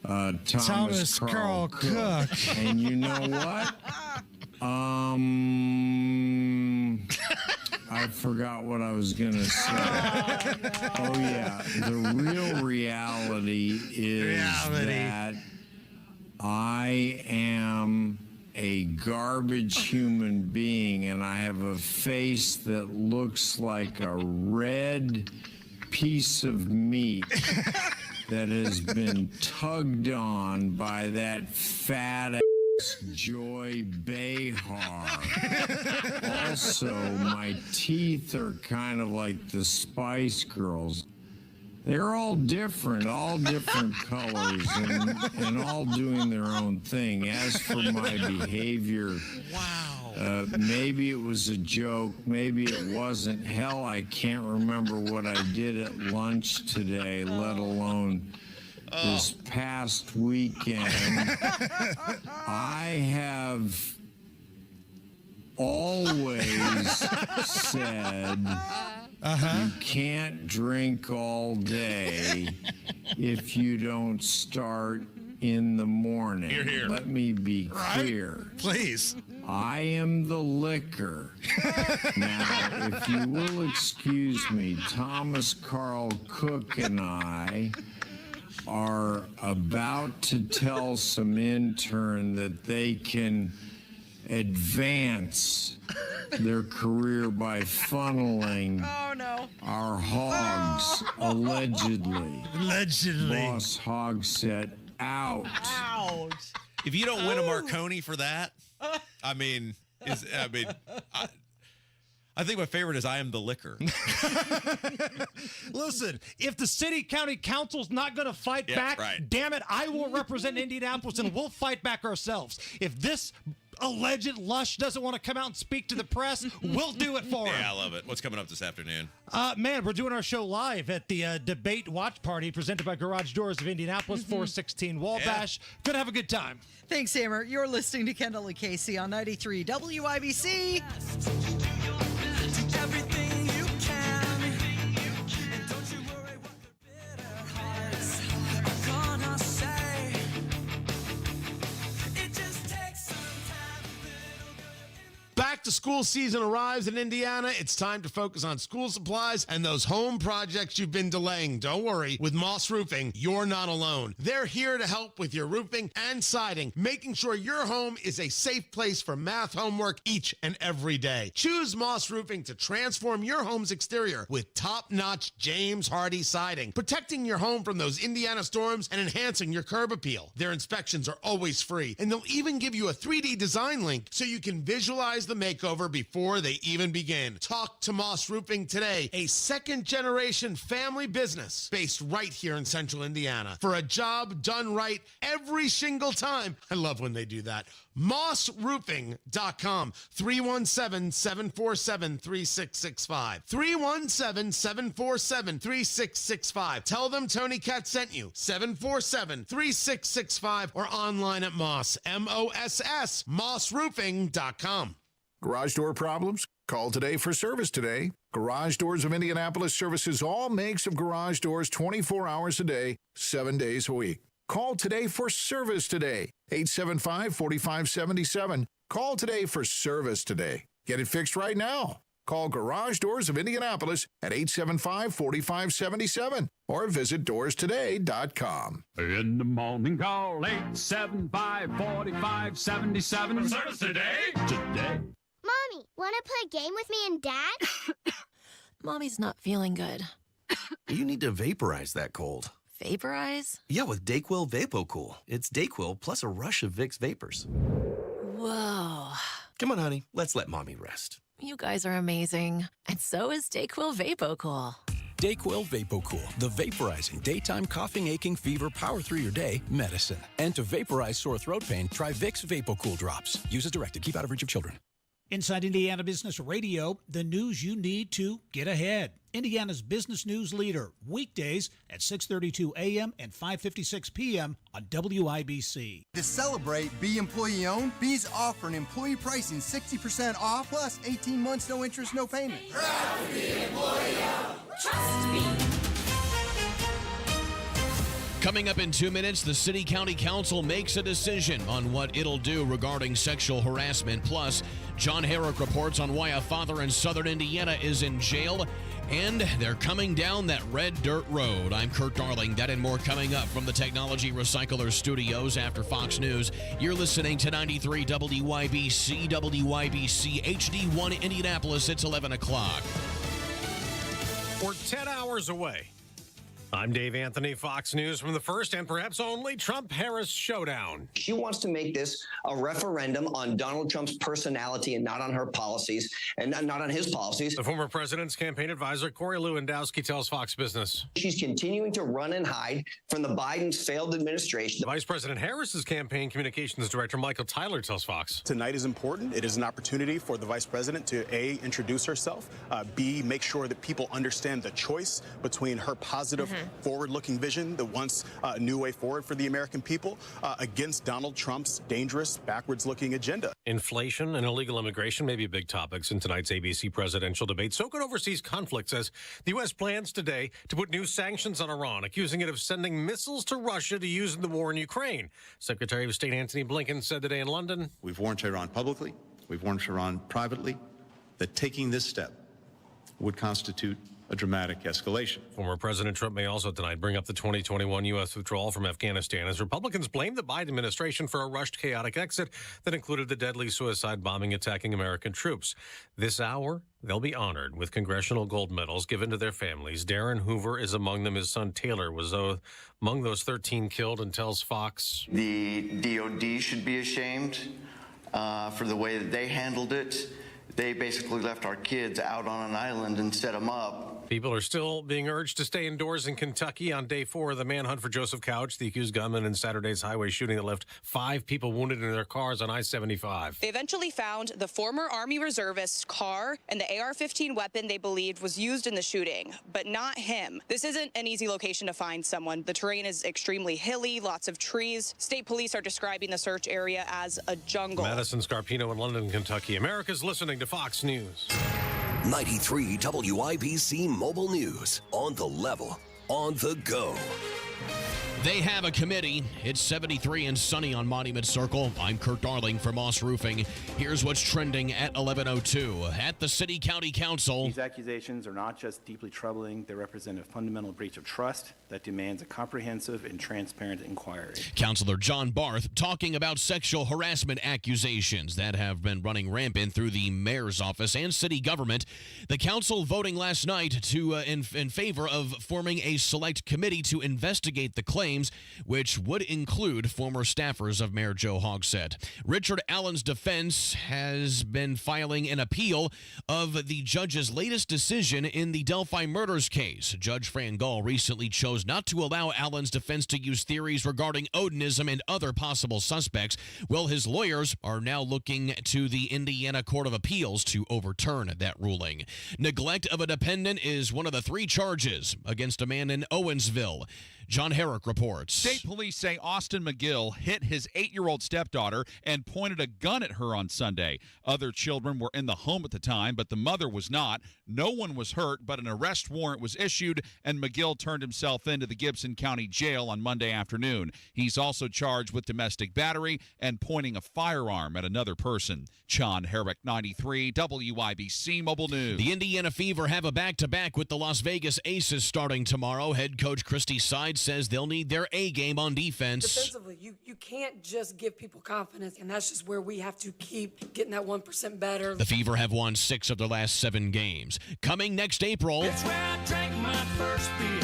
Thomas Carl Cook. And you know what? I forgot what I was going to say. Oh, yeah. The real reality is that I am a garbage human being, and I have a face that looks like a red piece of meat that has been tugged on by that fat Joy Behar. Also, my teeth are kind of like the Spice Girls. They're all different colors, and all doing their own thing. As for my behavior, maybe it was a joke, maybe it wasn't. Hell, I can't remember what I did at lunch today, let alone this past weekend. I have always said you can't drink all day if you don't start in the morning. Hear, hear. Let me be clear. Please. I am the liquor. Now, if you will excuse me, Thomas Carl Cook and I are about to tell some intern that they can advance their career by funneling our hogs, allegedly. Boss Hogsett out. If you don't win a Marconi for that, I think my favorite is I am the liquor. Listen, if the city county council's not going to fight back, damn it, I will represent Indianapolis and we'll fight back ourselves. If this alleged Lush doesn't want to come out and speak to the press, we'll do it for him. Yeah, I love it. What's coming up this afternoon? Man, we're doing our show live at the debate watch party presented by Garage Doors of Indianapolis, 416 Wabash. Gonna have a good time. Thanks, Hammer. You're listening to Kendall and Casey on 93 WIBC. Everything you can, and don't you worry what the bitter hearts are gonna say. It just takes some time, little girl. Back to school season arrives in Indiana. It's time to focus on school supplies and those home projects you've been delaying. Don't worry. With Moss Roofing, you're not alone. They're here to help with your roofing and siding, making sure your home is a safe place for math homework each and every day. Choose Moss Roofing to transform your home's exterior with top-notch James Hardy siding, protecting your home from those Indiana storms and enhancing your curb appeal. Their inspections are always free, and they'll even give you a 3D design link so you can visualize the makeover before they even begin. Talk to Moss Roofing today, a second-generation family business based right here in Central Indiana. For a job done right every single time. I love when they do that. MossRoofing.com, 317-747-3665. 317-747-3665. Tell them Tony Cat sent you. 747-3665 or online at Moss, M-O-S-S, MossRoofing.com. Garage door problems? Call today for service today. Garage Doors of Indianapolis services all makes of garage doors 24 hours a day, 7 days a week. Call today for service today. 875-4577. Call today for service today. Get it fixed right now. Call Garage Doors of Indianapolis at 875-4577 or visit doorstoday.com. In the morning, call 875-4577. For service today. Today. Mommy, want to play a game with me and Dad? Mommy's not feeling good. You need to vaporize that cold. Vaporize? Yeah, with DayQuil VapoCool. It's DayQuil plus a rush of Vicks vapors. Whoa. Come on, honey. Let's let Mommy rest. You guys are amazing. And so is DayQuil VapoCool. DayQuil VapoCool, the vaporizing daytime coughing, aching, fever, power through your day medicine. And to vaporize sore throat pain, try Vicks VapoCool drops. Use as directed. Keep out of reach of children. Inside Indiana Business Radio, the news you need to get ahead. Indiana's business news leader, weekdays at 6:32 a.m. and 5:56 p.m. on WIBC. To celebrate Be Employee Owned, Be's offering employee pricing 60% off plus 18 months, no interest, no payment. Proud to be employee owned. Trust me. Coming up in 2 minutes, the City County Council makes a decision on what it'll do regarding sexual harassment. Plus, John Herrick reports on why a father in southern Indiana is in jail, and they're coming down that red dirt road. I'm Kurt Darling. That and more coming up from the Technology Recycler Studios after Fox News. You're listening to 93 WIBC, WIBC HD1 Indianapolis. It's 11 o'clock. We're 10 hours away. I'm Dave Anthony, Fox News, from the first and perhaps only Trump-Harris showdown. She wants to make this a referendum on Donald Trump's personality and not on her policies, and not on his policies. The former president's campaign advisor, Corey Lewandowski, tells Fox Business. She's continuing to run and hide from the Biden's failed administration. Vice President Harris's campaign communications director, Michael Tyler, tells Fox. Tonight is important. It is an opportunity for the vice president to, A, introduce herself, B, make sure that people understand the choice between her positive forward-looking vision that wants a new way forward for the American people against Donald Trump's dangerous, backwards-looking agenda. Inflation and illegal immigration may be big topics in tonight's ABC presidential debate. So could overseas conflicts, as the U.S. plans today to put new sanctions on Iran, accusing it of sending missiles to Russia to use in the war in Ukraine. Secretary of State Antony Blinken said today in London. We've warned Iran publicly, we've warned Iran privately, that taking this step would constitute a dramatic escalation. Former President Trump may also tonight bring up the 2021 U.S. withdrawal from Afghanistan as Republicans blame the Biden administration for a rushed, chaotic exit that included the deadly suicide bombing attacking American troops. This hour, they'll be honored with congressional gold medals given to their families. Darren Hoover is among them. His son Taylor was among those 13 killed and tells Fox. The DOD should be ashamed for the way that they handled it. They basically left our kids out on an island and set them up People are still being urged to stay indoors in Kentucky on day 4 of the manhunt for Joseph Couch, the accused gunman in Saturday's highway shooting that left 5 people wounded in their cars on I-75. They eventually found the former Army reservist's car and the AR-15 weapon they believed was used in the shooting, but not him. This isn't an easy location to find someone. The terrain is extremely hilly, lots of trees. State police are describing the search area as a jungle. Madison Scarpino in London, Kentucky. America's listening to Fox News. 93 WIBC Mobile News. On the level, on the go. They have a committee. It's 73 and sunny on Monument Circle. I'm Kurt Darling for Moss Roofing. Here's what's trending at 11:02 at the City County Council. These accusations are not just deeply troubling, they represent a fundamental breach of trust that demands a comprehensive and transparent inquiry. Councilor John Barth talking about sexual harassment accusations that have been running rampant through the mayor's office and city government. The council voting last night to in favor of forming a select committee to investigate the claims, which would include former staffers of Mayor Joe Hogsett. Richard Allen's defense has been filing an appeal of the judge's latest decision in the Delphi murders case. Judge Fran Gall recently chose not to allow Allen's defense to use theories regarding Odinism and other possible suspects. Well, his lawyers are now looking to the Indiana Court of Appeals to overturn that ruling. Neglect of a dependent is one of the 3 charges against a man in Owensville. John Herrick reports. State police say Austin McGill hit his 8-year-old stepdaughter and pointed a gun at her on Sunday. Other children were in the home at the time, but the mother was not. No one was hurt, but an arrest warrant was issued, and McGill turned himself into the Gibson County Jail on Monday afternoon. He's also charged with domestic battery and pointing a firearm at another person. John Herrick, 93 WIBC Mobile News. The Indiana Fever have a back-to-back with the Las Vegas Aces starting tomorrow. Head coach Christy Side says they'll need their A game on defense. Defensively, you can't just give people confidence, and that's just where we have to keep getting that 1% better. The Fever have won 6 of their last 7 games. Coming next April, It's where I drank my first beer.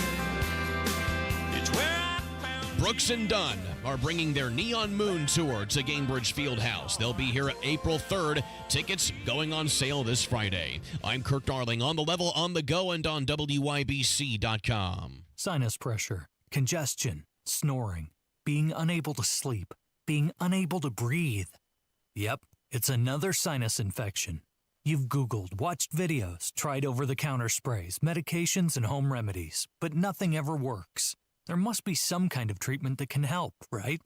It's where I found Brooks and Dunn are bringing their Neon Moon tour to Gainbridge Fieldhouse. They'll be here April 3rd. Tickets going on sale this Friday. I'm Kurt Darling, on the level, on the go, and on WIBC.com. Sinus pressure, congestion, snoring, being unable to sleep, being unable to breathe. Yep, it's another sinus infection. You've Googled, watched videos, tried over-the-counter sprays, medications, and home remedies, but nothing ever works. There must be some kind of treatment that can help, right?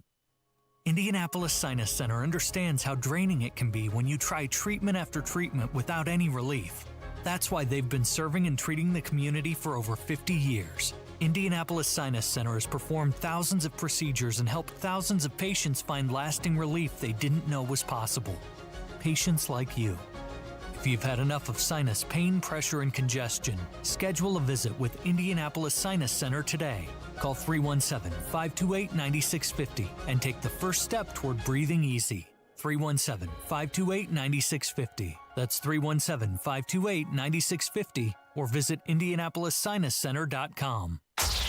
Indianapolis Sinus Center understands how draining it can be when you try treatment after treatment without any relief. That's why they've been serving and treating the community for over 50 years. Indianapolis Sinus Center has performed thousands of procedures and helped thousands of patients find lasting relief they didn't know was possible. Patients like you. If you've had enough of sinus pain, pressure, and congestion, schedule a visit with Indianapolis Sinus Center today. Call 317-528-9650 and take the first step toward breathing easy. 317-528-9650. That's 317-528-9650, or visit IndianapolisSinusCenter.com.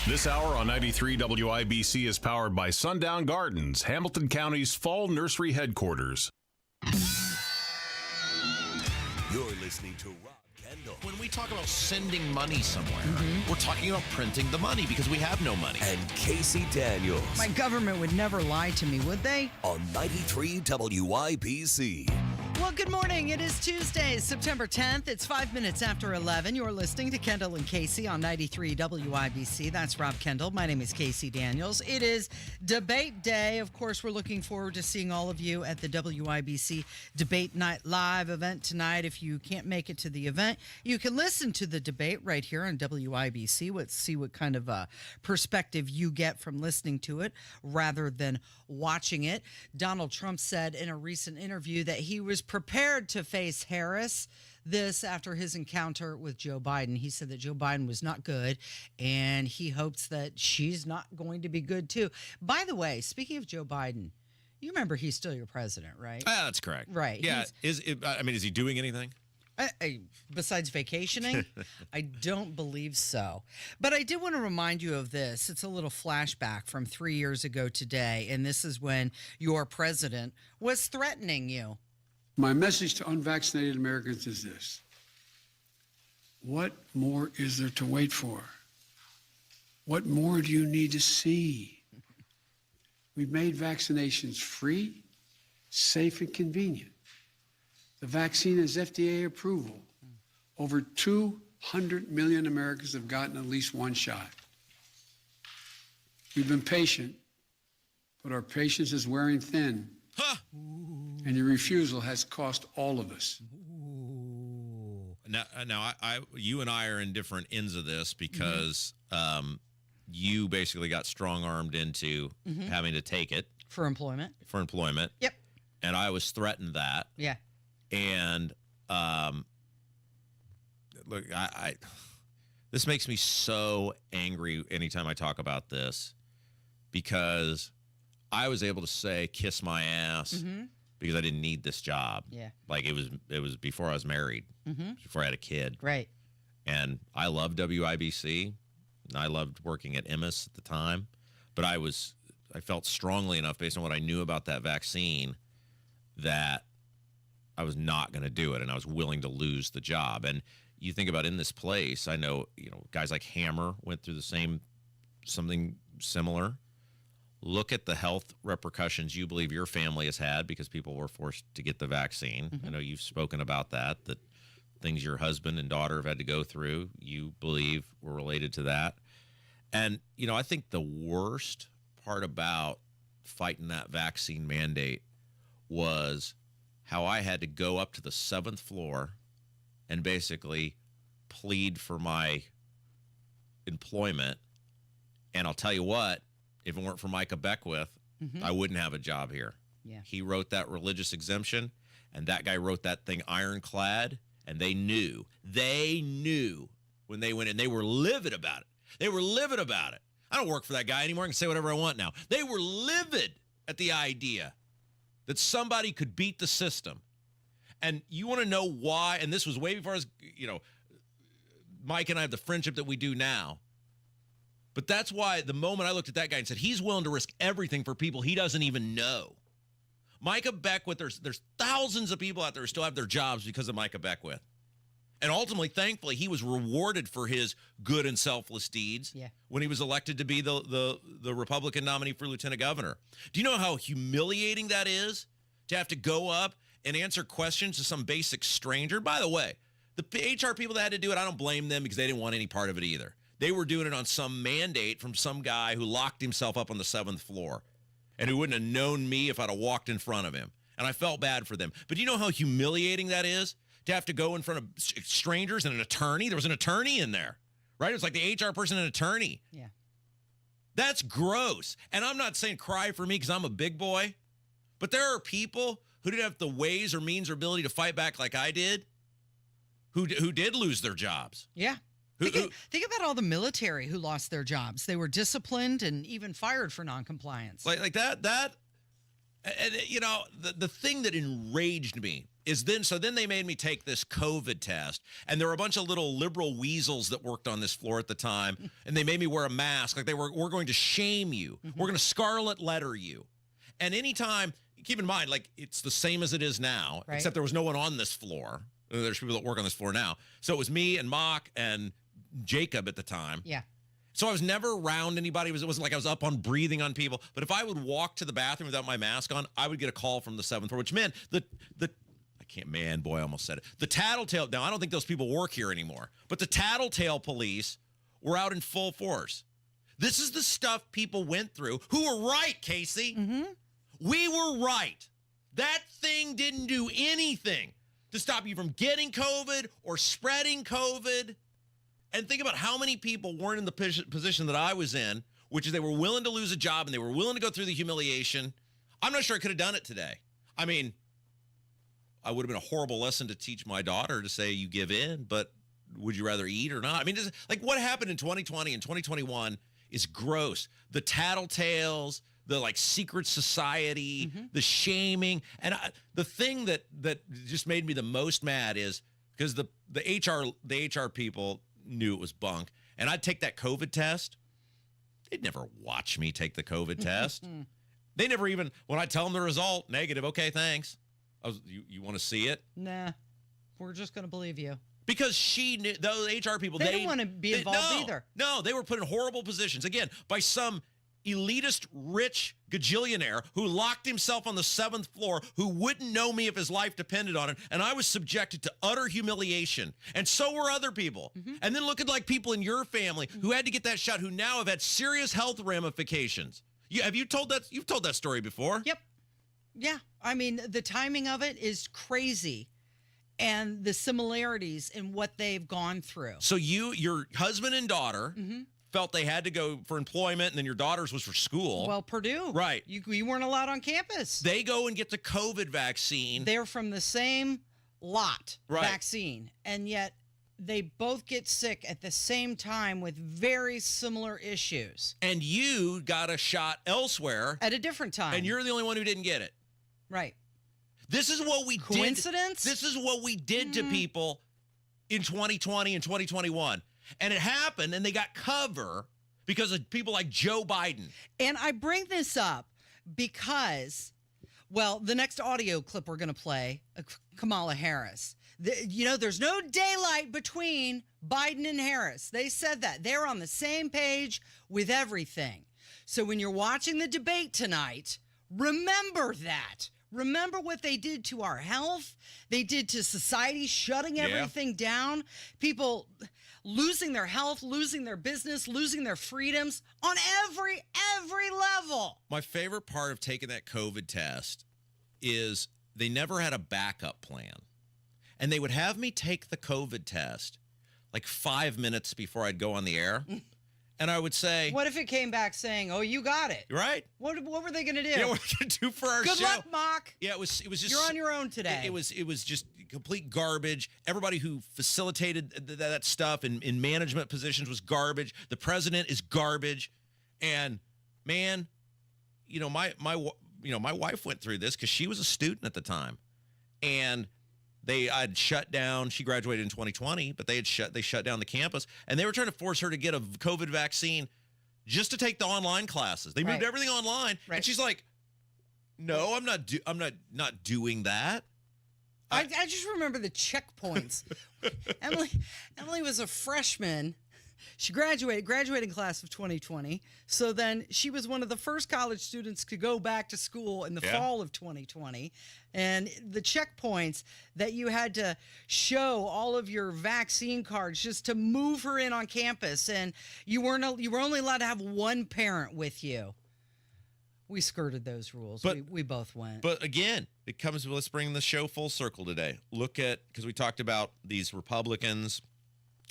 This hour on 93 WIBC is powered by Sundown Gardens, Hamilton County's fall nursery headquarters. You're listening to Rob Kendall. When we talk about sending money somewhere, we're talking about printing the money because we have no money. And Casey Daniels. My government would never lie to me, would they? On 93 WIBC. Well, good morning. It is Tuesday, September 10th. It's 5 minutes after 11. You're listening to Kendall and Casey on 93 WIBC. That's Rob Kendall. My name is Casey Daniels. It is debate day. Of course, we're looking forward to seeing all of you at the WIBC Debate Night Live event tonight. If you can't make it to the event, you can listen to the debate right here on WIBC. Let's see what kind of perspective you get from listening to it rather than watching it. Donald Trump said in a recent interview that he was prepared to face Harris. This after his encounter with Joe Biden. He said that Joe Biden was not good, and he hopes that she's not going to be good too. By the way, speaking of Joe Biden, you remember he's still your president, right? That's correct. Right. Yeah. Is he doing anything? Besides vacationing? I don't believe so. But I did want to remind you of this. It's a little flashback from 3 years ago today, and this is when your president was threatening you. My message to unvaccinated Americans is this. What more is there to wait for? What more do you need to see? We've made vaccinations free, safe, and convenient. The vaccine has FDA approval. Over 200 million Americans have gotten at least one shot. We've been patient, but our patience is wearing thin. And your refusal has cost all of us. Now, you and I are in different ends of this because you basically got strong-armed into having to take it. For employment. Yep. And I was threatened that. Yeah. And look, this makes me so angry anytime I talk about this because I was able to say kiss my ass because I didn't need this job. Yeah. Like it was before I was married, before I had a kid. Right. And I loved WIBC. And I loved working at Emmis at the time, but I felt strongly enough based on what I knew about that vaccine that I was not going to do it, and I was willing to lose the job. And you think about in this place, I know, guys like Hammer went through something similar. Look at the health repercussions you believe your family has had because people were forced to get the vaccine. I know you've spoken about that things your husband and daughter have had to go through, you believe were related to that. And, I think the worst part about fighting that vaccine mandate was how I had to go up to the 7th floor and basically plead for my employment. And I'll tell you what, if it weren't for Micah Beckwith, I wouldn't have a job here. Yeah. He wrote that religious exemption, and that guy wrote that thing ironclad, and they knew when they went in. They were livid about it. I don't work for that guy anymore. I can say whatever I want now. They were livid at the idea that somebody could beat the system. And you want to know why? And this was way before Mike and I have the friendship that we do now. But that's why the moment I looked at that guy and said, he's willing to risk everything for people he doesn't even know. Micah Beckwith, there's thousands of people out there who still have their jobs because of Micah Beckwith. And ultimately, thankfully, he was rewarded for his good and selfless deeds when he was elected to be the Republican nominee for lieutenant governor. Do you know how humiliating that is to have to go up and answer questions to some basic stranger? By the way, the HR people that had to do it, I don't blame them because they didn't want any part of it either. They were doing it on some mandate from some guy who locked himself up on the 7th floor and who wouldn't have known me if I'd have walked in front of him. And I felt bad for them. But do you know how humiliating that is to have to go in front of strangers and an attorney? There was an attorney in there, right? It was like the HR person and attorney. Yeah. That's gross. And I'm not saying cry for me because I'm a big boy, but there are people who didn't have the ways or means or ability to fight back like I did, who did lose their jobs. Yeah. Think about all the military who lost their jobs. They were disciplined and even fired for noncompliance. Like that. And, the thing that enraged me is then they made me take this COVID test, and there were a bunch of little liberal weasels that worked on this floor at the time, and they made me wear a mask. Like we're going to shame you. We're going to scarlet letter you. And anytime, keep in mind, like it's the same as it is now, except there was no one on this floor. There's people that work on this floor now. So it was me and Mock and Jacob at the time. Yeah. So I was never around anybody. It wasn't like I was up on breathing on people. But if I would walk to the bathroom without my mask on, I would get a call from the 7th floor, which meant I almost said it. The tattletale, now I don't think those people work here anymore, but the tattletale police were out in full force. This is the stuff people went through who were right, Casey. We were right. That thing didn't do anything to stop you from getting COVID or spreading COVID. And think about how many people weren't in the position that I was in, which is they were willing to lose a job and they were willing to go through the humiliation. I'm not sure I could have done it today. I mean, I would have been a horrible lesson to teach my daughter to say you give in, but would you rather eat or not? I mean, like what happened in 2020 and 2021 is gross. The tattletales, the like secret society, the shaming. And the thing that just made me the most mad is because the HR people knew it was bunk. And I'd take that COVID test. They'd never watch me take the COVID test. They never even, when I tell them the result, negative, okay, thanks. You want to see it? Nah, we're just going to believe you. Because she knew, those HR people, They don't want to be involved either. No, they were put in horrible positions. Again, by some elitist, rich gajillionaire who locked himself on the 7th floor, who wouldn't know me if his life depended on it. And I was subjected to utter humiliation. And so were other people. And then look at like people in your family who had to get that shot, who now have had serious health ramifications. You've told that story before. Yep. Yeah. I mean, the timing of it is crazy. And the similarities in what they've gone through. So your husband and daughter felt they had to go for employment, and then your daughter's was for school. Well, Purdue. Right. You weren't allowed on campus. They go and get the COVID vaccine. They're from the same lot vaccine, and yet they both get sick at the same time with very similar issues. And you got a shot elsewhere. At a different time. And you're the only one who didn't get it. Right. This is what we did. Coincidence? This is what we did to people in 2020 and 2021. And it happened, and they got cover because of people like Joe Biden. And I bring this up because, well, the next audio clip we're going to play, Kamala Harris. There's no daylight between Biden and Harris. They said that. They're on the same page with everything. So when you're watching the debate tonight, remember that. Remember what they did to our health. They did to society, shutting everything down. People losing their health, losing their business, losing their freedoms on every level. My favorite part of taking that COVID test is they never had a backup plan. And they would have me take the COVID test like 5 minutes before I'd go on the air. And I would say, what if it came back saying, "Oh, you got it"? Right. What were they going to do? Yeah, what are we going to do for our show? Good luck, Mock. Yeah, it was just. You're on your own today. It was just complete garbage. Everybody who facilitated that stuff in management positions was garbage. The president is garbage. And man, my wife went through this because she was a student at the time, and I'd shut down. She graduated in 2020, but they shut down the campus, and they were trying to force her to get a COVID vaccine just to take the online classes. They moved everything online, and she's like, "No, I'm not doing that." I just remember the checkpoints. Emily was a freshman. She graduating class of 2020. So then she was one of the first college students to go back to school in the fall of 2020. And the checkpoints that you had to show all of your vaccine cards just to move her in on campus. And you were only allowed to have one parent with you. We skirted those rules. We both went. But again, let's bring the show full circle today. Because we talked about these Republicans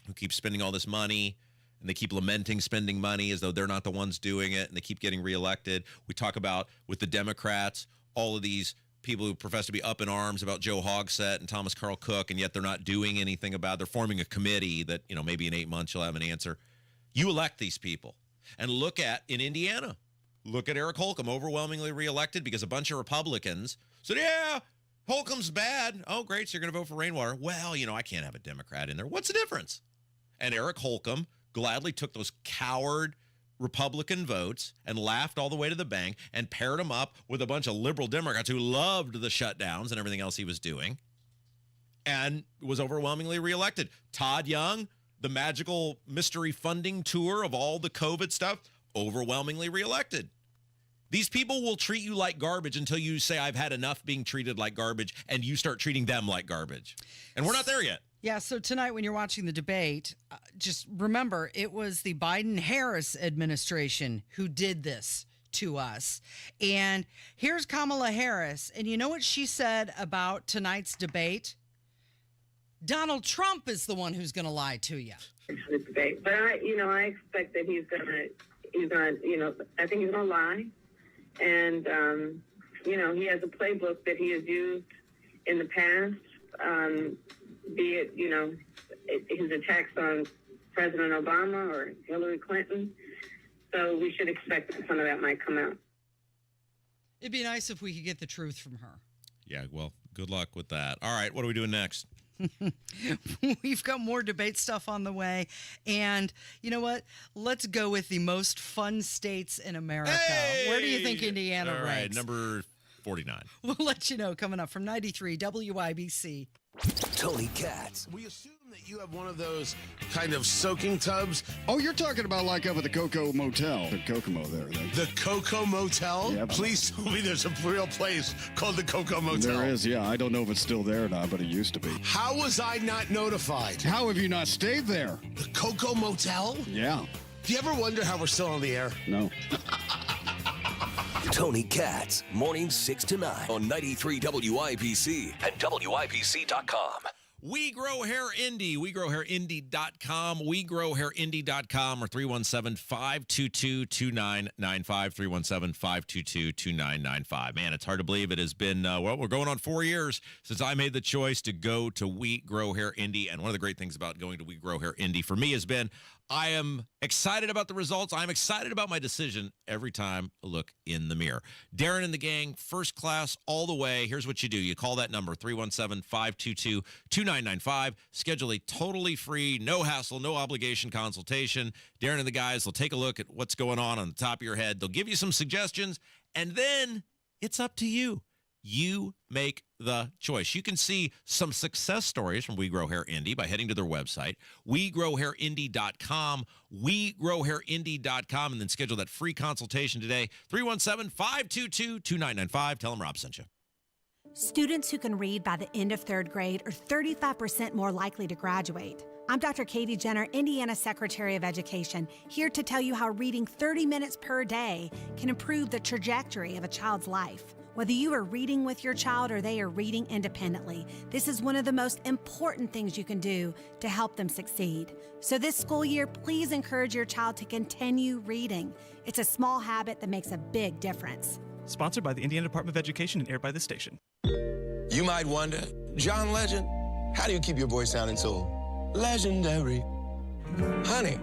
who keep spending all this money, and they keep lamenting spending money as though they're not the ones doing it, and they keep getting reelected. We talk about, with the Democrats, all of these people who profess to be up in arms about Joe Hogsett and Thomas Carl Cook, and yet they're not doing anything about it. They're forming a committee that, maybe in 8 months you'll have an answer. You elect these people. And in Indiana, look at Eric Holcomb, overwhelmingly reelected because a bunch of Republicans said, yeah, Holcomb's bad. Oh, great, so you're going to vote for Rainwater. Well, I can't have a Democrat in there. What's the difference? And Eric Holcomb gladly took those coward Republican votes and laughed all the way to the bank and paired them up with a bunch of liberal Democrats who loved the shutdowns and everything else he was doing, and was overwhelmingly reelected. Todd Young, the magical mystery funding tour of all the COVID stuff, overwhelmingly reelected. These people will treat you like garbage until you say, I've had enough being treated like garbage, and you start treating them like garbage. And we're not there yet. Yeah, so tonight when you're watching the debate, just remember it was the Biden-Harris administration who did this to us. And here's Kamala Harris, and you know what she said about tonight's debate? Donald Trump is the one who's going to lie to you. Debate, but I expect that he's gonna, I think he's gonna lie, and he has a playbook that he has used in the past. Be it, his attacks on President Obama or Hillary Clinton. So we should expect that some of that might come out. It'd be nice if we could get the truth from her. Yeah, well, good luck with that. All right, what are we doing next? We've got more debate stuff on the way. And you know what? Let's go with the most fun states in America. Hey! Where do you think Indiana ranks? All right, ranks? number 49. We'll let you know coming up from 93 WIBC. Tony Katz. We assume You have one of those kind of soaking tubs. Oh, you're talking about like up at the Coco Motel. The Kokomo there. The Coco Motel? Yeah. Please tell me there's a real place called the Coco Motel. There is, yeah. I don't know if it's still there or not, but it used to be. How was I not notified? How have you not stayed there? The Coco Motel? Yeah. Do you ever wonder how we're still on the air? No. Tony Katz, mornings 6 to 9 on 93 WIBC and WIBC.com. We Grow Hair Indy. WeGrowHairIndy.com. WeGrowHairIndy.com or 317-522-2995. 317-522-2995. Man, it's hard to believe it has been, we're going on 4 years since I made the choice to go to We Grow Hair Indy. And one of the great things about going to We Grow Hair Indy for me has been I am excited about the results. I'm excited about my decision every time I look in the mirrir. Darren and the gang, first class all the way. Here's what you do. You call that number, 317-522-2995. Schedule a totally free, no hassle, no obligation consultation. Darren and the guys will take a look at what's going on the top of your head. They'll give you some suggestions, and then it's up to you. You make the choice. You can see some success stories from We Grow Hair Indy by heading to their website, WeGrowHairIndy.com, WeGrowHairIndy.com, and then schedule that free consultation today, 317-522-2995. Tell them Rob sent you. Students who can read by the end of third grade are 35% more likely to graduate. I'm Dr. Katie Jenner, Indiana Secretary of Education, here to tell you how reading 30 minutes per day can improve the trajectory of a child's life. Whether you are reading with your child or they are reading independently, this is one of the most important things you can do to help them succeed. So this school year, please encourage your child to continue reading. It's a small habit that makes a big difference. Sponsored by the Indiana Department of Education and aired by this station. You might wonder, John Legend, how do you keep your voice sounding so legendary? Honey,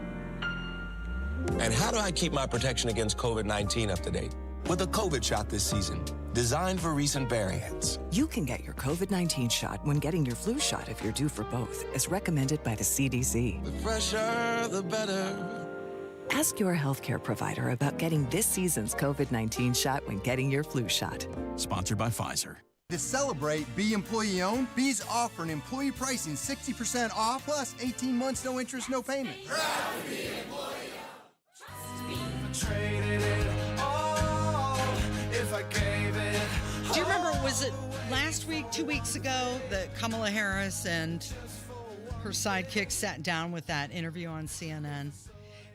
and how do I keep my protection against COVID-19 up to date? With a COVID shot this season, designed for recent variants. You can get your COVID-19 shot when getting your flu shot if you're due for both, as recommended by the CDC. The fresher, the better. Ask your healthcare provider about getting this season's COVID-19 shot when getting your flu shot. Sponsored by Pfizer. To celebrate, Be Employee Owned, Be's offering employee pricing 60% off, plus 18 months, no interest, no payment. Proud to be employee owned. Traded it all if I gave it. Do you remember, was it last week, 2 weeks ago, that Kamala Harris and her sidekick sat down with that interview on CNN?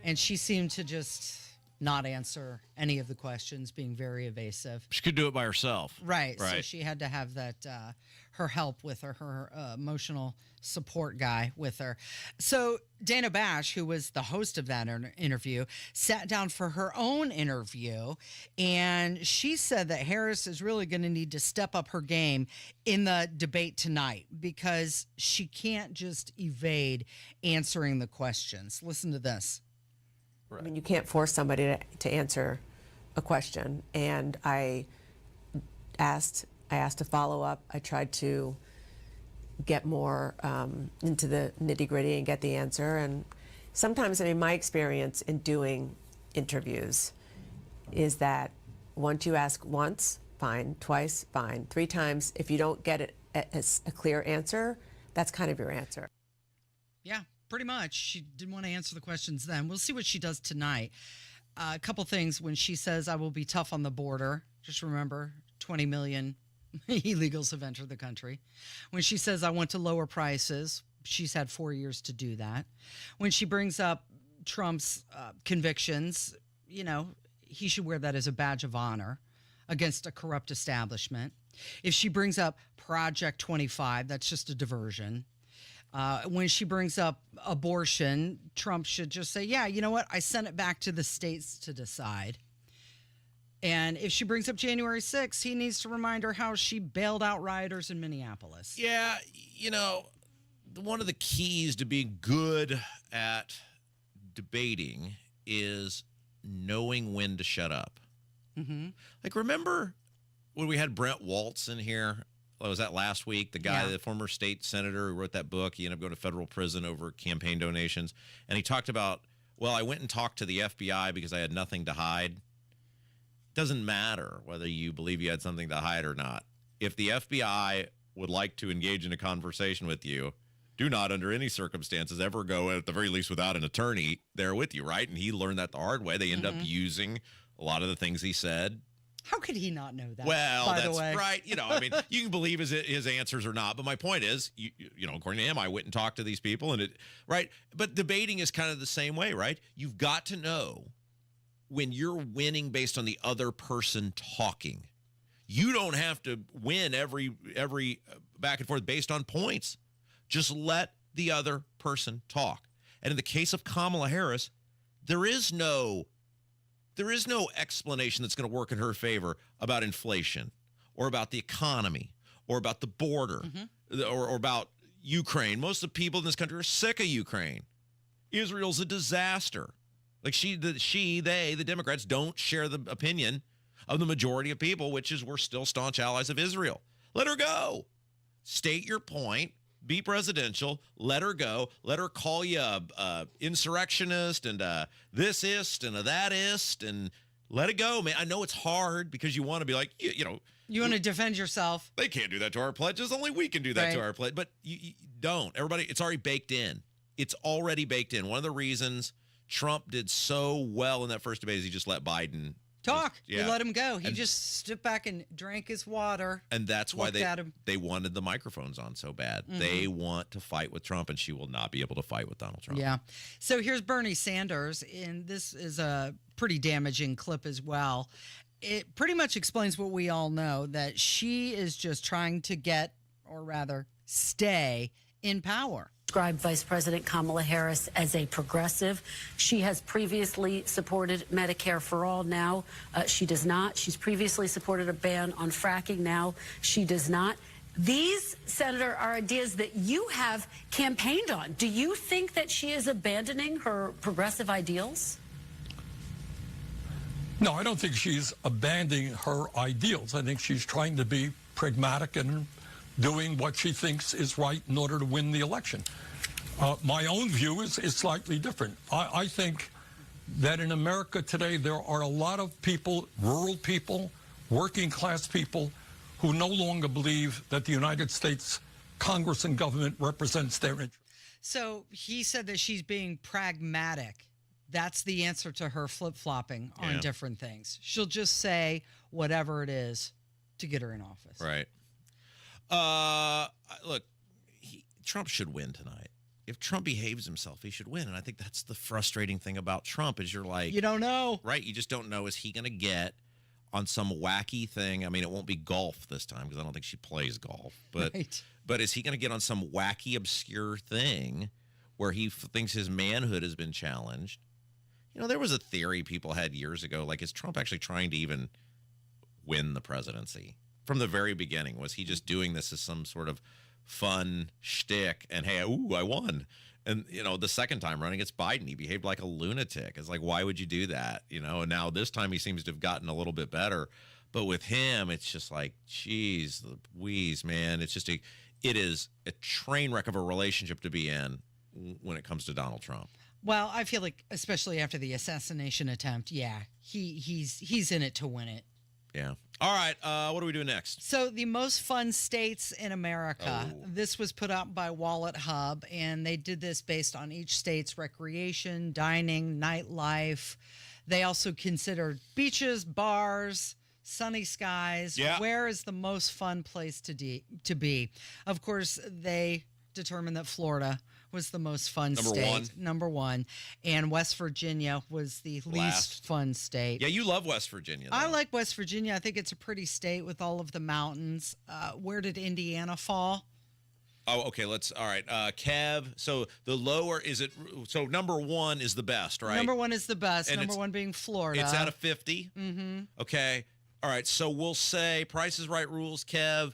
And she seemed to just not answer any of the questions, being very evasive. She could do it by herself. Right. So she had to have that, her help with her emotional support guy with her. So Dana Bash, who was the host of that interview, sat down for her own interview. And she said that Harris is really going to need to step up her game in the debate tonight because she can't just evade answering the questions. Listen to this. I mean, you can't force somebody to answer a question. And I asked to follow up. I tried to get more into the nitty gritty and get the answer. And sometimes, I mean, my experience in doing interviews is that once you ask once, fine, twice, fine, three times, if you don't get it as a clear answer, that's kind of your answer. Yeah. Pretty much. She didn't want to answer the questions then. We'll see what she does tonight. A couple things. When she says, I will be tough on the border, just remember 20 million illegals have entered the country. When she says, I want to lower prices, she's had 4 years to do that. When she brings up Trump's convictions, you know, he should wear that as a badge of honor against a corrupt establishment. If she brings up Project 25, that's just a diversion. When she brings up abortion, Trump should just say, yeah, you know what? I sent it back to the states to decide. And if she brings up January 6th, he needs to remind her how she bailed out rioters in Minneapolis. Yeah, you know, one of the keys to being good at debating is knowing when to shut up. Mm-hmm. Like, remember when we had Brent Waltz in here? Was that last week? The guy, the former state senator who wrote that book, he ended up going to federal prison over campaign donations. And he talked about, well, I went and talked to the FBI because I had nothing to hide. Doesn't matter whether you believe you had something to hide or not. If the FBI would like to engage in a conversation with you, do not, under any circumstances, ever go, at the very least, without an attorney there with you, right? And he learned that the hard way. They end up using a lot of the things he said. How could he not know that? Well, by that's the way? right. I mean, you can believe his answers or not, but my point is, according to him, I went and talked to these people, and right? But debating is kind of the same way, right? You've got to know when you're winning based on the other person talking. You don't have to win every back and forth based on points. Just let the other person talk. And in the case of Kamala Harris, there is no explanation that's going to work in her favor about inflation or about the economy or about the border or about Ukraine. Most of the people in this country are sick of Ukraine. Israel's a disaster. Like the Democrats don't share the opinion of the majority of people, which is we're still staunch allies of Israel. Let her go. State your point. Be presidential. Let her go. Let her call you a insurrectionist and a thisist and a thatist, and let it go, man. I know it's hard because you want to be like, you want to defend yourself. They can't do that to our pledges. Only we can do that to our pledge. But you don't. Everybody, it's already baked in. It's already baked in. One of the reasons Trump did so well in that first debate is he just let Biden talk. He let him go. He just stood back and drank his water. And that's why they wanted the microphones on so bad. They want to fight with Trump, and she will not be able to fight with Donald Trump. Yeah. So here's Bernie Sanders, and this is a pretty damaging clip as well. It pretty much explains what we all know, that she is just trying to get, or rather stay, in power. Described Vice President Kamala Harris as a progressive. She has previously supported Medicare for all. Now she does not. She's previously supported a ban on fracking. Now she does not. These, Senator, are ideas that you have campaigned on. Do you think that she is abandoning her progressive ideals? No, I don't think she's abandoning her ideals. I think she's trying to be pragmatic and doing what she thinks is right in order to win the election. My own view is slightly different. I think that in America today, there are a lot of people, rural people, working class people, who no longer believe that the United States Congress and government represents their interests. So he said that she's being pragmatic. That's the answer to her flip-flopping on different things. She'll just say whatever it is to get her in office. Right. Look, Trump should win tonight. If Trump behaves himself, he should win. And I think that's the frustrating thing about Trump is you're like... You don't know. Right? You just don't know. Is he going to get on some wacky thing? I mean, it won't be golf this time because I don't think she plays golf. But, but is he going to get on some wacky, obscure thing where he thinks his manhood has been challenged? There was a theory people had years ago, like, is Trump actually trying to even win the presidency? From the very beginning, was he just doing this as some sort of fun shtick? And hey, I won. And the second time running against Biden, he behaved like a lunatic. It's like, why would you do that? And now this time he seems to have gotten a little bit better. But with him, it's just like, geez, Louise, man, it is a train wreck of a relationship to be in when it comes to Donald Trump. Well, I feel like, especially after the assassination attempt, he's in it to win it. Yeah. All right. What do we do next? So the most fun states in America. This was put out by Wallet Hub, and they did this based on each state's recreation, dining, nightlife. They also considered beaches, bars, sunny skies. Yeah. Where is the most fun place to be? Of course, they determined that Florida was the most fun state. Number one. And West Virginia was the least fun state. Yeah, you love West Virginia, though. I like West Virginia. I think it's a pretty state with all of the mountains. Where did Indiana fall? Oh, okay. All right. Kev, so the lower, so number one is the best, right? Number one is the best. And number one being Florida. It's out of 50? Mm-hmm. Okay. All right. So we'll say Price is Right rules, Kev.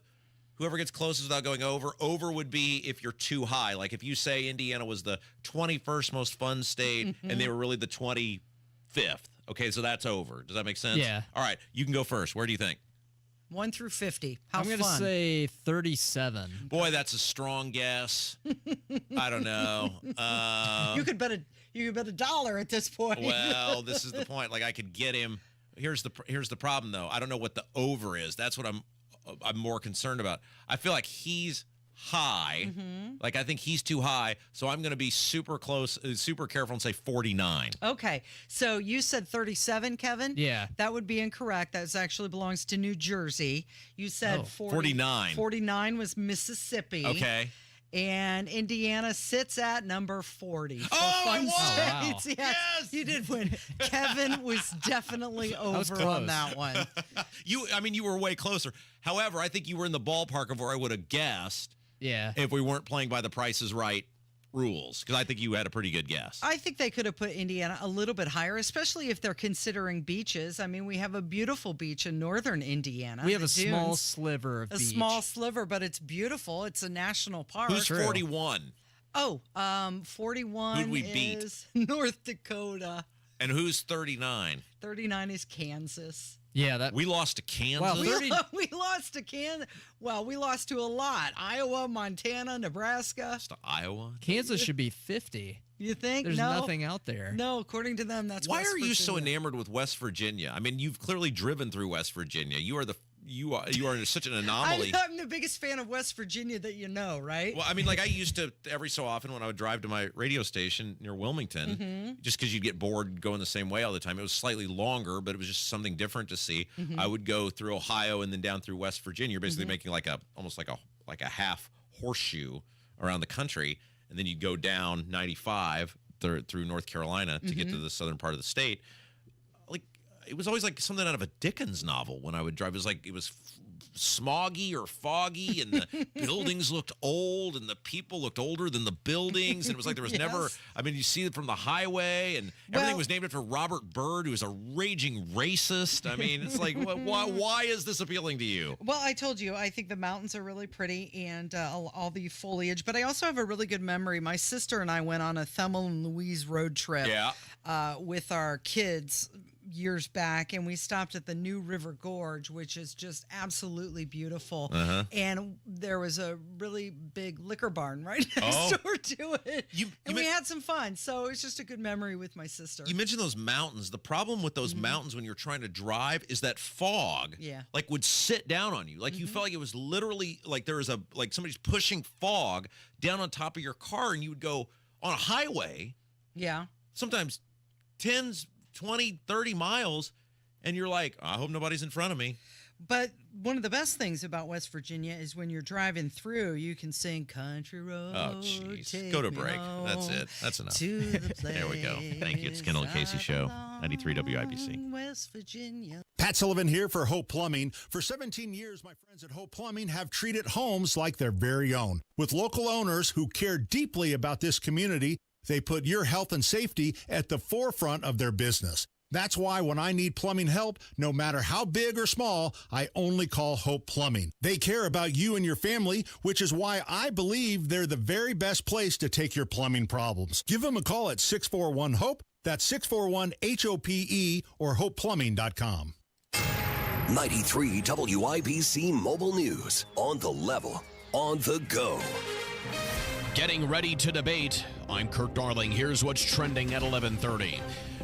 Whoever gets closest without going over. Over would be if you're too high. Like if you say Indiana was the 21st most fun state and they were really the 25th. Okay, so that's over. Does that make sense? Yeah. All right, you can go first. Where do you think? 1 through 50. How I'm going to say 37. Boy, that's a strong guess. I don't know. You could bet $1 at this point. Well, this is the point. Like I could get him. Here's the problem though. I don't know what the over is. That's what I'm more concerned about. I feel like he's high. Like, I think he's too high. So I'm going to be super careful and say 49. Okay. So you said 37, Kevin? Yeah. That would be incorrect. That actually belongs to New Jersey. You said 49. 49 was Mississippi. Okay. And Indiana sits at number 40. So I fun won! states. Yes, you did win. Kevin was definitely over on that one. You were way closer. However, I think you were in the ballpark of where I would have guessed. Yeah. If we weren't playing by the Price is Right rules, because I think you had a pretty good guess. I think they could have put Indiana a little bit higher, especially if they're considering beaches. I mean, we have a beautiful beach in northern Indiana. We have the a small dunes. sliver of A beach. small sliver, but it's beautiful. It's a national park. Who's 41? Oh, 41 Who'd we beat? is North Dakota. And who's 39? 39 is Kansas. Yeah, we lost to Kansas. Wow, We lost to Kansas. Well, we lost to a lot. Iowa, Montana, Nebraska. To Iowa? Kansas should be 50. You think? There's No. nothing out there. No, according to them, that's Why West are you so Virginia. enamored with West Virginia? I mean, you've clearly driven through West Virginia. You are such an anomaly. I'm the biggest fan of West Virginia that you know, right? Well, I mean, like I used to every so often when I would drive to my radio station near Wilmington, just because you'd get bored going the same way all the time. It was slightly longer, but it was just something different to see. I would go through Ohio and then down through West Virginia. You're basically making almost like a half horseshoe around the country, and then you'd go down 95 through North Carolina to get to the southern part of the state. Like it was always like something out of a Dickens novel when I would drive. It was smoggy or foggy, and the buildings looked old, and the people looked older than the buildings, and it was like there was never. I mean, you see it from the highway, and everything was named after Robert Byrd, who was a raging racist. I mean, it's like, why is this appealing to you? Well, I told you, I think the mountains are really pretty and all the foliage, but I also have a really good memory. My sister and I went on a Thelma and Louise road trip with our kids years back, and we stopped at the New River Gorge, which is just absolutely beautiful. And there was a really big liquor barn right next door to it. And we had some fun. So it's just a good memory with my sister. You mentioned those mountains. The problem with those mountains when you're trying to drive is that fog like would sit down on you. Like you felt like it was literally like there was like somebody's pushing fog down on top of your car, and you would go on a highway. Yeah. Sometimes 10s, 20, 30 miles, and you're like, I hope nobody's in front of me. But one of the best things about West Virginia is when you're driving through, you can sing Country Road. Oh, jeez. Go to break. That's it. That's enough. There we go. Thank you. It's Kendall and Casey Show, 93 WIBC. West Virginia. Pat Sullivan here for Hope Plumbing. For 17 years, my friends at Hope Plumbing have treated homes like their very own. With local owners who care deeply about this community, they put your health and safety at the forefront of their business. That's why when I need plumbing help, no matter how big or small, I only call Hope Plumbing. They care about you and your family, which is why I believe they're the very best place to take your plumbing problems. Give them a call at 641-HOPE. That's 641-HOPE or hopeplumbing.com. 93 WIBC Mobile News. On the level, on the go. Getting ready to debate. I'm Kurt Darling. Here's what's trending at 11:30.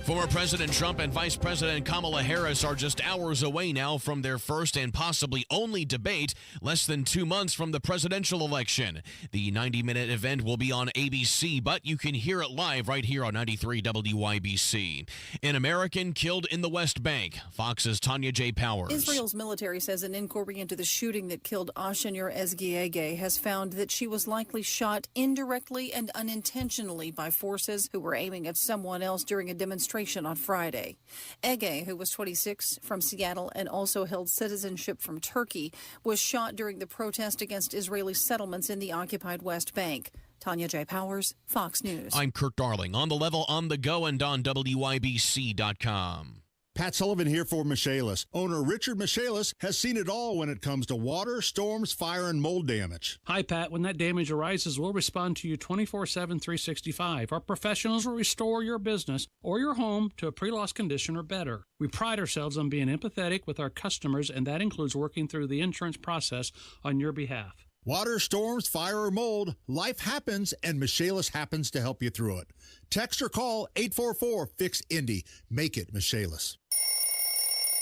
Former President Trump and Vice President Kamala Harris are just hours away now from their first and possibly only debate, less than 2 months from the presidential election. The 90-minute event will be on ABC, but you can hear it live right here on 93 WIBC. An American killed in the West Bank. Fox's Tanya J. Powers. Israel's military says an inquiry into the shooting that killed Ashanur Ezgiege has found that she was likely shot indirectly and unintentionally by forces who were aiming at someone else during a demonstration on Friday. Ege, who was 26, from Seattle and also held citizenship from Turkey, was shot during the protest against Israeli settlements in the occupied West Bank. Tanya J. Powers, Fox News. I'm Kurt Darling. On the level, on the go, and on WIBC.com. Pat Sullivan here for Michaelis. Owner Richard Michaelis has seen it all when it comes to water, storms, fire, and mold damage. Hi, Pat. When that damage arises, we'll respond to you 24/7, 365. Our professionals will restore your business or your home to a pre-loss condition or better. We pride ourselves on being empathetic with our customers, and that includes working through the insurance process on your behalf. Water, storms, fire, or mold, life happens, and Michaelis happens to help you through it. Text or call 844-FIX-INDY. Make it Michaelis.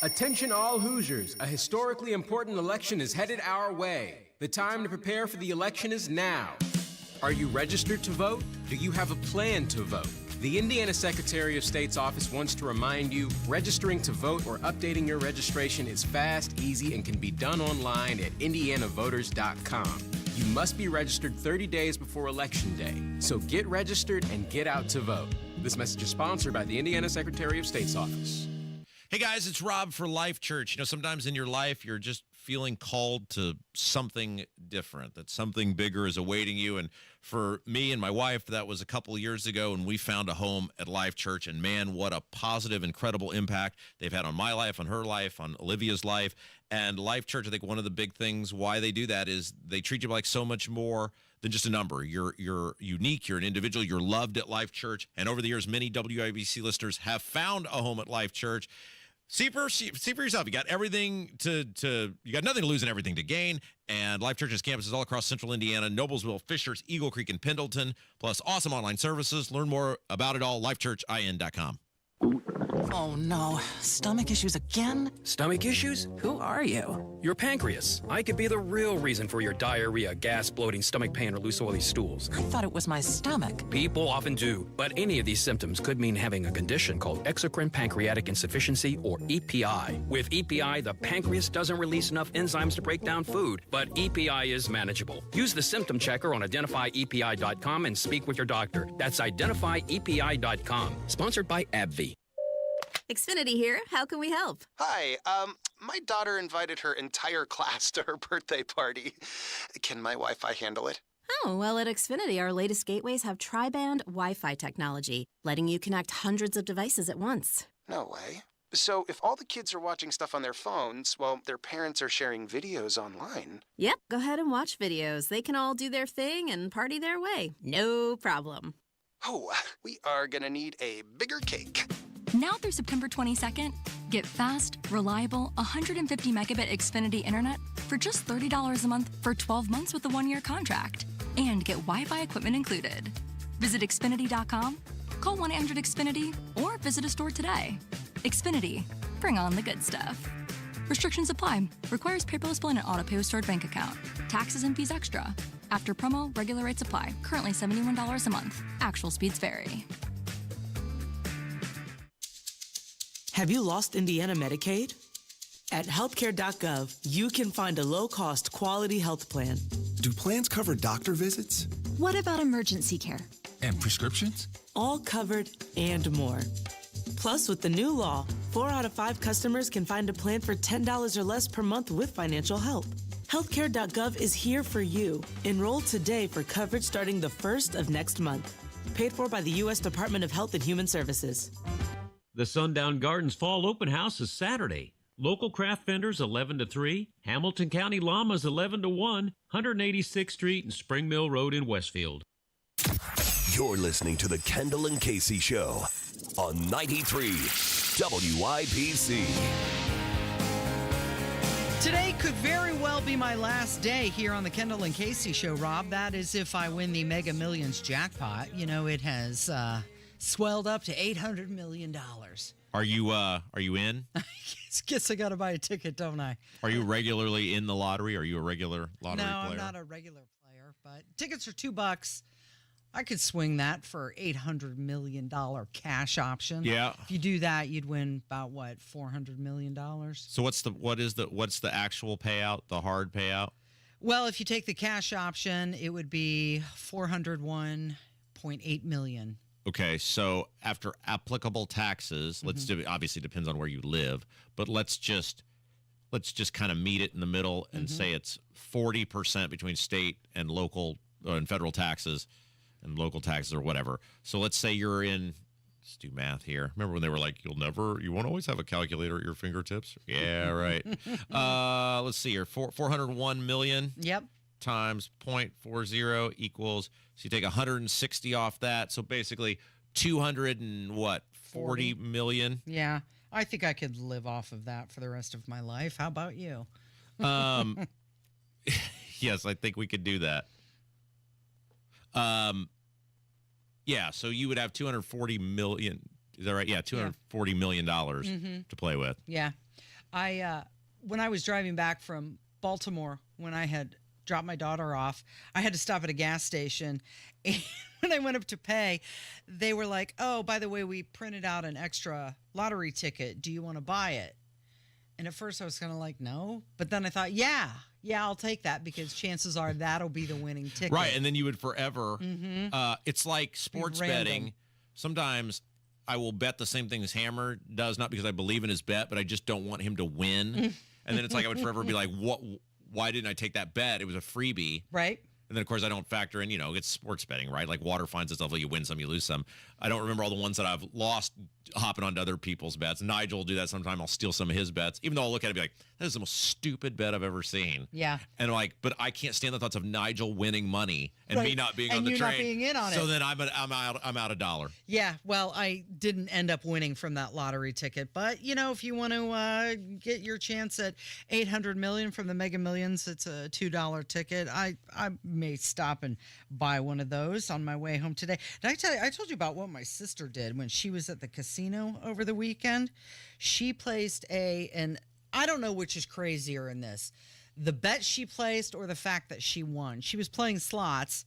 Attention all Hoosiers, a historically important election is headed our way. The time to prepare for the election is now. Are you registered to vote? Do you have a plan to vote? The Indiana Secretary of State's office wants to remind you, registering to vote or updating your registration is fast, easy, and can be done online at indianavoters.com. You must be registered 30 days before Election Day, so get registered and get out to vote. This message is sponsored by the Indiana Secretary of State's office. Hey guys, it's Rob for Life Church. You know, sometimes in your life you're just feeling called to something different, that something bigger is awaiting you. And for me and my wife, that was a couple of years ago, and we found a home at Life Church. And man, what a positive, incredible impact they've had on my life, on her life, on Olivia's life. And Life Church, I think one of the big things why they do that is they treat you like so much more than just a number. You're unique, you're an individual, you're loved at Life Church. And over the years, many WIBC listeners have found a home at Life Church. See for yourself. You got everything you got nothing to lose and everything to gain. And Life Church's campuses all across central Indiana, Noblesville, Fishers, Eagle Creek, and Pendleton, plus awesome online services. Learn more about it all, lifechurchin.com. Oh no, stomach issues again? Stomach issues? Who are you? Your pancreas. I could be the real reason for your diarrhea, gas, bloating, stomach pain, or loose oily stools. I thought it was my stomach. People often do, but any of these symptoms could mean having a condition called exocrine pancreatic insufficiency, or EPI. With EPI, the pancreas doesn't release enough enzymes to break down food, but EPI is manageable. Use the symptom checker on identifyepi.com and speak with your doctor. That's identifyepi.com. Sponsored by AbbVie. Xfinity here. How can we help? Hi. My daughter invited her entire class to her birthday party. Can my Wi-Fi handle it? Oh, well, at Xfinity, our latest gateways have tri-band Wi-Fi technology, letting you connect hundreds of devices at once. No way. So if all the kids are watching stuff on their phones, well, their parents are sharing videos online. Yep, go ahead and watch videos. They can all do their thing and party their way. No problem. Oh, we are gonna need a bigger cake. Now through September 22nd, get fast, reliable, 150 megabit Xfinity internet for just $30 a month for 12 months with a 1-year contract. And get Wi-Fi equipment included. Visit Xfinity.com, call 1-800-XFINITY, or visit a store today. Xfinity, bring on the good stuff. Restrictions apply. Requires paperless bill and an auto-pay with stored bank account. Taxes and fees extra. After promo, regular rates apply. Currently $71 a month. Actual speeds vary. Have you lost Indiana Medicaid? At healthcare.gov, you can find a low-cost, quality health plan. Do plans cover doctor visits? What about emergency care? And prescriptions? All covered and more. Plus, with the new law, 4 out of 5 customers can find a plan for $10 or less per month with financial help. Healthcare.gov is here for you. Enroll today for coverage starting the 1st of next month. Paid for by the U.S. Department of Health and Human Services. The Sundown Gardens Fall Open House is Saturday. Local craft vendors 11 to 3, Hamilton County Llamas 11 to 1, 186th Street and Spring Mill Road in Westfield. You're listening to the Kendall and Casey Show on 93 WIBC. Today could very well be my last day here on the Kendall and Casey Show, Rob. That is if I win the Mega Millions jackpot. You know, it has swelled up to $800 million. Are you in? Guess I got to buy a ticket, don't I? Are you regularly in the lottery? Are you a regular lottery player? No, I'm not a regular player, but tickets are $2. I could swing that for $800 million cash option. Yeah. If you do that, you'd win about what, $400 million? So what's the actual payout, the hard payout? Well, if you take the cash option, it would be $401.8 million. Okay, so after applicable taxes, let's do, obviously depends on where you live, but let's just kind of meet it in the middle and say it's 40% between state and local and federal taxes and local taxes or whatever. So let's say you're in, let's do math here. Remember when they were like, you won't always have a calculator at your fingertips? Yeah, right. Let's see here, 401 million. Yep. Times 0.40 equals, so you take 160 off that. So basically 40 million. Yeah. I think I could live off of that for the rest of my life. How about you? Yes, I think we could do that. Yeah, so you would have 240 million. Is that right? Yeah, $240 million to play with. Yeah. When I was driving back from Baltimore, when I had dropped my daughter off, I had to stop at a gas station. And when I went up to pay, they were like, oh, by the way, we printed out an extra lottery ticket. Do you want to buy it? And at first I was kind of like, no. But then I thought, yeah, I'll take that because chances are that'll be the winning ticket. Right. And then you would forever. It's like sports betting. Sometimes I will bet the same thing as Hammer does, not because I believe in his bet, but I just don't want him to win. And then it's like I would forever be like, what? Why didn't I take that bet? It was a freebie. Right. And then, of course, I don't factor in, it's sports betting, right? Like water finds itself, you win some, you lose some. I don't remember all the ones that I've lost hopping onto other people's bets. Nigel will do that sometime. I'll steal some of his bets, even though I'll look at it and be like, that is the most stupid bet I've ever seen. Yeah. And but I can't stand the thoughts of Nigel winning money and me not being on the you train. Not being in on so it. then I'm out $1. Yeah, well, I didn't end up winning from that lottery ticket, but if you want to get your chance at $800 million from the Mega Millions, it's a $2 ticket. I may stop and buy one of those on my way home today. Did I tell you? I told you about what my sister did when she was at the casino over the weekend. She placed and I don't know which is crazier in this. The bet she placed or the fact that she won. She was playing slots,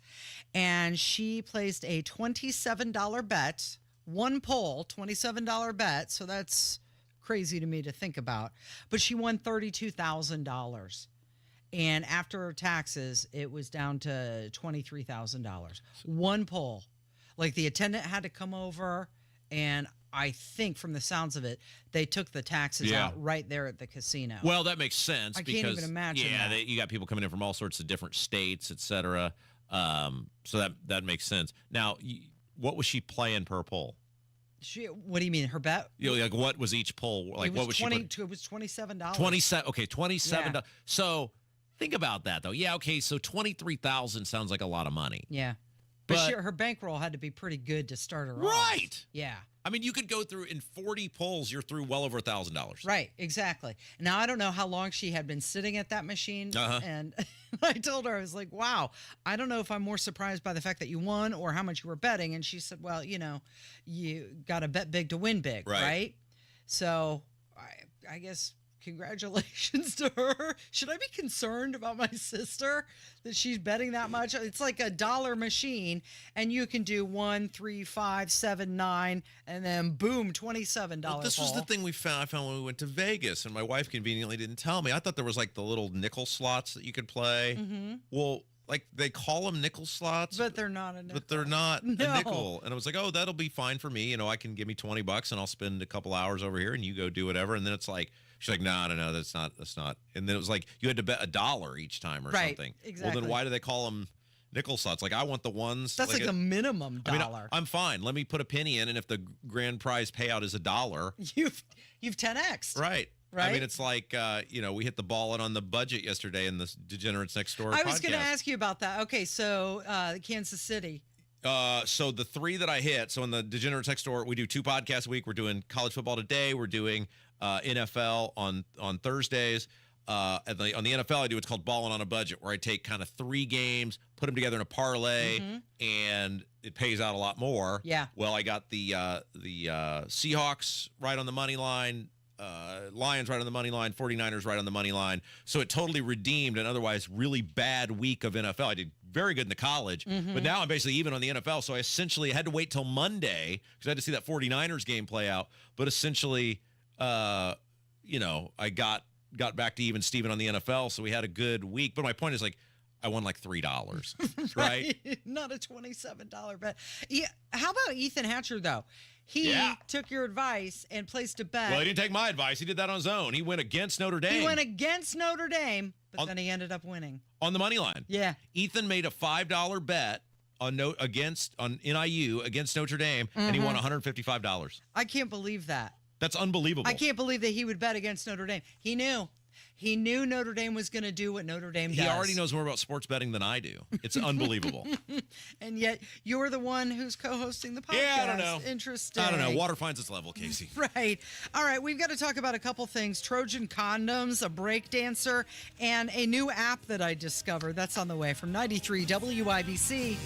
and she placed a $27 bet, one pull, $27 bet. So that's crazy to me to think about. But she won $32,000. And after taxes, it was down to $23,000. One pull. Like the attendant had to come over, and I think from the sounds of it, they took the taxes out right there at the casino. Well, that makes sense. I can't even imagine that. You got people coming in from all sorts of different states, et cetera. So that makes sense. Now, what was she playing per poll? What do you mean, her bet? Like what was each poll? Like what was she? It was $27. 27. Okay, $27. Yeah. So think about that, though. Yeah. Okay. So $23,000 sounds like a lot of money. Yeah. But her bankroll had to be pretty good to start her off. Right. Yeah. I mean, you could go through in 40 polls, you're through well over $1,000. Right, exactly. Now, I don't know how long she had been sitting at that machine. And I told her, I was like, wow, I don't know if I'm more surprised by the fact that you won or how much you were betting. And she said, well, you got to bet big to win big, right? So I guess congratulations to her. Should I be concerned about my sister that she's betting that much? It's like a dollar machine, and you can do 1, 3, 5, 7, 9, and then boom, $27. Well, this was the thing I found when we went to Vegas, and my wife conveniently didn't tell me. I thought there was like the little nickel slots that you could play. Well, like they call them nickel slots, but they're not a nickel. But they're not a nickel. And I was like, oh, that'll be fine for me. I can give me $20 and I'll spend a couple hours over here, and you go do whatever. And then it's like, she's like, no, that's not. And then it was like you had to bet $1 each time or something. Exactly. Well, then why do they call them nickel slots? Like I want the ones. That's like the minimum dollar. I'm fine. Let me put a penny in, and if the grand prize payout is $1, you've 10x'd. Right. Right? I mean, it's like, we hit the ball on the budget yesterday in the Degenerates Next Door I podcast. was going to ask you about that. Okay, so Kansas City. So the 3 that I hit, so in the Degenerates Next Door, we do 2 podcasts a week. We're doing college football today. We're doing NFL on Thursdays. On the NFL, I do what's called Ballin' on a Budget, where I take kind of 3 games, put them together in a parlay, and it pays out a lot more. Yeah. Well, I got the Seahawks right on the money line, Lions right on the money line, 49ers right on the money line. So it totally redeemed an otherwise really bad week of NFL. I did very good in the college, but now I'm basically even on the NFL. So I essentially had to wait till Monday because I had to see that 49ers game play out. But essentially, I got back to even Steven on the NFL. So we had a good week. But my point is, like, I won like $3, right? Not a $27 bet. Yeah. How about Ethan Hatcher, though? He took your advice and placed a bet. Well, he didn't take my advice. He did that on his own. He went against Notre Dame. He went against Notre Dame, but then he ended up winning. On the money line. Yeah. Ethan made a $5 bet on NIU against Notre Dame, and he won $155. I can't believe that. That's unbelievable. I can't believe that he would bet against Notre Dame. He knew. He knew Notre Dame was going to do what Notre Dame does. He already knows more about sports betting than I do. It's unbelievable. And yet, you're the one who's co-hosting the podcast. Yeah, I don't know. Interesting. I don't know. Water finds its level, Casey. Right. All right, we've got to talk about a couple things. Trojan condoms, a break dancer, and a new app that I discovered. That's on the way from 93 WIBC.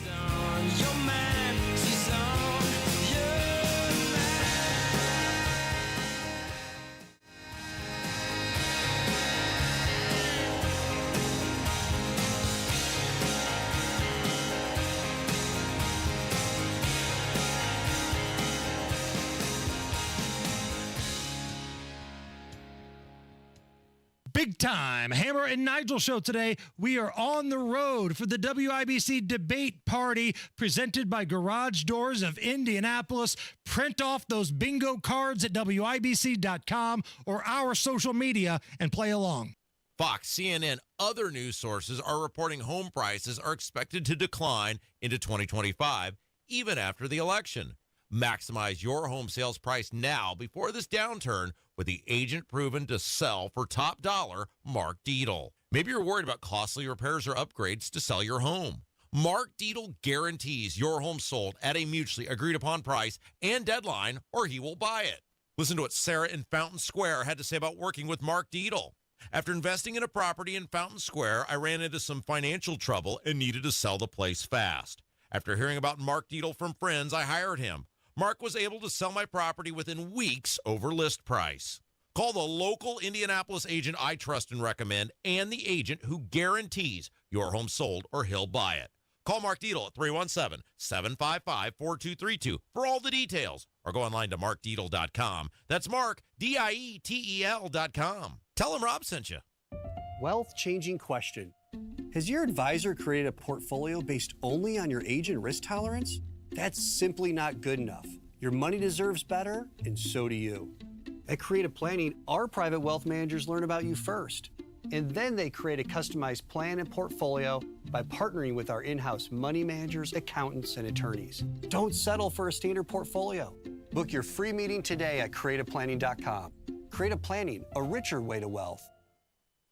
Big time. Hammer and Nigel show today. We are on the road for the WIBC debate party presented by Garage Doors of Indianapolis. Print off those bingo cards at WIBC.com or our social media and play along. Fox, CNN, other news sources are reporting home prices are expected to decline into 2025, even after the election. Maximize your home sales price now before this downturn with the agent proven to sell for top dollar, Mark Dietel. Maybe you're worried about costly repairs or upgrades to sell your home. Mark Dietel guarantees your home sold at a mutually agreed upon price and deadline, or he will buy it. Listen to what Sarah in Fountain Square had to say about working with Mark Dietel. After investing in a property in Fountain Square, I ran into some financial trouble and needed to sell the place fast. After hearing about Mark Dietel from friends, I hired him. Mark was able to sell my property within weeks over list price. Call the local Indianapolis agent I trust and recommend and the agent who guarantees your home sold or he'll buy it. Call Mark Dietel at 317-755-4232 for all the details or go online to markdietel.com. That's Mark, Dietel.com. Tell him Rob sent you. Wealth-changing question. Has your advisor created a portfolio based only on your age and risk tolerance? That's simply not good enough. Your money deserves better, and so do you. At Creative Planning, our private wealth managers learn about you first, and then they create a customized plan and portfolio by partnering with our in-house money managers, accountants, and attorneys. Don't settle for a standard portfolio. Book your free meeting today at creativeplanning.com. Creative Planning, a richer way to wealth.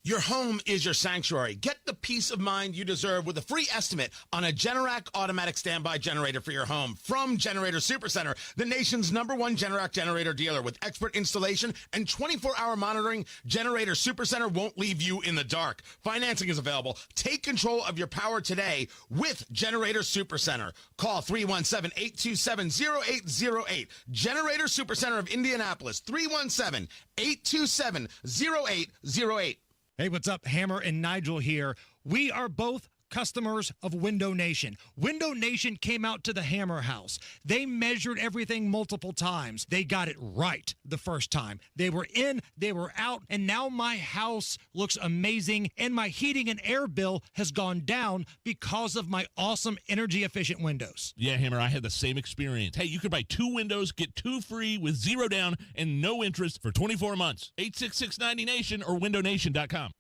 Your home is your sanctuary. Get the peace of mind you deserve with a free estimate on a Generac automatic standby generator for your home from Generator Supercenter, the nation's #1 Generac generator dealer. With expert installation and 24-hour monitoring, Generator Supercenter won't leave you in the dark. Financing is available. Take control of your power today with Generator Supercenter. Call 317-827-0808. Generator Supercenter of Indianapolis, 317-827-0808. Hey, what's up? Hammer and Nigel here. We are both customers of Window Nation. Window Nation came out to the Hammer house. They measured everything multiple times. They got it right the first time. They were in, they were out, and now my house looks amazing, and my heating and air bill has gone down because of my awesome energy-efficient windows. Yeah, Hammer, I had the same experience. Hey, you could buy 2 windows, get 2 free with 0 down and no interest for 24 months. 866-90-NATION or windownation.com.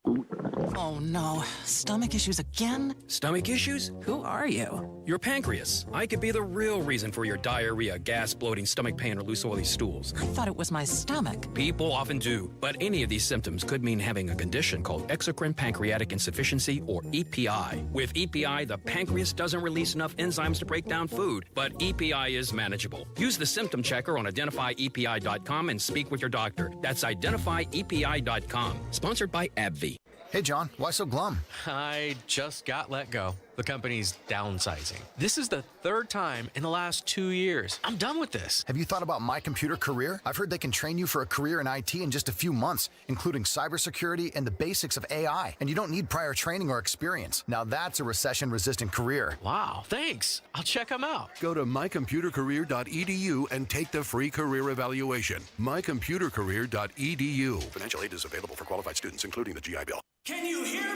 Oh no, stomach issues again? Stomach issues? Who are you? Your pancreas. I could be the real reason for your diarrhea, gas, bloating, stomach pain, or loose oily stools. I thought it was my stomach. People often do, but any of these symptoms could mean having a condition called exocrine pancreatic insufficiency, or EPI. With EPI, the pancreas doesn't release enough enzymes to break down food, but EPI is manageable. Use the symptom checker on identifyepi.com and speak with your doctor. That's identifyepi.com. Sponsored by AbbVie. Hey, John, why so glum? I just got let go. The company's downsizing. This is the 3rd time in the last 2 years. I'm done with this. Have you thought about My Computer Career? I've heard they can train you for a career in IT in just a few months, including cybersecurity and the basics of AI. And you don't need prior training or experience. Now that's a recession-resistant career. Wow, thanks. I'll check them out. Go to mycomputercareer.edu and take the free career evaluation. mycomputercareer.edu. Financial aid is available for qualified students, including the GI Bill. Can you hear me?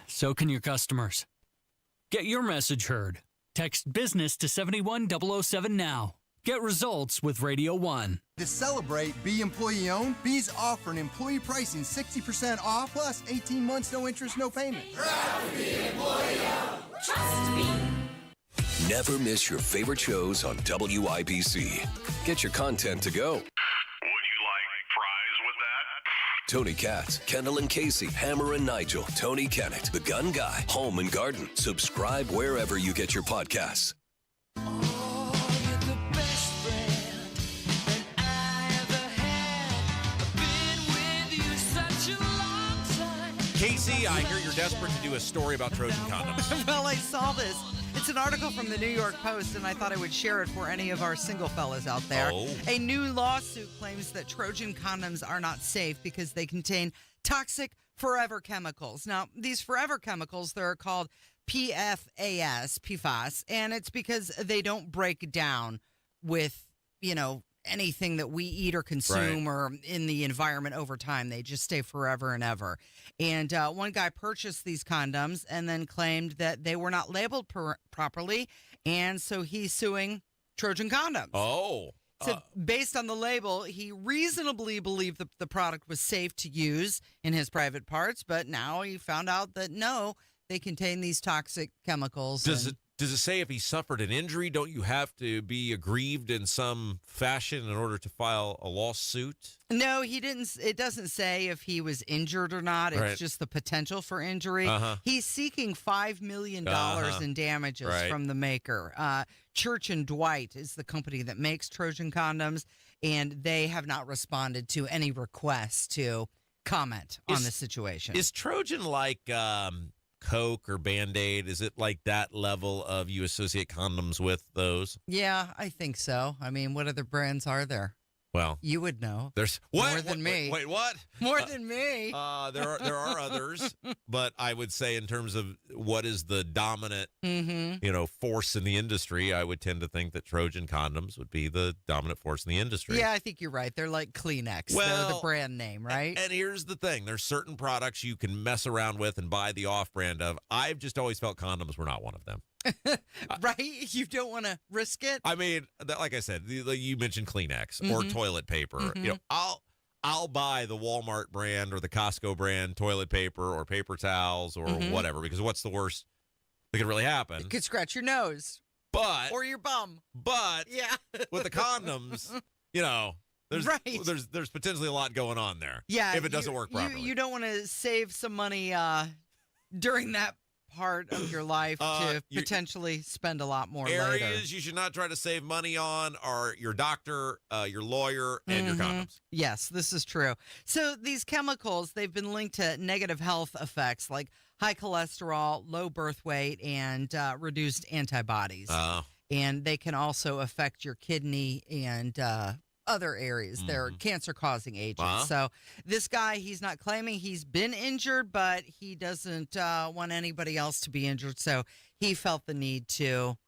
So can your customers. Get your message heard. Text BUSINESS to 71007 now. Get results with Radio 1. To celebrate, Be Employee Owned, Be's offering employee pricing 60% off plus 18 months, no interest, no payment. Proud to be employee owned. Trust me. Never miss your favorite shows on WIBC. Get your content to go. Tony Katz, Kendall and Casey, Hammer and Nigel, Tony Kennett, The Gun Guy, Home and Garden. Subscribe wherever you get your podcasts. Casey, I hear you're desperate to do a story about Trojan condoms. Well, I saw this. It's an article from the New York Post, and I thought I would share it for any of our single fellas out there. Oh. A new lawsuit claims that Trojan condoms are not safe because they contain toxic forever chemicals. Now, these forever chemicals, they're called PFAS, and it's because they don't break down with, anything that we eat or consume or in the environment over time. They just stay forever and ever. And one guy purchased these condoms and then claimed that they were not labeled properly, and so he's suing Trojan Condoms. Oh. So based on the label, he reasonably believed that the product was safe to use in his private parts, but now he found out that no, they contain these toxic chemicals. Does it say if he suffered an injury, don't you have to be aggrieved in some fashion in order to file a lawsuit? No, he didn't. It doesn't say if he was injured or not. It's just the potential for injury. He's seeking $5 million in damages from the maker. Church and Dwight is the company that makes Trojan condoms, and they have not responded to any requests to comment on the situation. Is Trojan like Coke or Band-Aid? Is it like that level of you associate condoms with those? Yeah, I think so. I mean, what other brands are there? Well, you would know. There's more than me. Wait, what? More than me. There are others, but I would say in terms of what is the dominant, force in the industry, I would tend to think that Trojan condoms would be the dominant force in the industry. Yeah, I think you're right. They're like Kleenex. Well, they're the brand name, right? And here's the thing: there's certain products you can mess around with and buy the off-brand of. I've just always felt condoms were not one of them. Right? You don't want to risk it? I mean, like I said, you mentioned Kleenex or toilet paper. You know, I'll buy the Walmart brand or the Costco brand toilet paper or paper towels or whatever, because what's the worst that could really happen? It could scratch your nose. Or your bum. But with the condoms, there's potentially a lot going on there. Yeah. If it doesn't work properly. You don't want to save some money during that part of your life to potentially spend a lot more areas later. You should not try to save money on are your doctor, your lawyer, and your condoms. Yes, this is true. So these chemicals, they've been linked to negative health effects like high cholesterol, low birth weight, and reduced antibodies. And they can also affect your kidney and other areas. They're cancer-causing agents. So this guy, he's not claiming he's been injured, but he doesn't want anybody else to be injured. So he felt the need to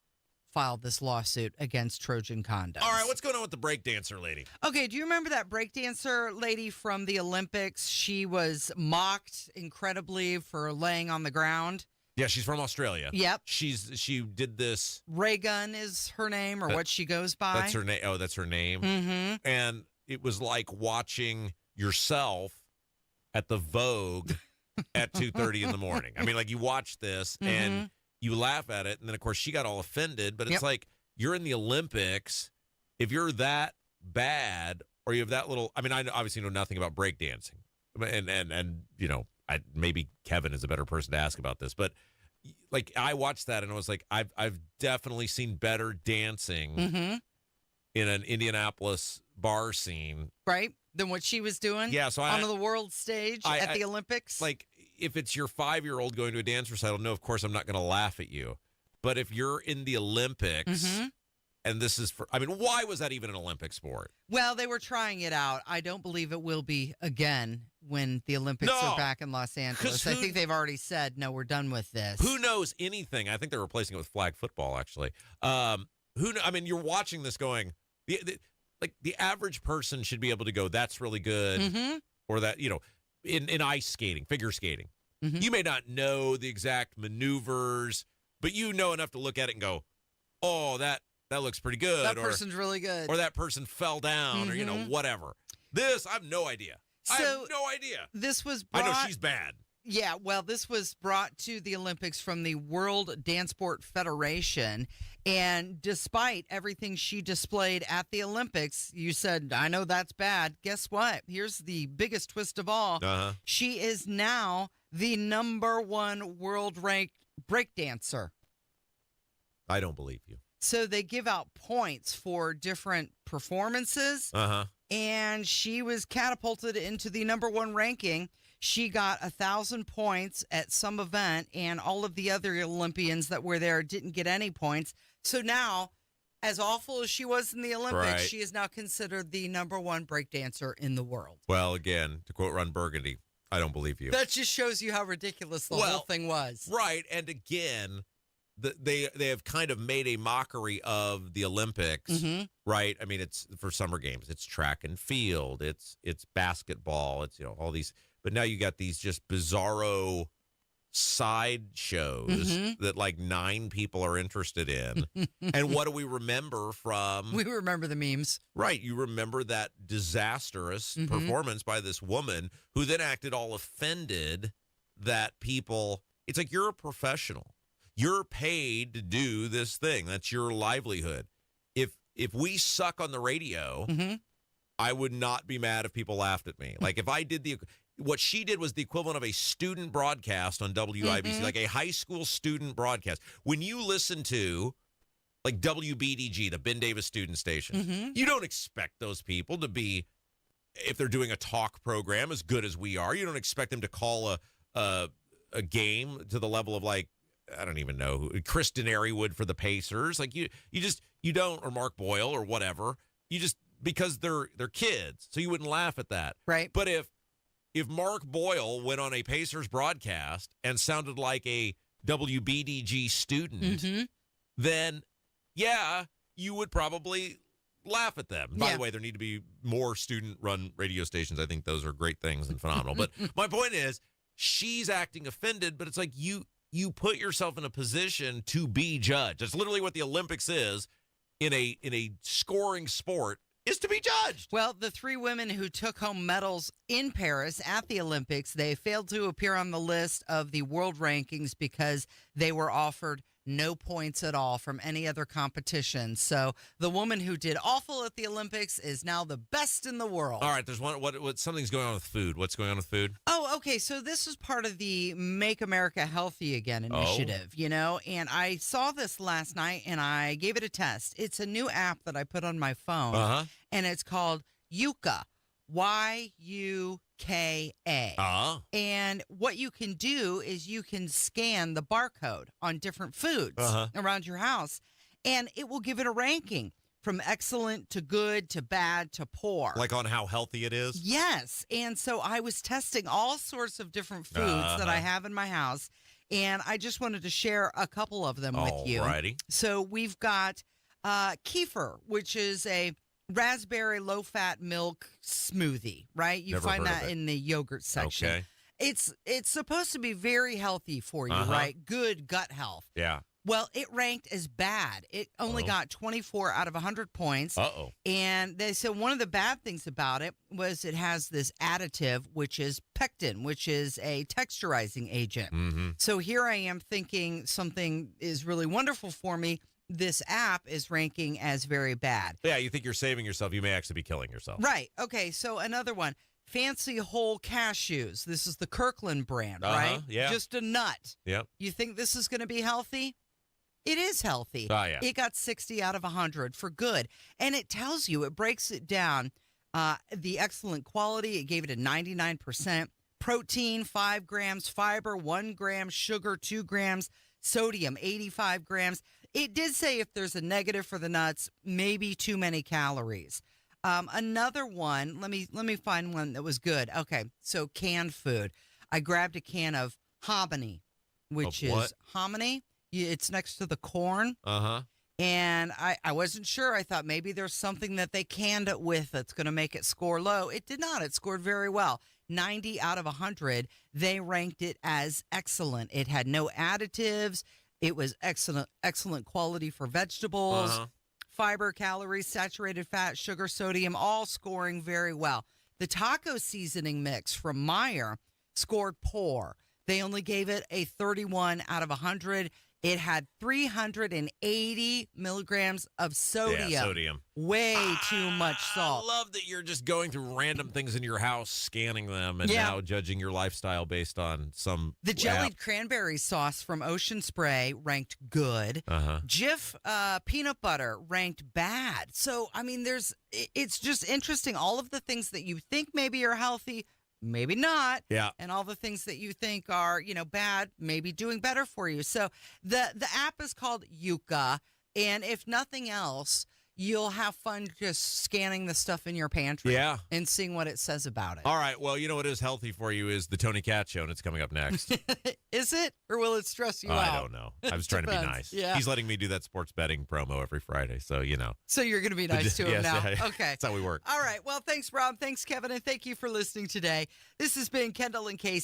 file this lawsuit against Trojan Condoms. All right, what's going on with the breakdancer lady? Okay, do you remember that breakdancer lady from the Olympics? She was mocked incredibly for laying on the ground. Yeah, she's from Australia. Yep. She did this. Raygun is her name, or what she goes by. That's her name. Oh, that's her name. And it was like watching yourself at the Vogue at 2:30 in the morning. I mean, like you watch this and you laugh at it, and then of course she got all offended. But it's like you're in the Olympics. If you're that bad, or you have that little. I mean, I obviously know nothing about breakdancing, and maybe Kevin is a better person to ask about this, but like I watched that and I was like, I've definitely seen better dancing in an Indianapolis bar scene, right, than what she was doing. Yeah, so on the world stage at the Olympics. Like if it's your 5-year-old going to a dance recital, no, of course I'm not going to laugh at you. But if you're in the Olympics. And this is for, I mean, why was that even an Olympic sport? Well, they were trying it out. I don't believe it will be again when the Olympics are back in Los Angeles. I think they've already said, no, we're done with this. Who knows anything? I think they're replacing it with flag football, actually. I mean, you're watching this going, the average person should be able to go, that's really good. Or that, in ice skating, figure skating. You may not know the exact maneuvers, but you know enough to look at it and go, oh, that looks pretty good. That person's really good. Or that person fell down or, whatever. This, I have no idea. I have no idea. This was brought, I know she's bad. Yeah, well, this was brought to the Olympics from the World Dance Sport Federation. And despite everything she displayed at the Olympics, you said, I know that's bad. Guess what? Here's the biggest twist of all. She is now the #1 world-ranked breakdancer. I don't believe you. So they give out points for different performances. And she was catapulted into the #1 ranking. She got 1,000 points at some event, and all of the other Olympians that were there didn't get any points. So now, as awful as she was in the Olympics, she is now considered the #1 breakdancer in the world. Well, again, to quote Ron Burgundy, I don't believe you. That just shows you how ridiculous the whole thing was. Right. And again, they have kind of made a mockery of the Olympics, right? I mean, it's for summer games. It's track and field. It's basketball. It's all these. But now you got these just bizarro side shows that like 9 people are interested in. And what do we remember from? We remember the memes. Right. You remember that disastrous performance by this woman who then acted all offended that people, it's like, you're a professional. You're paid to do this thing. That's your livelihood. If we suck on the radio, I would not be mad if people laughed at me. Like if I did what she did was the equivalent of a student broadcast on WIBC, like a high school student broadcast. When you listen to like WBDG, the Ben Davis student station, you don't expect those people to be, if they're doing a talk program as good as we are, you don't expect them to call a game to the level of like, I don't even know, Chris Denary would for the Pacers. Like you don't, or Mark Boyle or whatever. You just, because they're kids, so you wouldn't laugh at that. Right. But if Mark Boyle went on a Pacers broadcast and sounded like a WBDG student, then yeah, you would probably laugh at them. By the way, there need to be more student-run radio stations. I think those are great things and phenomenal. But my point is, she's acting offended, but it's like you put yourself in a position to be judged. That's literally what the Olympics is in a scoring sport, is to be judged. Well, the 3 women who took home medals in Paris at the Olympics, they failed to appear on the list of the world rankings because they were offered no points at all from any other competition. So the woman who did awful at the Olympics is now the best in the world. All right, there's what something's going on with food. What's going on with food? Oh, okay. So this is part of the Make America Healthy Again initiative, and I saw this last night and I gave it a test. It's a new app that I put on my phone, and it's called Yuka, YUKA. And what you can do is you can scan the barcode on different foods around your house, and it will give it a ranking from excellent to good to bad to poor. Like on how healthy it is? Yes. And so I was testing all sorts of different foods that I have in my house, and I just wanted to share a couple of them with you. Alrighty. So we've got kefir, which is a raspberry low-fat milk smoothie, right? You Never find heard of that it. in the yogurt section. Okay. It's supposed to be very healthy for you, right? Good gut health. Yeah. Well, it ranked as bad. It only got 24 out of 100 points. And they said one of the bad things about it was it has this additive, which is pectin, which is a texturizing agent. So here I am thinking something is really wonderful for me. This app is ranking as very bad. Yeah, you think you're saving yourself. You may actually be killing yourself. Right. Okay, so another one. Fancy whole cashews. This is the Kirkland brand, right? Yeah. Just a nut. Yep. You think this is going to be healthy? It is healthy. Oh, yeah. It got 60 out of 100 for good. And it tells you, it breaks it down. The excellent quality, it gave it a 99%. Protein, 5 grams. Fiber, 1 gram. Sugar, 2 grams. Sodium, 85 grams. It did say if there's a negative for the nuts, maybe too many calories. Another one, let me find one that was good. Okay, so canned food. I grabbed a can of hominy, which is hominy. It's next to the corn. And I wasn't sure. I thought maybe there's something that they canned it with that's going to make it score low. It did not. It scored very well. 90 out of 100. They ranked it as excellent. It had no additives. It was excellent quality for vegetables, fiber, calories, saturated fat, sugar, sodium, all scoring very well. The taco seasoning mix from Meyer scored poor. They only gave it a 31 out of 100. It had 380 milligrams of sodium. Yeah, sodium. Way too much salt. I love that you're just going through random things in your house, scanning them, and now judging your lifestyle based on some The jellied cranberry sauce from Ocean Spray ranked good. Jif peanut butter ranked bad. So, I mean, it's just interesting. All of the things that you think maybe are healthy, maybe not. Yeah. And all the things that you think are, bad, maybe doing better for you. So the app is called Yuka. And if nothing else, you'll have fun just scanning the stuff in your pantry and seeing what it says about it. All right. Well, you know what is healthy for you is the Tony Cat Show, and it's coming up next. Is it? Or will it stress you out? I don't know. I was trying to be nice. Yeah. He's letting me do that sports betting promo every Friday. So, So you're going to be nice to him Yes, now. yeah. Okay. That's how we work. All right. Well, thanks, Rob. Thanks, Kevin. And thank you for listening today. This has been Kendall and Casey.